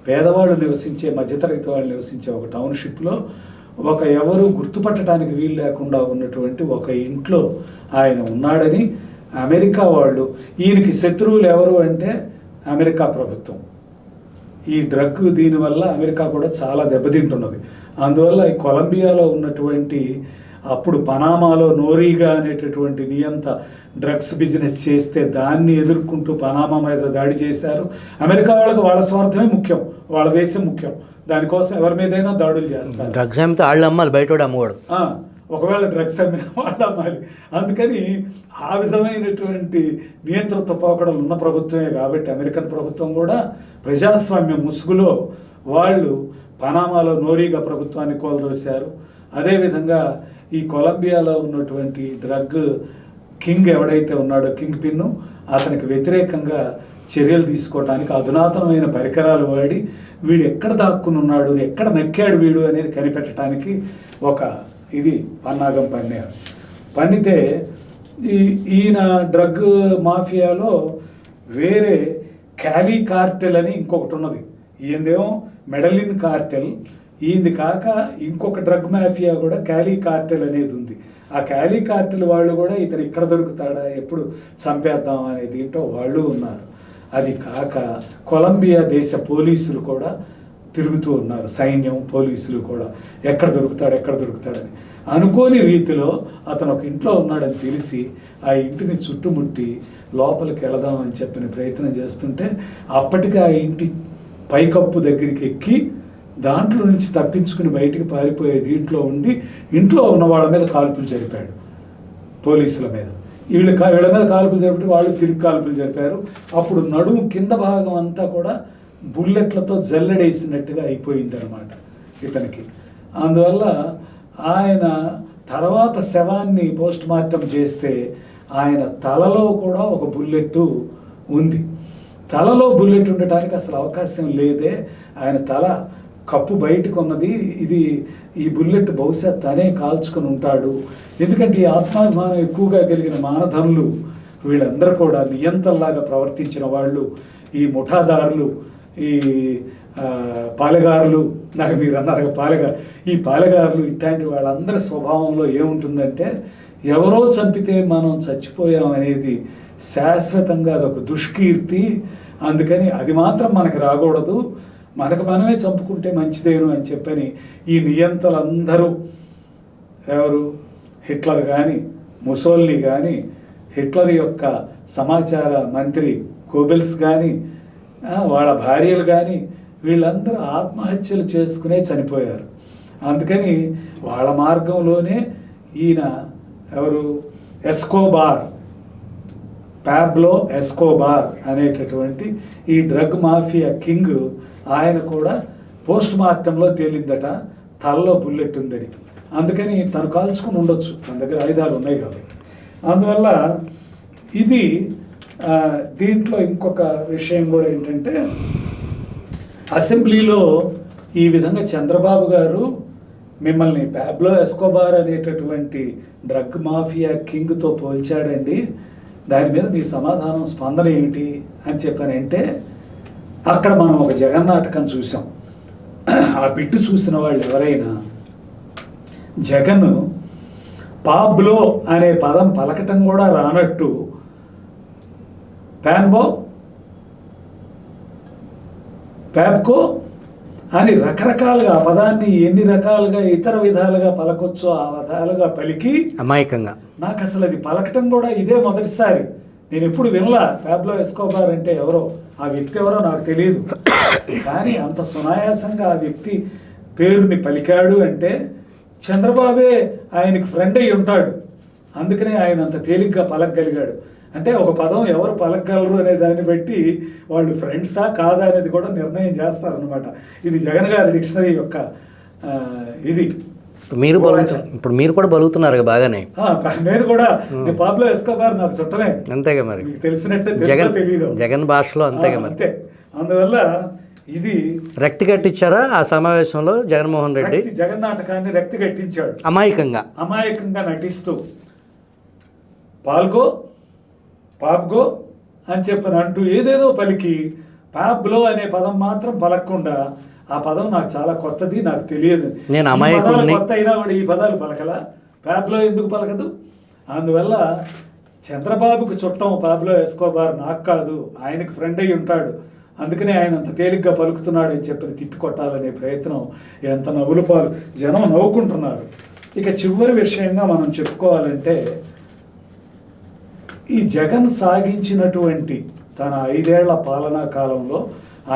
పేదవాళ్ళు నివసించే, మధ్యతరగతి వాళ్ళు నివసించే ఒక టౌన్షిప్లో ఒక ఎవరు గుర్తుపట్టడానికి వీలు లేకుండా ఉన్నటువంటి ఒక ఇంట్లో ఆయన ఉన్నాడని అమెరికా వాళ్ళు, ఈయనకి శత్రువులు ఎవరు అంటే అమెరికా ప్రభుత్వం. ఈ డ్రగ్ దీనివల్ల అమెరికా కూడా చాలా దెబ్బతింటున్నది. అందువల్ల ఈ కొలంబియాలో ఉన్నటువంటి, అప్పుడు పనామాలో నోరీగా అనేటటువంటి నియంత డ్రగ్స్ బిజినెస్ చేస్తే దాన్ని ఎదుర్కొంటూ పనామా మీద దాడి చేశారు. అమెరికా వాళ్ళకి వాళ్ళ స్వార్థమే ముఖ్యం, వాళ్ళ దేశం ముఖ్యం. దానికోసం ఎవరి మీదైనా దాడులు చేస్తారు. డ్రగ్స్ అమ్మితే వాళ్ళు అమ్మాలి, బయట అమ్మవాడు. ఒకవేళ డ్రగ్స్ అమ్మిన వాళ్ళు అమ్మాలి. అందుకని ఆ విధమైనటువంటి నియంత్రిత పోకడలు ఉన్న ప్రభుత్వమే కాబట్టి అమెరికన్ ప్రభుత్వం కూడా ప్రజాస్వామ్య ముసుగులో వాళ్ళు పనామాలో నోరీగా ప్రభుత్వాన్ని కోల్దోశారు. అదేవిధంగా ఈ కొలంబియాలో ఉన్నటువంటి డ్రగ్ కింగ్ ఎవడైతే ఉన్నాడో, కింగ్ పిన్ను, అతనికి వ్యతిరేకంగా చర్యలు తీసుకోవడానికి అధునాతనమైన పరికరాలు వాడి వీడు ఎక్కడ దాక్కుని ఉన్నాడు, ఎక్కడ నక్కాడు వీడు అనేది కనిపెట్టడానికి ఒక ఇది పన్నాగం పన్నారు. పన్నితే ఈయన డ్రగ్ మాఫియాలో వేరే క్యాలీ కార్టెల్ అని ఇంకొకటి ఉన్నది. ఈయనదేమో మెడలిన్ కార్టెల్, ఈయనది కాక ఇంకొక డ్రగ్ మాఫియా కూడా క్యాలీ కార్టెల్ అనేది ఉంది. ఆ క్యాలీ కార్టెల్ వాళ్ళు కూడా ఇతను ఇక్కడ దొరుకుతాడా, ఎప్పుడు చంపేద్దాం అనే దీంట్లో వాళ్ళు ఉన్నారు. అది కాక కొలంబియా దేశ పోలీసులు కూడా తిరుగుతూ ఉన్నారు, సైన్యం, పోలీసులు కూడా ఎక్కడ దొరుకుతాడని. అనుకోని రీతిలో అతను ఒక ఇంట్లో ఉన్నాడని తెలిసి ఆ ఇంటిని చుట్టుముట్టి లోపలికి వెళదామని చెప్పిన ప్రయత్నం చేస్తుంటే అప్పటికి ఆ ఇంటి పైకప్పు దగ్గరికి ఎక్కి దాంట్లో నుంచి తప్పించుకుని బయటికి పారిపోయే దీంట్లో ఉండి ఇంట్లో ఉన్న వాళ్ళ మీద కాల్పులు జరిపాడు, పోలీసుల మీద. వీళ్ళ మీద కాల్పులు జరిపి వాళ్ళు తిరిగి కాల్పులు జరిపారు. అప్పుడు నడుము కింద భాగం అంతా కూడా బుల్లెట్లతో జల్లెడేసినట్టుగా అయిపోయింది అన్నమాట ఇతనికి. అందువల్ల ఆయన తర్వాత శవాన్ని పోస్ట్ మార్టం చేస్తే ఆయన తలలో కూడా ఒక బుల్లెట్ ఉంది. తలలో బుల్లెట్ ఉండటానికి అసలు అవకాశం లేదే. ఆయన తల కప్పు బయటకు ఉన్నది. ఈ బుల్లెట్ బహుశా తనే కాల్చుకొని ఉంటాడు. ఎందుకంటే ఈ ఆత్మాభిమానం ఎక్కువగా కలిగిన మానధనులు వీళ్ళందరూ కూడా నియంతల్లాగా ప్రవర్తించిన వాళ్ళు, ఈ ముఠాదారులు, ఈ పాలెగారులు, నాకు మీరు అన్నారు ఈ పాలెగారులు, ఇట్లాంటి వాళ్ళందరి స్వభావంలో ఏముంటుందంటే ఎవరో చంపితే మనం చచ్చిపోయాం అనేది శాశ్వతంగా అదొక దుష్కీర్తి. అందుకని అది మాత్రం మనకి రాకూడదు, మనకు మనమే చంపుకుంటే మంచిదేను అని చెప్పని ఈ నియంతలందరూ, ఎవరు, హిట్లర్ కానీ, ముసోల్ని కానీ, హిట్లర్ యొక్క సమాచార మంత్రి గోబెల్స్ కానీ, వాళ్ళ భార్యలు కానీ, వీళ్ళందరూ ఆత్మహత్యలు చేసుకునే చనిపోయారు. అందుకని వాళ్ళ మార్గంలోనే ఈయన ఎవరు, ఎస్కోబార్, పాబ్లో ఎస్కోబార్ అనేటటువంటి ఈ డ్రగ్ మాఫియా కింగ్, ఆయన కూడా పోస్ట్ మార్టంలో తేలిందట తలలో బుల్లెట్ ఉందని. అందుకని తను కాల్చుకుని ఉండొచ్చు, తన దగ్గర ఆయుధాలు ఉన్నాయి కాబట్టి. అందువల్ల ఇది దీంట్లో ఇంకొక విషయం కూడా ఏంటంటే, అసెంబ్లీలో ఈ విధంగా చంద్రబాబు గారు మిమ్మల్ని పాబ్లో ఎస్కోబార్ అనేటటువంటి డ్రగ్ మాఫియా కింగ్తో పోల్చాడండి, దాని మీద మీ సమాధానం, స్పందన ఏమిటి అని చెప్పానంటే, అక్కడ మనం ఒక జగన్నాటకం చూసాం. ఆ బిట్టు చూసిన వాళ్ళు ఎవరైనా జగన్ పాబ్లో అనే పదం పలకటం కూడా రానట్టు ప్యాబ్కో అని రకరకాలుగా ఆ పదాన్ని ఎన్ని రకాలుగా ఇతర విధాలుగా పలకొచ్చో ఆ విధాలుగా పలికి అమాయకంగా, నాకు అసలు అది పలకటం కూడా ఇదే మొదటిసారి. నేను ఎప్పుడు వినలా పాబ్లో ఎస్కోబార్ అంటే ఎవరో, ఆ వ్యక్తి ఎవరో నాకు తెలియదు. కానీ అంత సునాయాసంగా ఆ వ్యక్తి పేరుని పలికాడు అంటే చంద్రబాబే ఆయనకి ఫ్రెండ్ అయి ఉంటాడు, అందుకనే ఆయన అంత తేలిగ్గా పలకగలిగాడు. అంటే ఒక పదం ఎవరు పలకగలరు అనే దాన్ని బట్టి వాళ్ళు ఫ్రెండ్సా కాదా అనేది కూడా నిర్ణయం చేస్తారనమాట. ఇది జగన్ గారి డిక్షనరీ యొక్క ఇది. ఇప్పుడు మీరు కూడా బలుగుతున్నారు బాగానే. నేను కూడా పాబ్లో ఎస్కోబార్ నాకు చుట్టమే, అంతేగా మరి, మీకు తెలిసినట్టే తెలుసో తెలియదు, జగన్ భాషలో అంతేగా మరి. అంతే. అందువల్ల ఇది రక్తి కట్టించారా ఆ సమావేశంలో జగన్మోహన్ రెడ్డి? జగన్నాటకాన్ని రక్తి కట్టించాడు, అమాయకంగా నటిస్తూ పాబ్గో అని చెప్పని అంటూ ఏదేదో పలికి పాబ్లో అనే పదం మాత్రం పలకకుండా, ఆ పదం నాకు చాలా కొత్తది, నాకు తెలియదు, నేను అమాయకుడిని, కొత్త అయినా కూడా ఈ పదాలు పలకలా, పాబ్లో ఎందుకు పలకదు? అందువల్ల చంద్రబాబుకు చుట్టం పాబ్లో ఎస్కోబార్, నాకు కాదు, ఆయనకు ఫ్రెండ్ అయి ఉంటాడు, అందుకనే ఆయన అంత తేలిగ్గా పలుకుతున్నాడు అని చెప్పి తిప్పి కొట్టాలనే ప్రయత్నం. ఎంత నవ్వులు పాలు, జనం నవ్వుకుంటున్నారు. ఇక చివరి విషయంగా మనం చెప్పుకోవాలంటే, ఈ జగన్ సాగించినటువంటి తన 5 ఏళ్ల పాలనా కాలంలో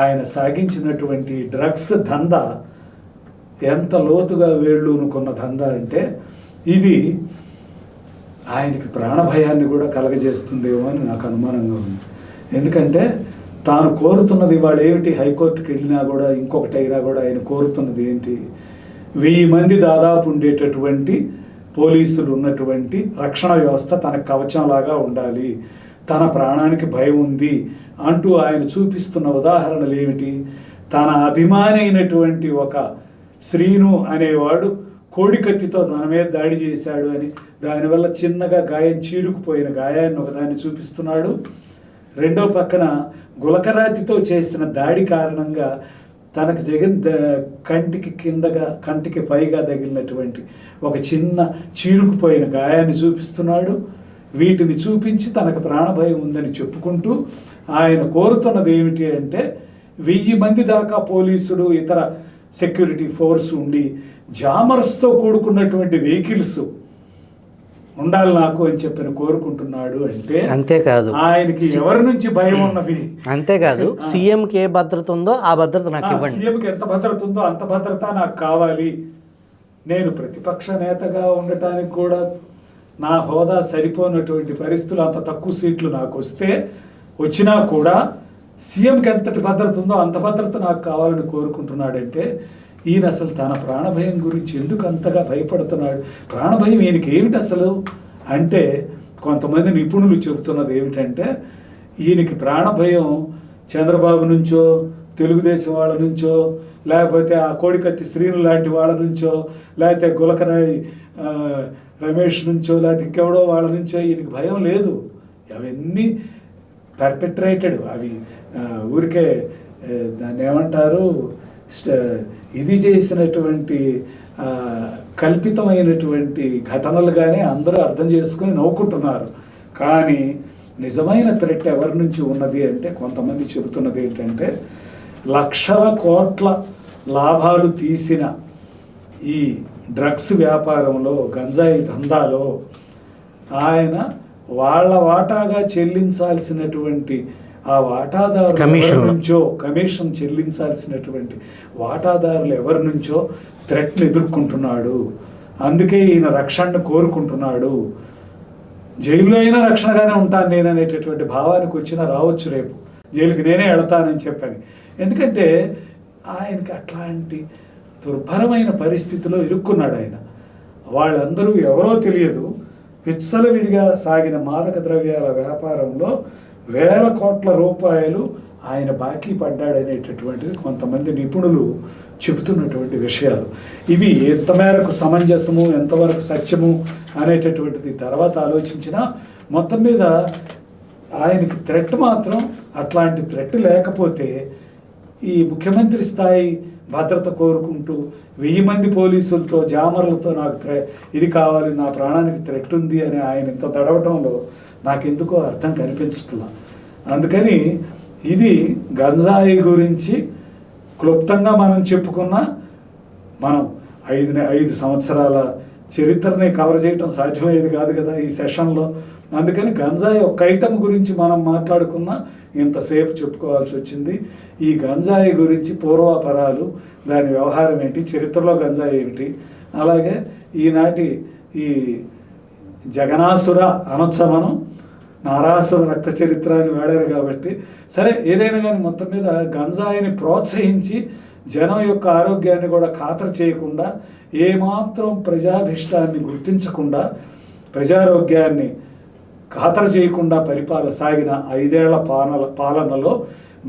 ఆయన సాగించినటువంటి డ్రగ్స్ దందా ఎంత లోతుగా వేళ్ళూనుకున్న దందా అంటే, ఇది ఆయనకి ప్రాణభయాన్ని కూడా కలగజేస్తుందేమో అని నాకు అనుమానంగా ఉంది. ఎందుకంటే తాను కోరుతున్నది వాడు ఏమిటి, హైకోర్టుకి వెళ్ళినా కూడా ఇంకొకటి అయినా కూడా ఆయన కోరుతున్నది ఏంటి, 1000 మంది దాదాపు ఉండేటటువంటి పోలీసులు ఉన్నటువంటి రక్షణ వ్యవస్థ తనకు కవచంలాగా ఉండాలి, తన ప్రాణానికి భయం ఉంది అంటూ ఆయన చూపిస్తున్న ఉదాహరణలు ఏమిటి? తన అభిమాని అయినటువంటి ఒక శ్రీను అనేవాడు కోడికత్తితో తన మీద దాడి చేశాడు అని, దానివల్ల చిన్నగా గాయం, చీరుకుపోయిన గాయాన్ని ఒకదాన్ని చూపిస్తున్నాడు. రెండో పక్కన గులకరాతితో చేసిన దాడి కారణంగా తనకు కంటికి పైగా తగిలినటువంటి ఒక చిన్న చీరుకుపోయిన గాయాన్ని చూపిస్తున్నాడు. వీటిని చూపించి తనకు ప్రాణభయం ఉందని చెప్పుకుంటూ ఆయన కోరుతున్నది ఏమిటి అంటే, 1000 మంది దాకా పోలీసులు, ఇతర సెక్యూరిటీ ఫోర్స్ ఉండి జామర్స్తో కూడుకున్నటువంటి వెహికల్స్ ఉండాలి నాకు అని చెప్పని కోరుకుంటున్నాడు. అంటే అంతేకాదు, ఆయనకి ఎవరి నుంచి భయం ఉన్నది? అంతేకాదు, సీఎంకి ఏ భద్రత ఉందో ఆ భద్రత నాకు ఇవ్వండి, సీఎంకి ఎంత భద్రత ఉందో అంత భద్రత నాకు కావాలి. నేను ప్రతిపక్ష నేతగా ఉండటానికి కూడా నా హోదా సరిపోయినటువంటి పరిస్థితులు, అంత తక్కువ సీట్లు నాకు వచ్చినా కూడా సీఎంకి ఎంతటి భద్రత ఉందో అంత భద్రత నాకు కావాలని కోరుకుంటున్నాడంటే, ఈయన అసలు తన ప్రాణభయం గురించి ఎందుకు అంతగా భయపడుతున్నాడు? ప్రాణభయం ఈయనకి ఏమిటి అసలు అంటే, కొంతమంది నిపుణులు చెబుతున్నది ఏమిటంటే, ఈయనకి ప్రాణభయం చంద్రబాబు నుంచో, తెలుగుదేశం వాళ్ళ నుంచో, లేకపోతే ఆ కోడికత్తి శ్రీను లాంటి వాళ్ళ నుంచో, లేకపోతే గులకరాయి రమేష్ నుంచో, లేకపోతే ఇంకెవడో వాళ్ళ నుంచో ఈయనకి భయం లేదు. అవన్నీ పర్పెట్రేటెడ్, అవి ఊరికే దాన్ని ఏమంటారు, ఇది చేసినటువంటి కల్పితమైనటువంటి ఘటనలుగానే అందరూ అర్థం చేసుకుని నవ్వుకుంటున్నారు. కానీ నిజమైన థ్రెట్ ఎవరి నుంచి ఉన్నది అంటే, కొంతమంది చెబుతున్నది ఏంటంటే, లక్షల కోట్ల లాభాలు తీసిన ఈ డ్రగ్స్ వ్యాపారంలో, గంజాయి దందాలో ఆయన వాళ్ళ వాటాగా చెల్లించాల్సినటువంటి ఆ వాటాదారు కమిషన్ చెల్లించాల్సినటువంటి వాటాదారులు ఎవరి నుంచో థ్రెట్ని ఎదుర్కొంటున్నాడు. అందుకే ఈయన రక్షణను కోరుకుంటున్నాడు. జైల్లో అయినా రక్షణగానే ఉంటాను నేను అనేటటువంటి భావానికి వచ్చినా రావచ్చు రేపు, జైలుకి నేనే వెళతానని చెప్పని. ఎందుకంటే ఆయనకి అట్లాంటి దుర్భరమైన పరిస్థితిలో ఇరుక్కున్నాడు ఆయన. వాళ్ళందరూ ఎవరో తెలియదు, విచ్చలవిడిగా సాగిన మాదక ద్రవ్యాల వ్యాపారంలో వేల కోట్ల రూపాయలు ఆయన బాకీ పడ్డాడనేటటువంటిది కొంతమంది నిపుణులు చెబుతున్నటువంటి విషయాలు. ఇవి ఎంత మేరకు సమంజసము, ఎంతవరకు సత్యము అనేటటువంటిది తర్వాత ఆలోచించినా మొత్తం మీద ఆయనకి థ్రెట్ మాత్రం అట్లాంటి థ్రెట్ లేకపోతే ఈ ముఖ్యమంత్రి స్థాయి భద్రత కోరుకుంటూ 1000 మంది పోలీసులతో జామర్లతో నాకు ఇది కావాలి, నా ప్రాణానికి థ్రెట్ ఉంది అని ఆయన ఇంత తడవటంలో నాకెందుకో అర్థం కనిపించట్లా. అందుకని ఇది గంజాయి గురించి క్లుప్తంగా మనం చెప్పుకున్నా మనం 5 సంవత్సరాల చరిత్రని కవర్ చేయటం సాధ్యమయ్యేది కాదు కదా ఈ సెషన్లో. అందుకని గంజాయి ఒక ఐటమ్ గురించి మనం మాట్లాడుకున్నా ఇంతసేపు చెప్పుకోవాల్సి వచ్చింది. ఈ గంజాయి గురించి పూర్వాపరాలు, దాని వ్యవహారం ఏంటి, చరిత్రలో గంజాయి ఏమిటి, అలాగే ఈనాటి ఈ జగనాసుర అనొచ్చమనం, నారాసుర రక్త చరిత్ర అని వాడారు కాబట్టి సరే ఏదైనా కానీ మొత్తం మీద గంజాయిని ప్రోత్సహించి జనం యొక్క ఆరోగ్యాన్ని కూడా ఖాతరు చేయకుండా, ఏమాత్రం ప్రజాభిష్టాన్ని గుర్తించకుండా, ప్రజారోగ్యాన్ని ఖాతరు చేయకుండా సాగిన 5 ఏళ్ల పాలనలో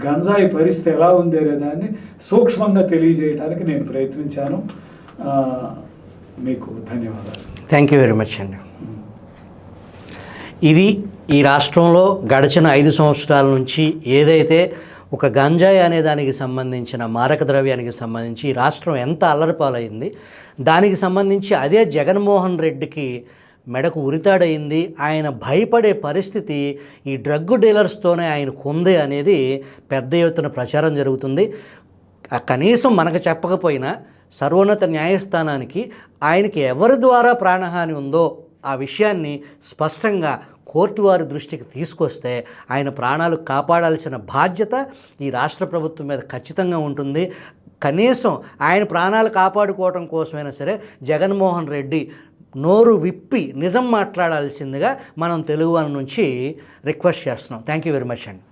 గంజాయి పరిస్థితి ఎలా ఉంది అనే దాన్ని సూక్ష్మంగా తెలియజేయడానికి నేను ప్రయత్నించాను. మీకు ధన్యవాదాలు. థ్యాంక్ యూ వెరీ మచ్ అండి. ఇది ఈ రాష్ట్రంలో గడిచిన 5 సంవత్సరాల నుంచి ఏదైతే ఒక గంజాయి అనే దానికి సంబంధించిన మారక ద్రవ్యానికి సంబంధించి ఈ రాష్ట్రం ఎంత అల్లరిపాలైంది, దానికి సంబంధించి అదే జగన్మోహన్ రెడ్డికి మెడకు ఉరితాడయింది, ఆయన భయపడే పరిస్థితి ఈ డ్రగ్ డీలర్స్తోనే ఆయనకు ఉంది అనేది పెద్ద ఎత్తున ప్రచారం జరుగుతుంది. కనీసం మనకు చెప్పకపోయినా సర్వోన్నత న్యాయస్థానానికి ఆయనకి ఎవరి ద్వారా ప్రాణహాని ఉందో ఆ విషయాన్ని స్పష్టంగా కోర్టు వారి దృష్టికి తీసుకొస్తే ఆయన ప్రాణాలు కాపాడాల్సిన బాధ్యత ఈ రాష్ట్ర ప్రభుత్వం మీద ఖచ్చితంగా ఉంటుంది. కనీసం ఆయన ప్రాణాలు కాపాడుకోవడం కోసమైనా సరే జగన్మోహన్ రెడ్డి నోరు విప్పి నిజం మాట్లాడాల్సిందిగా మనం తెలుగు వాళ్ళ నుంచి రిక్వెస్ట్ చేస్తున్నాం. థ్యాంక్ యూ వెరీ మచ్ అండి.